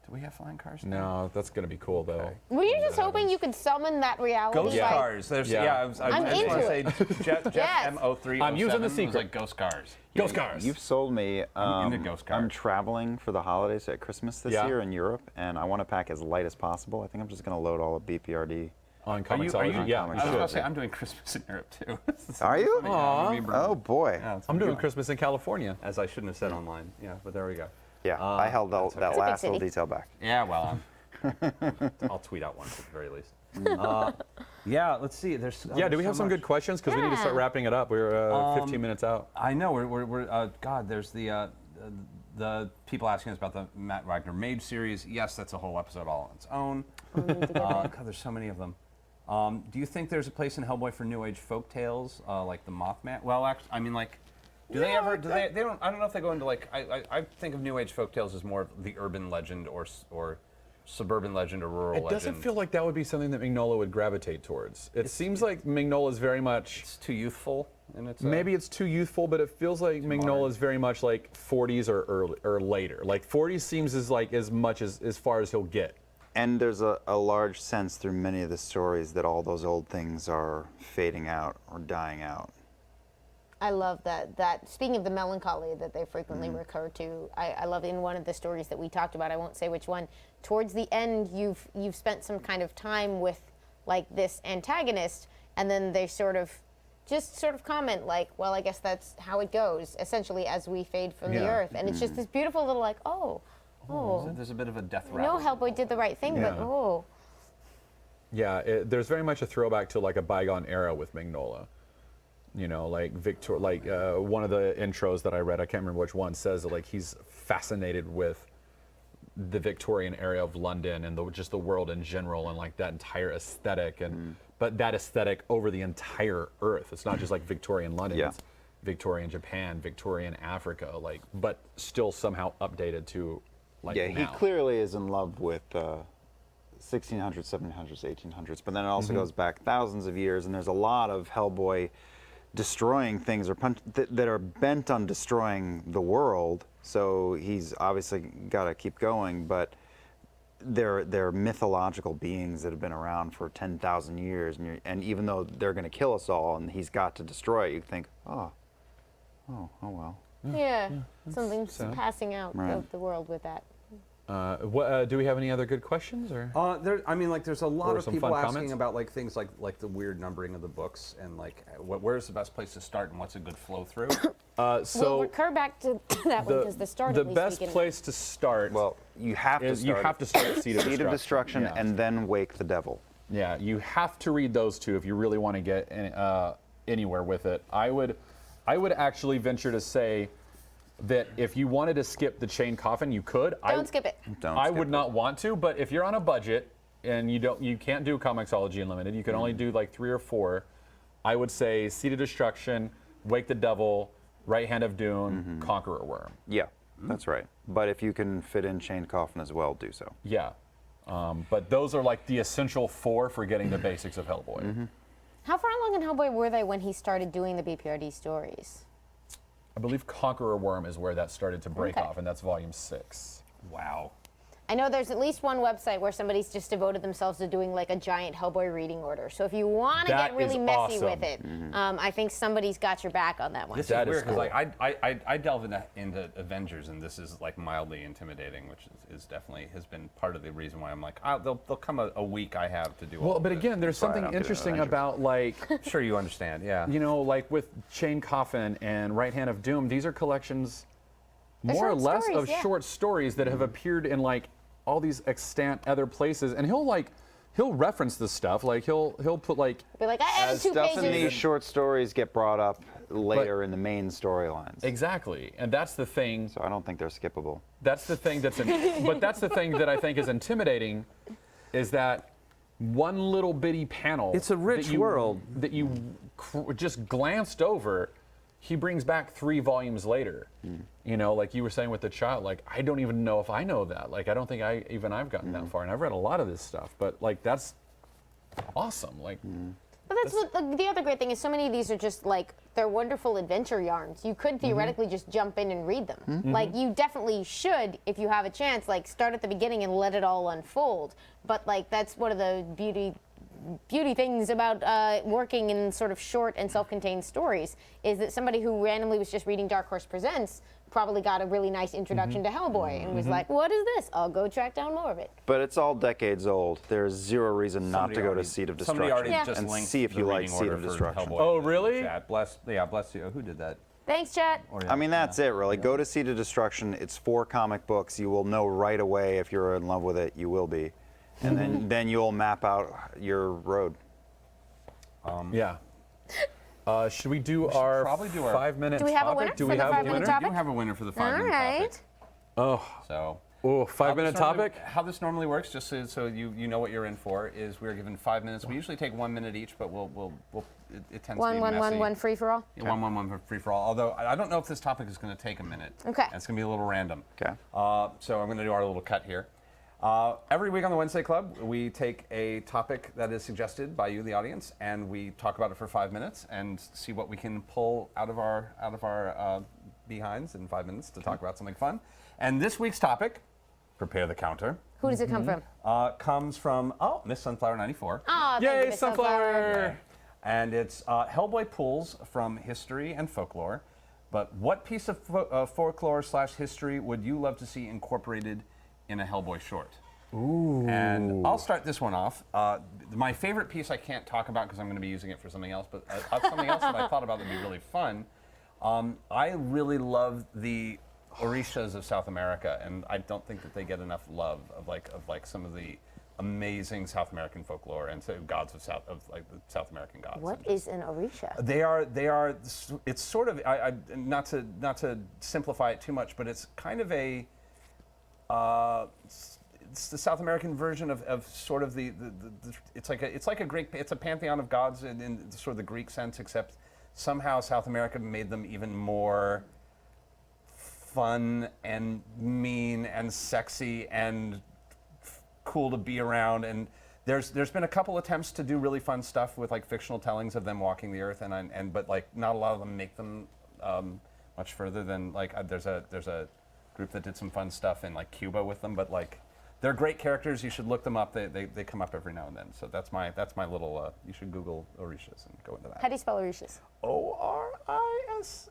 Do we have flying cars? No, that's going to be cool though. Were you just hoping you could summon that reality? Ghost like- cars. There's, Yeah. I'm I just want to into say Jeff Yes. M0307 I'm using the was secret. like ghost cars. Ghost cars. You've sold me. I'm into ghost I'm cars. traveling for the holidays at Christmas this Yeah. year in Europe, and I want to pack as light as possible. I think I'm just going to load all of BPRD. On Are you? Comixology, yeah. Comics? I was about to say Sure. I'm doing Christmas in Europe too. Are you? Aw. Oh boy. Yeah, it's I'm doing good. Christmas in California. As I shouldn't have said online. Yeah, but there we go. Yeah, I held that It's a big last little city. detail back. Yeah, well, I'll tweet out one at the very least. Yeah, let's see. There's Yeah, do we have some good questions? Because we need to start Yeah. wrapping it up. We're 15 minutes out. I know we're God. There's the people asking us about the Matt Wagner Mage series. Yes, that's a whole episode all on its own. God, there's so many of them. Do you think there's a place in Hellboy for New Age folk tales like the Mothman? Well, actually, I mean, like, do they ever? Do they don't. I don't know if they go into like. I think of New Age folk tales as more of the urban legend or suburban legend or rural It legend. doesn't feel like that would be something that Mignola would gravitate towards. It seems like Mignola is very much. It's too youthful, and it's Maybe it's too youthful, but it feels like Mignola is very much like 40s or early or later. Like 40s seems as much as far as he'll get. And there's a large sense through many of the stories that all those old things are fading out or dying out. I love that. Speaking of the melancholy that they frequently recur to, I love in one of the stories that we talked about. I won't say which one. Towards the end, you've spent some kind of time with like this antagonist, and then they sort of comment like, well, I guess that's how it goes. Essentially, as we fade from the Yeah. earth, and it's just this beautiful little like, oh. There's a bit of a death No, rattle. Hellboy did the right thing, but Yeah. oh. Yeah, there's very much a throwback to like a bygone era with Mignola. You know, like one of the intros that I read, I can't remember which one, says that like he's fascinated with the Victorian era of London and just the world in general and like that entire aesthetic but that aesthetic over the entire earth. It's not just like Victorian London. Yeah. It's Victorian Japan, Victorian Africa, like, but still somehow updated to like Yeah, he now. clearly is in love with 1600s, 1700s, 1800s, but then it also goes back thousands of years, and there's a lot of Hellboy destroying things or that are bent on destroying the world. So he's obviously got to keep going, but they're mythological beings that have been around for 10,000 years, and even though they're going to kill us all, and he's got to destroy it, you think, oh well. Yeah, something's sad. passing out Right. of the world with that. Do we have any other good questions or? There's a lot Or of some people fun asking comments? about like things like the weird numbering of the books and like where's the best place to start and what's a good flow through. We'll recur back to that one because the start the at least best we can- place to start. Well, you have to is start. you have to start Seed of Seed of Destruction Yeah. and then Wake the Devil. Yeah, you have to read those two if you really want to get anywhere with it. I would actually venture to say that if you wanted to skip the Chain Coffin, you could. Don't skip it. Don't I skip would it. not want to, but if you're on a budget and you can't do Comixology Unlimited, you can only do like 3 or 4. I would say Seed of Destruction, Wake the Devil, Right Hand of Doom, Conqueror Worm. Yeah, that's right. But if you can fit in Chain Coffin as well, do so. Yeah, but those are like the essential 4 for getting the basics of Hellboy. How far along in Hellboy were they when he started doing the BPRD stories? I believe Conqueror Worm is where that started to break Okay. off, and that's volume 6. Wow. I know there's at least one website where somebody's just devoted themselves to doing like a giant Hellboy reading order. So if you want to That get really is messy awesome. with it, I think somebody's got your back on that one. This That is is weird because cool. like I delve into Avengers and this is like mildly intimidating, which is definitely has been part of the reason why I'm like there'll come a week I have to do. all Well, of but it. again, there's why I something don't do interesting Avengers. about like, sure you understand, yeah. you know, like with Chain Coffin and Right Hand of Doom, these are collections They're more or short less stories, of yeah. short stories that have appeared in like all these extant other places, and he'll reference this stuff, like he'll put like Be like, I added 2 Stuff in these pages. short stories get brought up later in the main storylines. exactly, and that's the thing. So I don't think they're skippable. That's the thing but that's the thing that I think is intimidating, is that one little bitty panel. It's a rich that you, world. that you just glanced over he brings back 3 volumes later. You know, like you were saying with the child, like I don't even know if I know that. Like I don't think I've gotten that far, and I've read a lot of this stuff. But like that's awesome. Like. But that's what the other great thing is. So many of these are just like they're wonderful adventure yarns. You could theoretically just jump in and read them. Like you definitely should, if you have a chance, like start at the beginning and let it all unfold. But like that's one of the beauty things about working in sort of short and self-contained stories is that somebody who randomly was just reading Dark Horse Presents probably got a really nice introduction to Hellboy and was like, what is this? I'll go track down more of it. But it's all decades old. There's zero reason not Somebody to go to already- Seed of somebody Destruction already just and linked see if the you like reading Seed order of for Destruction. Hellboy Oh, in the really? chat. Bless you. Who did that? Thanks, chat. I mean, that's it, really. Go to Seed of Destruction. It's 4 comic books. You will know right away if you're in love with it. You will be. And then you'll map out your road. Yeah. Should we do our probably do our- 5-minute Do we have a topic? winner Do for we the have a 5-minute winner? topic? We do have a winner for the 5-minute All right. topic. Oh, So. 5-minute topic? How this normally works, just so you know what you're in for, is we're given 5 minutes. We usually take 1 minute each, but it tends to be messy. One free for all. Yeah, one for free for all. Although I don't know if this topic is going to take a minute. Okay. And it's going to be a little random. Okay. So I'm going to do our little cut here. Every week on the Wednesday Club, we take a topic that is suggested by you, the audience, and we talk about it for 5 minutes and see what we can pull out of our behinds in 5 minutes to talk about something fun. And this week's topic, prepare the counter, Who does it come from? comes from Miss Sunflower 94. Oh, thank you, Yay, Miss Sunflower! And it's Hellboy pulls from history and folklore. But what piece of folklore/history would you love to see incorporated in a Hellboy short? Ooh. And I'll start this one off. My favorite piece I can't talk about because I'm going to be using it for something else, but something else that I thought about that would be really fun. I really love the Orishas of South America, and I don't think that they get enough love of some of the amazing South American folklore and gods of the South American gods. What is an Orisha? They are. It's sort of. Not to simplify it too much, but it's kind of a. It's the South American version of sort of the it's like a Greek. It's a pantheon of gods in sort of the Greek sense, except somehow South America made them even more fun and mean and sexy and cool to be around. And there's been a couple attempts to do really fun stuff with like fictional tellings of them walking the earth, but like not a lot of them make them much further than like there's a group that did some fun stuff in like Cuba with them, but like they're great characters. You should look them up. They come up every now and then. So that's my little. You should Google Orishas and go into that. How do you spell Orishas? Orisha.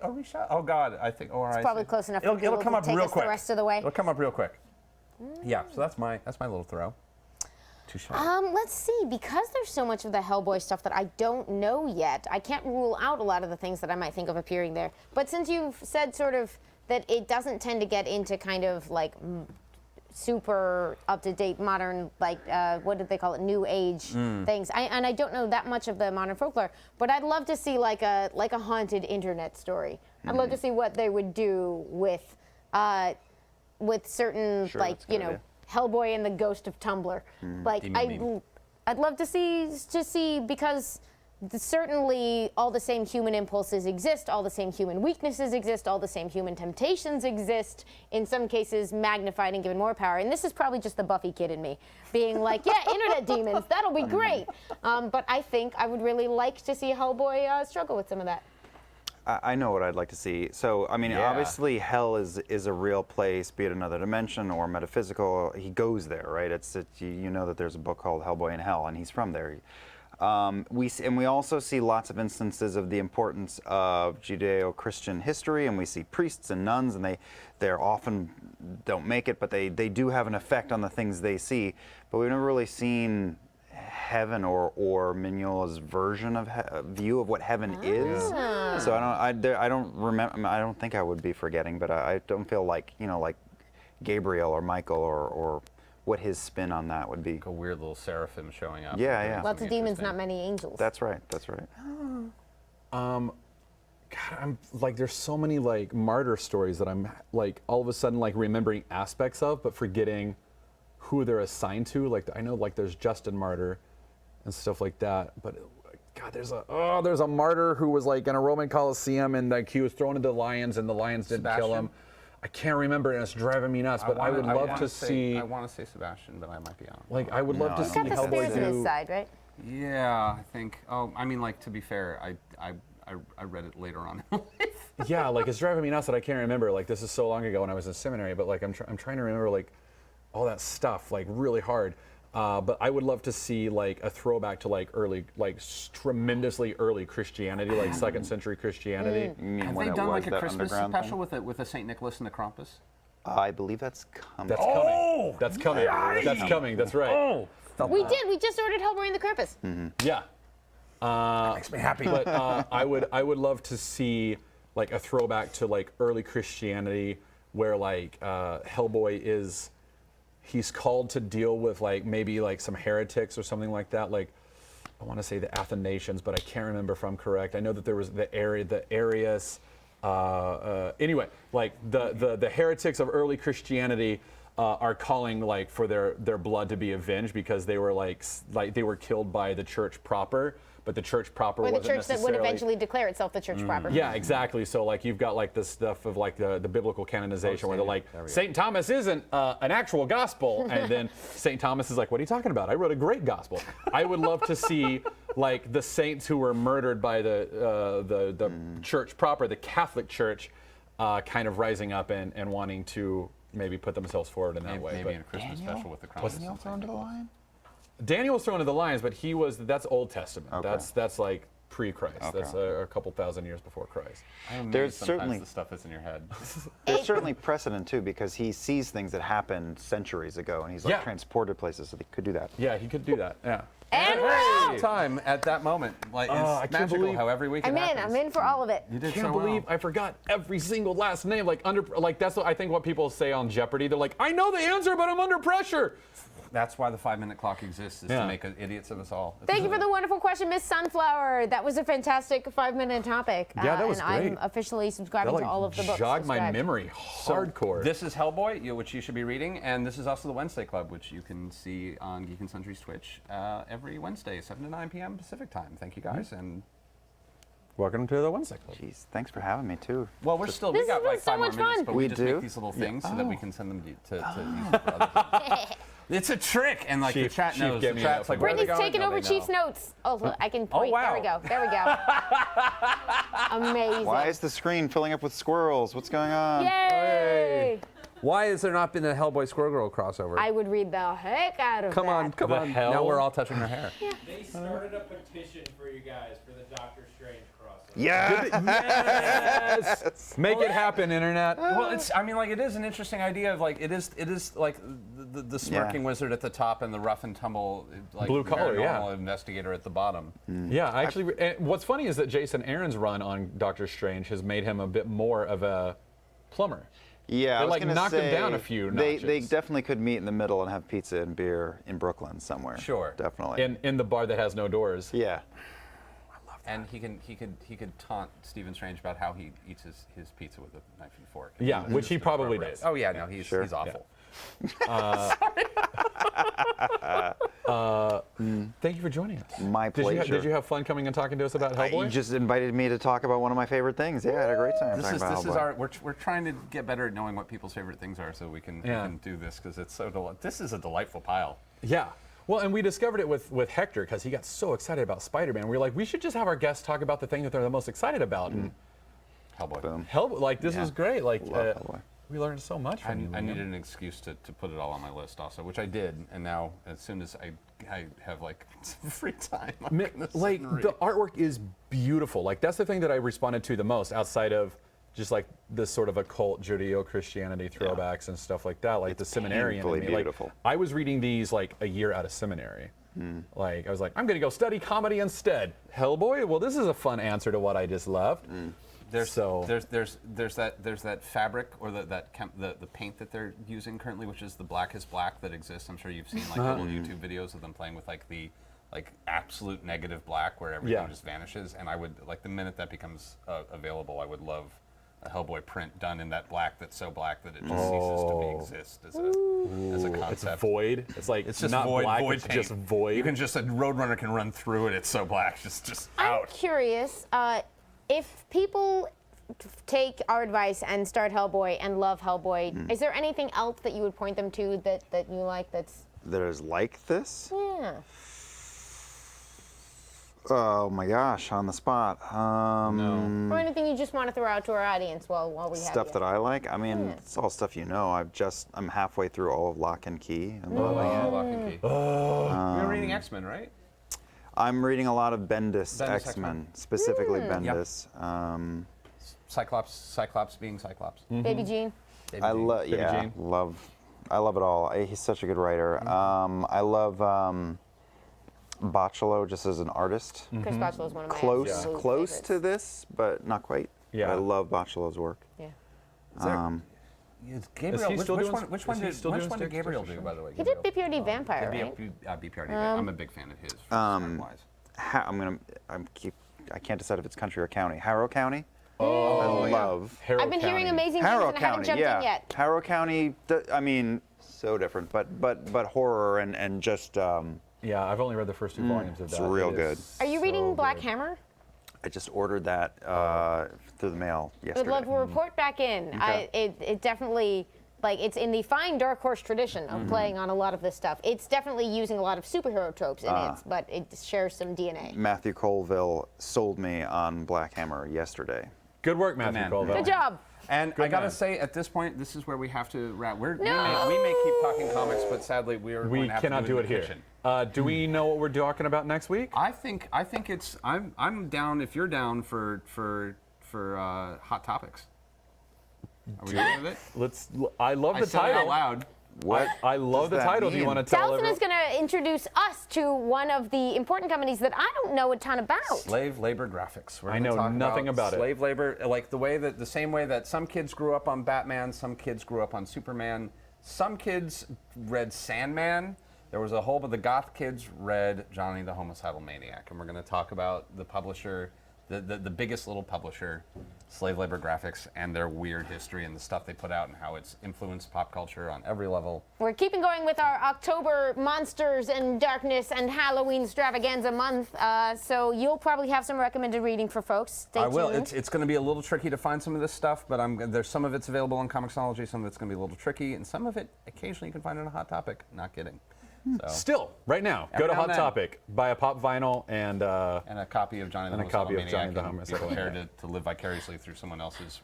Orisha. Oh God, I think Orish. It's probably close enough for It'll Google come to up take real us quick. the rest of the way. It'll come up real quick. Yeah. So that's my little throw. Touche. Let's see, because there's so much of the Hellboy stuff that I don't know yet, I can't rule out a lot of the things that I might think of appearing there. But since you've said sort of that it doesn't tend to get into kind of like super up-to-date modern, like what did they call it, new age things. I don't know that much of the modern folklore, but I'd love to see like a haunted internet story. I'd love to see what they would do with certain Sure, like that's a good idea. Hellboy and the Ghost of Tumblr. Like I'd love to see because certainly all the same human impulses exist, all the same human weaknesses exist, all the same human temptations exist, in some cases magnified and given more power. And this is probably just the Buffy kid in me, being like, yeah, internet demons, that'll be great. But I think I would really like to see Hellboy struggle with some of that. I know what I'd like to see. So, I mean, Yeah. obviously, hell is a real place, be it another dimension or metaphysical. He goes there, right? You know that there's a book called Hellboy in Hell, and he's from there. We also see lots of instances of the importance of Judeo-Christian history, and we see priests and nuns, and they're often don't make it, but they do have an effect on the things they see. But we've never really seen heaven or Mignola's version of view of what heaven is. So I don't remember. I don't think I would be forgetting, but I don't feel like like Gabriel or Michael or what his spin on that would be. Like a weird little seraphim showing up. Yeah, yeah. Lots of demons, not many angels. That's right. That's right. God, I'm like, there's so many like martyr stories that I'm like all of a sudden like remembering aspects of, but forgetting who they're assigned to. Like I know like there's Justin Martyr and stuff like that, but God, there's a martyr who was like in a Roman Colosseum, and like he was thrown into the lions, and the lions didn't kill him. Sebastian? I can't remember, and it's driving me nuts. But I would love to see. I want to say Sebastian, but I might be on. Like, I would love to He's see got the Hellboy spears on his do. side, right? Yeah, I think. Oh, I mean, like to be fair, I read it later on in life. Yeah, like it's driving me nuts that I can't remember. Like this is so long ago when I was in seminary, but like I'm trying to remember like all that stuff like really hard. But I would love to see like a throwback to like early, like tremendously early Christianity, like 2nd century Christianity. You mean Have when they it done was like a that Christmas underground special thing? with a Saint Nicholas and the Krampus? I believe that's coming. That's coming. That's coming. That's coming. That's right. We did. We just ordered Hellboy and the Krampus. Yeah. Makes me happy. But I would love to see like a throwback to like early Christianity where like Hellboy he's called to deal with like maybe like some heretics or something like that. Like I want to say the Athanasians, but I can't remember if I'm correct. I know that there was the Arius. Anyway, like the heretics of early Christianity are calling like for their blood to be avenged because they were like they were killed by the church proper, but the church proper Or the wasn't church that would necessarily- eventually declare itself the church proper. Yeah, exactly. So like you've got like this stuff of like the biblical canonization where they're like St. Thomas isn't an actual gospel, and then St. Thomas is like, what are you talking about? I wrote a great gospel. I would love to see like the saints who were murdered by the church proper, the Catholic Church, kind of rising up and wanting to maybe put themselves forward in that way. Maybe But in a Christmas Daniel? special with the Krampus. Wasn't he also under the line? Daniel was thrown to the lions, but that's Old Testament. Okay. That's like pre-Christ. Okay. That's a couple thousand years before Christ. There's Sometimes certainly- the stuff that's in your head. There's certainly precedent too because he sees things that happened centuries ago and he's like Yeah. transported places, so they could do that. Yeah, he could do that. Yeah. And we're out. Time at that moment, like I it's can't magical. believe- How every week I'm it in. happens. I'm in for all of it. You did I can't so believe well. I forgot every single last name. Like that's what I think what people say on Jeopardy. They're like, I know the answer, but I'm under pressure. That's why the 5-minute clock exists, is Yeah. to make idiots of us all. Thank you for the wonderful question, Miss Sunflower. That was a fantastic 5-minute topic. Yeah, that was and great. I'm officially subscribing That to all of the books. jogged my subscribed. memory hardcore. This is Hellboy, which you should be reading, and this is also the Wednesday Club, which you can see on Geek and Sundry's Twitch every Wednesday, 7 to 9 p.m. Pacific time. Thank you guys, and Welcome to the Wednesday Club. Jeez, thanks for having me too. well, we This got has like been so 5 more much minutes, fun. but We we just do? make these little things so that we can send them to use for other people. It's a trick, and like Chief- the chat Chief knows. gave The me chat's that like, where are they Brittany's going? taking No, over they Chief's know. notes. Oh, look, I can point. wow. There we go. There we go. Amazing. Why is the screen filling up with squirrels? What's going on? Yay! Why has there not been a Hellboy Squirrel Girl crossover? I would read the heck out of Come that. on, come The on. hell? Now we're all touching our hair. They started a petition for you guys for the Doctor Strange crossover. Yeah. Yes! Make it happen, internet. Well, I mean, like, it is an interesting idea of, like, it is like the smirking wizard at the top and the rough and tumble, like, Blue collar, yeah. paranormal investigator at the bottom. Yeah, actually, and what's funny is that Jason Aaron's run on Doctor Strange has made him a bit more of a plumber. Yeah, They, I was like, gonna knocked him say, down a few They notches. definitely could meet in the middle and have pizza and beer in Brooklyn somewhere. Sure. Definitely. In the bar that has no doors. Yeah. And he could taunt Stephen Strange about how he eats his pizza with a knife and fork. Yeah, which he probably Appropriate. does. Oh yeah, no, he's Sure. he's awful. Thank you for joining us. My Did pleasure. you have fun coming and talking to us about Hellboy? You just invited me to talk about one of my favorite things. Yeah, I had a great time This talking is about this is Hellboy. our we're trying to get better at knowing what people's favorite things are, so we can do this because it's so this is a delightful pile. Yeah. Well, and we discovered it with Hector because he got so excited about Spider-Man. We were like, we should just have our guests talk about the thing that they're the most excited about. And Hellboy. Boom. Hellboy, like this Yeah. is great. Like Love Hellboy. we learned so much from you. I man. needed an excuse to put it all on my list also, which I did, and now as soon as I have like some free time, I'm gonna sit Like and read. the artwork is beautiful. Like that's the thing that I responded to the most, outside of just like this sort of occult Judeo-Christianity throwbacks and stuff like that. Like It's the seminarian in painfully me. beautiful. Like I was reading these like a year out of seminary. Like I was like, I'm gonna go study comedy instead. Hellboy? Well, this is a fun answer to what I just loved. There's So- there's that fabric or the paint that they're using currently, which is the blackest black that exists. I'm sure you've seen like little YouTube videos of them playing with like the absolute negative black where everything Yeah. just vanishes. And I would like the minute that becomes available, I would love Hellboy print done in that black that's so black that it just ceases to exist as a It's concept. void. It's like It's just not void, black. void It's paint. just void. You can just a Roadrunner can run through it. It's so black, just I'm out. curious if people take our advice and start Hellboy and love Hellboy. Is there anything else that you would point them to that you like? That's That is like this? yeah. Oh my gosh, on the spot. Or anything you just want to throw out to our audience while we have Stuff you. that I like. I mean, it's all stuff you know. I'm halfway through all of Lock and Key. I'm loving it. Lock and Key. You're reading X-Men, right? I'm reading a lot of Bendis Bendis X-Men, X-Men. specifically Bendis. Cyclops being Cyclops. Baby Jean. Baby I Jean. love, Baby yeah, Jean. I love it all. He's such a good writer. I love Bocciolo just as an artist. Chris Bocciolo is one of my Close absolute to favorites. this, but not quite. Yeah. But I love Bocciolo's work. Yeah. Is Gabriel, he which still doing- one? Which is one he did still doing Gabriel Gabriel do, by the way? He did Gabriel? BPRD Vampire, Yeah, right? BPRD. I'm a big fan of his. Wise. I can't decide if it's country or county. Harrow County. Oh, I love Harrow I've been hearing County. amazing Harrow things and I haven't County. jumped Yeah, in yet. Harrow County. I mean, so different, but horror and just. Yeah, I've only read the first 2 volumes of that. It's real It good. is Are you so reading Black good. Hammer? I just ordered that through the mail I would yesterday. love to report back in. Okay. It definitely, like, it's in the fine Dark Horse tradition of playing on a lot of this stuff. It's definitely using a lot of superhero tropes in it, but it shares some DNA. Matthew Colville sold me on Black Hammer yesterday. Good work, Matthew man. Colville. Good job. And Good I gotta man. say, at this point, this is where we have to wrap. We No. may keep talking comics, but sadly, we're going We to have cannot to do in it the here. kitchen. Do we know what we're talking about next week? I think it's. I'm down if you're down for hot topics. Are we good with it? I love I the said it out title. loud. What? I love the does that title. Do you mean? want to tell Dalton everyone? is going to introduce us to one of the important companies that I don't know a ton about. Slave labor graphics. We're I gonna know talk nothing about it. slave labor, like the same way that some kids grew up on Batman, some kids grew up on Superman, some kids read Sandman. There was a whole, but the goth kids read Johnny the Homicidal Maniac, and we're going to talk about the publisher, the biggest little publisher, Slave Labor Graphics, and their weird history and the stuff they put out and how it's influenced pop culture on every level. We're keeping going with our October monsters and darkness and Halloween extravaganza month, so you'll probably have some recommended reading for folks. Stay I will. tuned. It's going to be a little tricky to find some of this stuff, but there's some of it's available on Comixology, some of it's going to be a little tricky, and some of it occasionally you can find in a Hot Topic. Not kidding. So, Still, right now, Every go to now Hot and then. Topic, buy a pop vinyl, and and a copy of Johnny the And a Homicidal copy of Maniac, Johnny the and be Homicidal prepared Maniac. to live vicariously through someone else's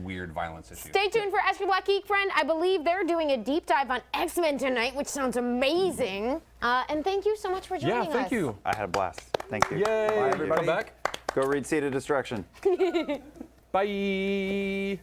weird violence issues. Stay tuned for Ask Your Black Geek Friend. I believe they're doing a deep dive on X-Men tonight, which sounds amazing. And thank you so much for joining us. yeah, thank you. I had a blast. Thank you. Yay! everybody. Come back. Go read Seed of Destruction. Bye.